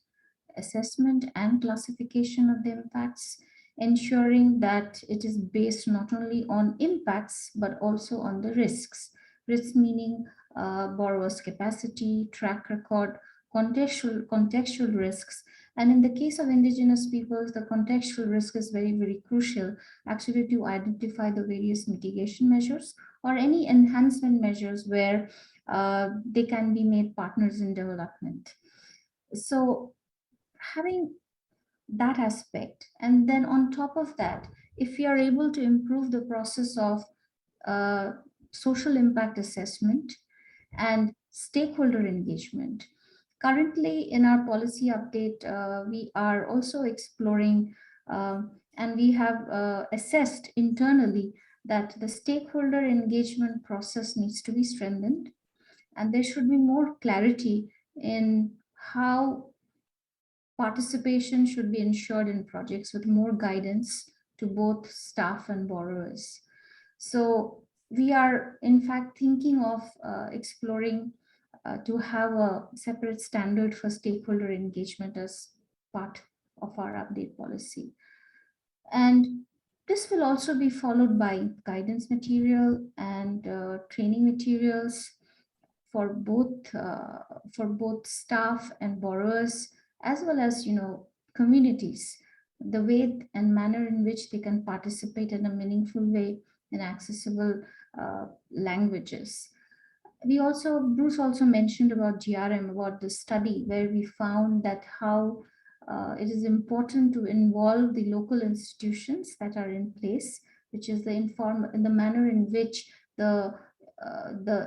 assessment and classification of the impacts, ensuring that it is based not only on impacts, but also on the risks. Risks meaning borrower's capacity, track record, contextual risks. And in the case of Indigenous peoples, the contextual risk is very, very crucial actually to identify the various mitigation measures or any enhancement measures where they can be made partners in development. So having that aspect, and then on top of that, if we are able to improve the process of social impact assessment and stakeholder engagement. Currently in our policy update, we are also exploring and we have assessed internally that the stakeholder engagement process needs to be strengthened, and there should be more clarity in how participation should be ensured in projects with more guidance to both staff and borrowers. So we are in fact thinking of exploring to have a separate standard for stakeholder engagement as part of our update policy. And this will also be followed by guidance material and training materials for both staff and borrowers, as well as, you know, communities, the way and manner in which they can participate in a meaningful way in accessible languages. Bruce also mentioned about GRM, about the study where we found that how it is important to involve the local institutions that are in place, which is in the manner in which the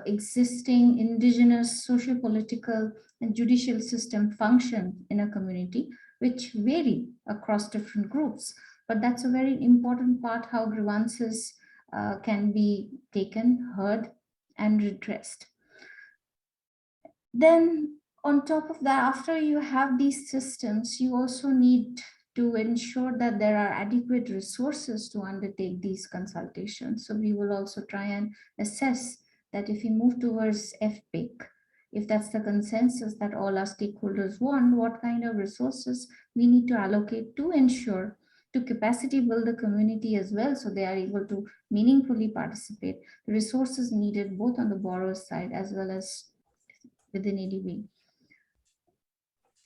existing indigenous social, political, and judicial system function in a community, which vary across different groups. But that's a very important part, how grievances can be taken, heard, and redressed. Then on top of that, after you have these systems, you also need to ensure that there are adequate resources to undertake these consultations. So we will also try and assess that if we move towards FPIC, if that's the consensus that all our stakeholders want, what kind of resources we need to allocate to ensure to capacity build the community as well, so they are able to meaningfully participate, the resources needed both on the borrower side as well as within ADB.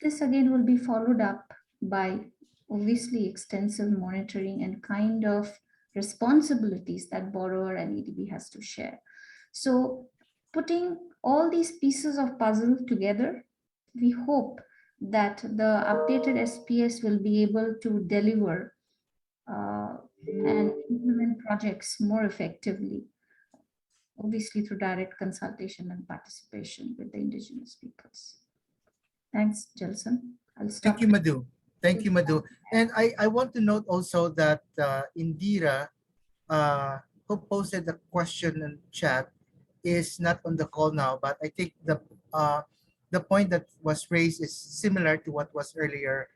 This again will be followed up by obviously extensive monitoring and kind of responsibilities that borrower and ADB has to share. So putting all these pieces of puzzle together, we hope that the updated SPS will be able to deliver and implement projects more effectively, obviously through direct consultation and participation with the indigenous peoples. Thanks, Jelson. I'll stop. Thank you, Madhu. Thank you, Madhu. And I want to note also that Indira, who posted the question in chat, is not on the call now, but I think the point that was raised is similar to what was earlier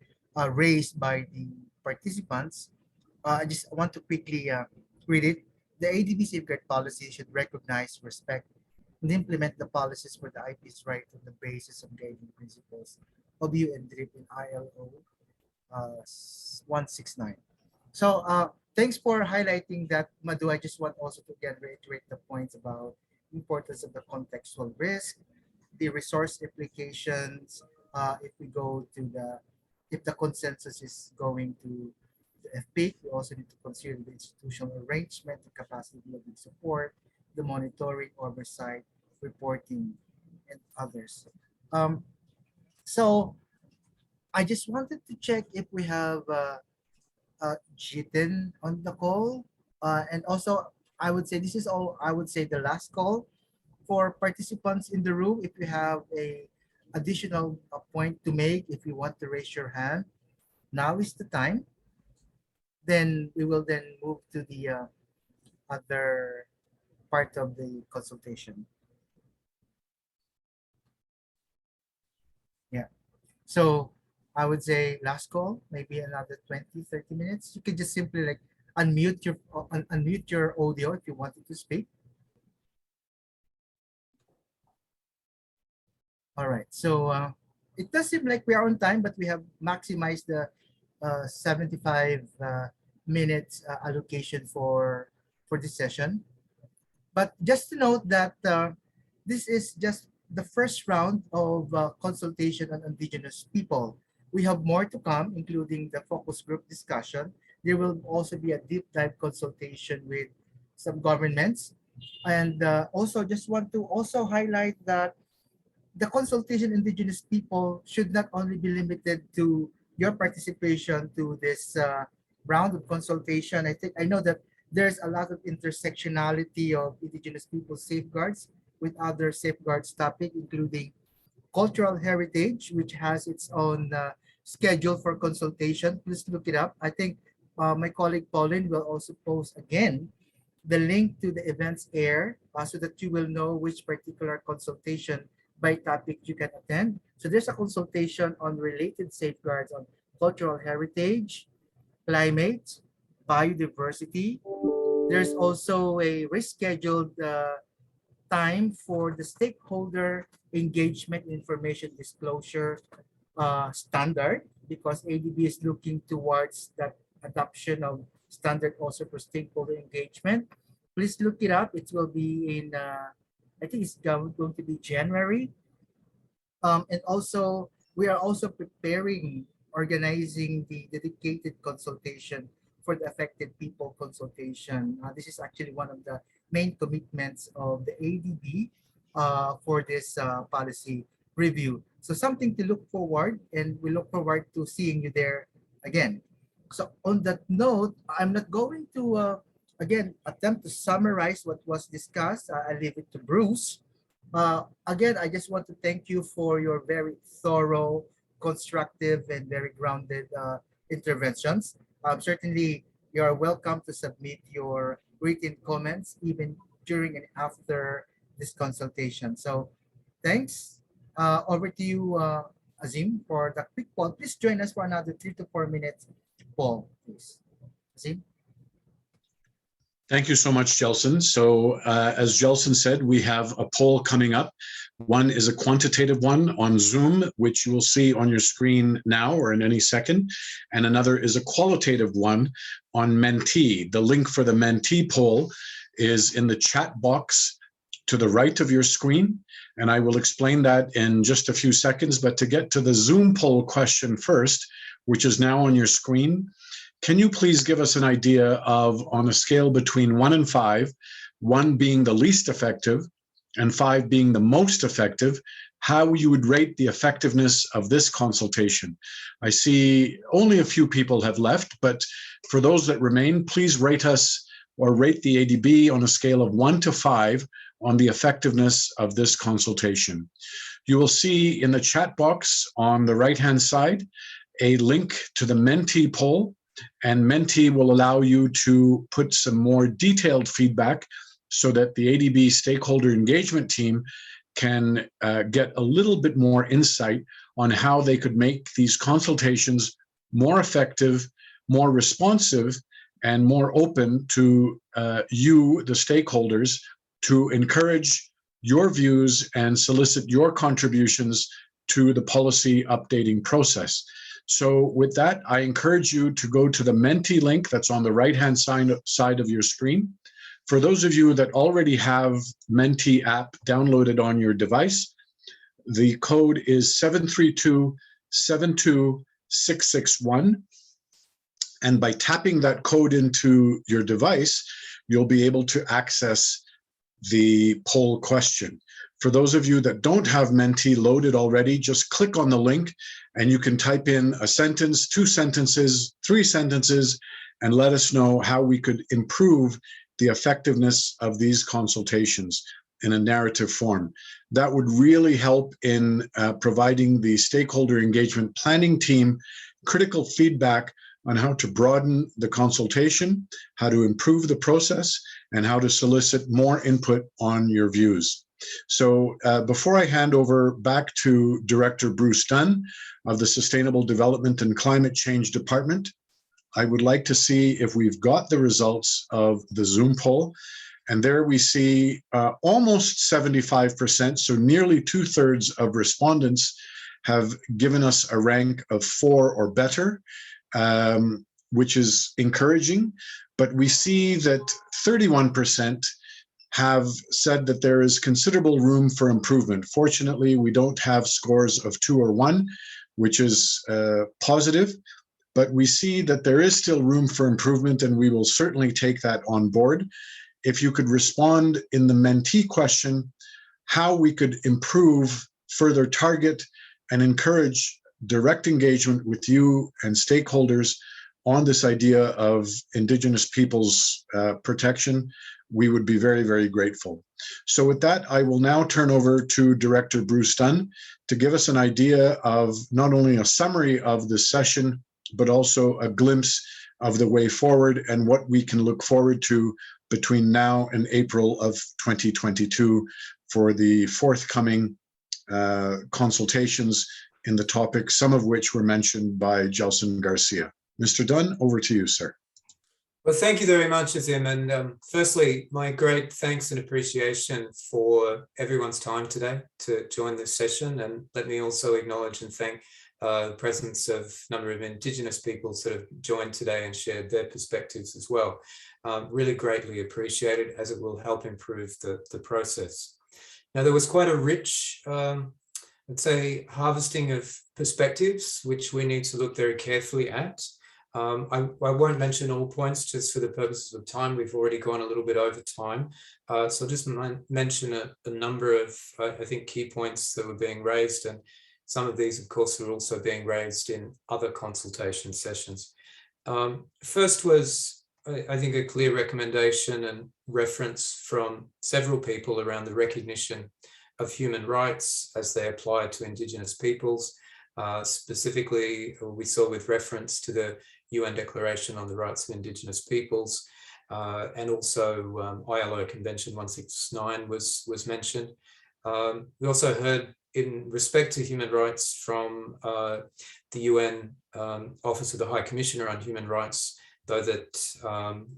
raised by the participants. I just want to quickly read it. The ADB safeguard policy should recognize, respect, and implement the policies for the IP's right on the basis of guiding principles of UNDRIP in ILO 169. So thanks for highlighting that, Madhu. I just want also to again reiterate the points about importance of the contextual risk, the resource implications. If we go to if the consensus is going to the FPIC, we also need to consider the institutional arrangement, the capacity building support, the monitoring, oversight, reporting, and others. So I just wanted to check if we have Jitin on the call. And also, I would say this is all, I would say the last call for participants in the room. If you have a additional point to make, if you want to raise your hand, now is the time. Then we will then move to the other part of the consultation. Yeah. So I would say last call, maybe another 20-30 minutes. You can just simply like unmute your audio if you wanted to speak. All right. So it does seem like we are on time, but we have maximized the 75 minutes allocation for this session. But just to note that this is just the first round of consultation on indigenous people. We have more to come, including the focus group discussion. There will also be a deep dive consultation with some governments. And also just want to also highlight that the consultation indigenous people should not only be limited to your participation to this round of consultation. I know that there's a lot of intersectionality of indigenous people's safeguards with other safeguards topic, including cultural heritage, which has its own schedule for consultation. Please look it up. I think my colleague Pauline will also post again the link to the events air so that you will know which particular consultation by topic you can attend. So there's a consultation on related safeguards on cultural heritage, climate, biodiversity. There's also a rescheduled time for the stakeholder engagement information disclosure standard, because ADB is looking towards that adoption of standard also for stakeholder engagement. Please look it up. It will be in, I think it's going to be January. And also, we are also preparing, organizing the dedicated consultation for the affected people consultation. This is actually one of the main commitments of the ADB for this policy review. So something to look forward, and we look forward to seeing you there again. So on that note, I'm not going to, again, attempt to summarize what was discussed. I leave it to Bruce. Again, I just want to thank you for your very thorough, constructive, and very grounded interventions. Certainly, you are welcome to submit your written comments even during and after this consultation. So thanks. Over to you, Azim, for the quick poll. Please join us for another 3 to 4 minutes poll, please. See? Thank you so much, Jelson. So as Jelson said, we have a poll coming up. One is a quantitative one on Zoom, which you will see on your screen now or in any second. And another is a qualitative one on Mentee. The link for the Mentee poll is in the chat box to the right of your screen. And I will explain that in just a few seconds. But to get to the Zoom poll question first, which is now on your screen, can you please give us an idea of, on a scale between 1 and 5, 1 being the least effective and 5 being the most effective, how you would rate the effectiveness of this consultation? I see only a few people have left, but for those that remain, please rate us or rate the ADB on a scale of 1 to 5 on the effectiveness of this consultation. You will see in the chat box on the right-hand side a link to the Mentee poll, and Mentee will allow you to put some more detailed feedback so that the ADB stakeholder engagement team can get a little bit more insight on how they could make these consultations more effective, more responsive, and more open to you, the stakeholders, to encourage your views and solicit your contributions to the policy updating process. So with that, I encourage you to go to the Mentee link that's on the right-hand side of your screen. For those of you that already have Mentee app downloaded on your device, the code is 732-72661. And by tapping that code into your device, you'll be able to access the poll question. For those of you that don't have Mentee loaded already, just click on the link and you can type in a sentence, 2 sentences, 3 sentences, and let us know how we could improve the effectiveness of these consultations in a narrative form. That would really help in providing the stakeholder engagement planning team critical feedback on how to broaden the consultation, how to improve the process, and how to solicit more input on your views. So before I hand over back to Director Bruce Dunn of the Sustainable Development and Climate Change Department, I would like to see if we've got the results of the Zoom poll. And there we see almost 75%, so nearly 2/3 of respondents have given us a rank of 4 or better, which is encouraging. But we see that 31% have said that there is considerable room for improvement. Fortunately, we don't have scores of 2 or 1, which is positive, but we see that there is still room for improvement, and we will certainly take that on board. If you could respond in the Mentee question, how we could improve, further target, and encourage direct engagement with you and stakeholders on this idea of Indigenous peoples protection, we would be very, very grateful. So with that, I will now turn over to Director Bruce Dunn to give us an idea of not only a summary of this session, but also a glimpse of the way forward and what we can look forward to between now and April of 2022 for the forthcoming consultations in the topic, some of which were mentioned by Jelson Garcia. Mr. Dunn, over to you, sir. Well, thank you very much, Azim. And firstly, my great thanks and appreciation for everyone's time today to join this session. And let me also acknowledge and thank the presence of a number of Indigenous peoples that have joined today and shared their perspectives as well. Really greatly appreciated, as it will help improve the process. Now, there was quite a rich, let's say, harvesting of perspectives, which we need to look very carefully at. I won't mention all points just for the purposes of time. We've already gone a little bit over time. So I'll just mention a number of, I think, key points that were being raised. And some of these, of course, are also being raised in other consultation sessions. First was, I think, a clear recommendation and reference from several people around the recognition of human rights as they apply to Indigenous peoples. Specifically, we saw with reference to the UN Declaration on the Rights of Indigenous Peoples, and also ILO Convention 169 was mentioned. We also heard in respect to human rights from the UN Office of the High Commissioner on Human Rights, though that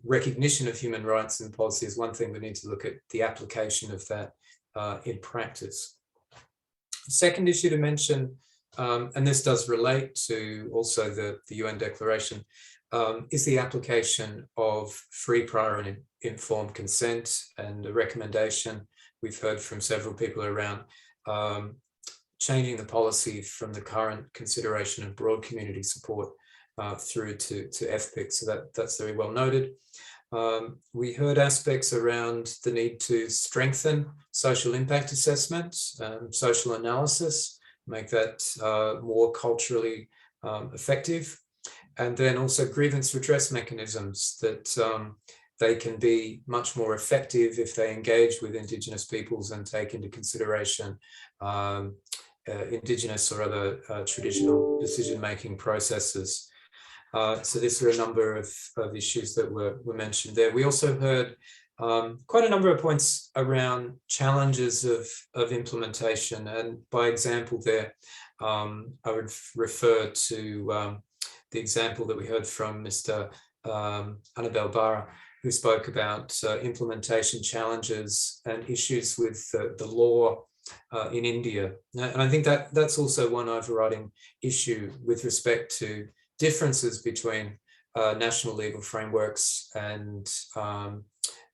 recognition of human rights in policy is one thing, we need to look at the application of that in practice. Second issue to mention, and this does relate to also the UN Declaration, is the application of free, prior and informed consent, and a recommendation we've heard from several people around changing the policy from the current consideration of broad community support through to FPIC. So that's very well noted. We heard aspects around the need to strengthen social impact assessment, social analysis, make that more culturally effective, and then also grievance redress mechanisms that they can be much more effective if they engage with Indigenous peoples and take into consideration Indigenous or other traditional decision-making processes. So these are a number of issues that were mentioned there. We also heard quite a number of points around challenges of implementation. And by example there, I would refer to the example that we heard from Mr. Annabelle Barra, who spoke about implementation challenges and issues with the law in India. And I think that's also one overriding issue with respect to differences between national legal frameworks and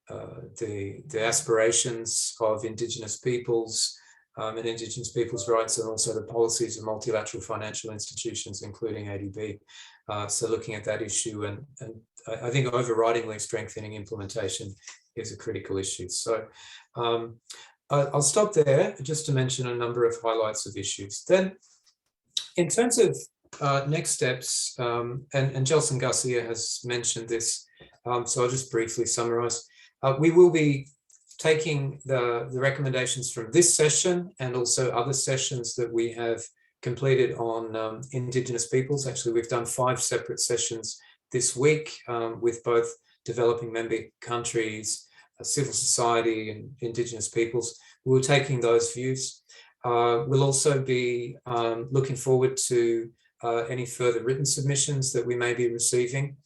the aspirations of Indigenous peoples and Indigenous peoples' rights, and also the policies of multilateral financial institutions, including ADB. So looking at that issue, and I think overridingly strengthening implementation is a critical issue. So I'll stop there just to mention a number of highlights of issues. Then in terms of next steps, and Gelson Garcia has mentioned this, so I'll just briefly summarize. We will be taking the recommendations from this session and also other sessions that we have completed on Indigenous peoples. Actually, we've done 5 separate sessions this week with both developing member countries, civil society and Indigenous peoples. We're taking those views. We'll also be looking forward to any further written submissions that we may be receiving,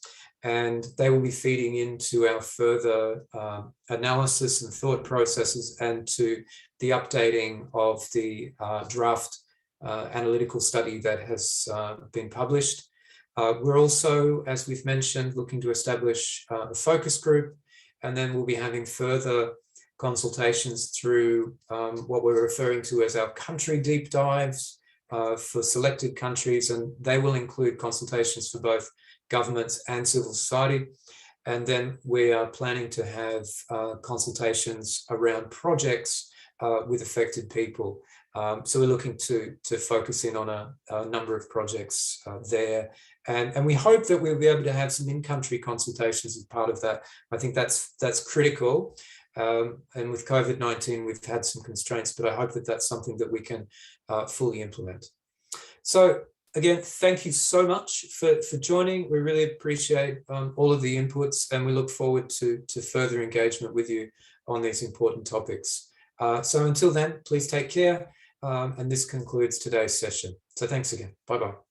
and they will be feeding into our further analysis and thought processes, and to the updating of the draft analytical study that has been published. We're also, as we've mentioned, looking to establish a focus group, and then we'll be having further consultations through what we're referring to as our country deep dives for selected countries, and they will include consultations for both governments and civil society. And then we are planning to have consultations around projects with affected people. So we're looking to focus in on a number of projects there. And we hope that we'll be able to have some in-country consultations as part of that. I think that's critical. And with COVID-19, we've had some constraints, but I hope that that's something that we can fully implement. So again, thank you so much for joining. We really appreciate all of the inputs, and we look forward to further engagement with you on these important topics. So until then, please take care. And this concludes today's session. So thanks again. Bye-bye.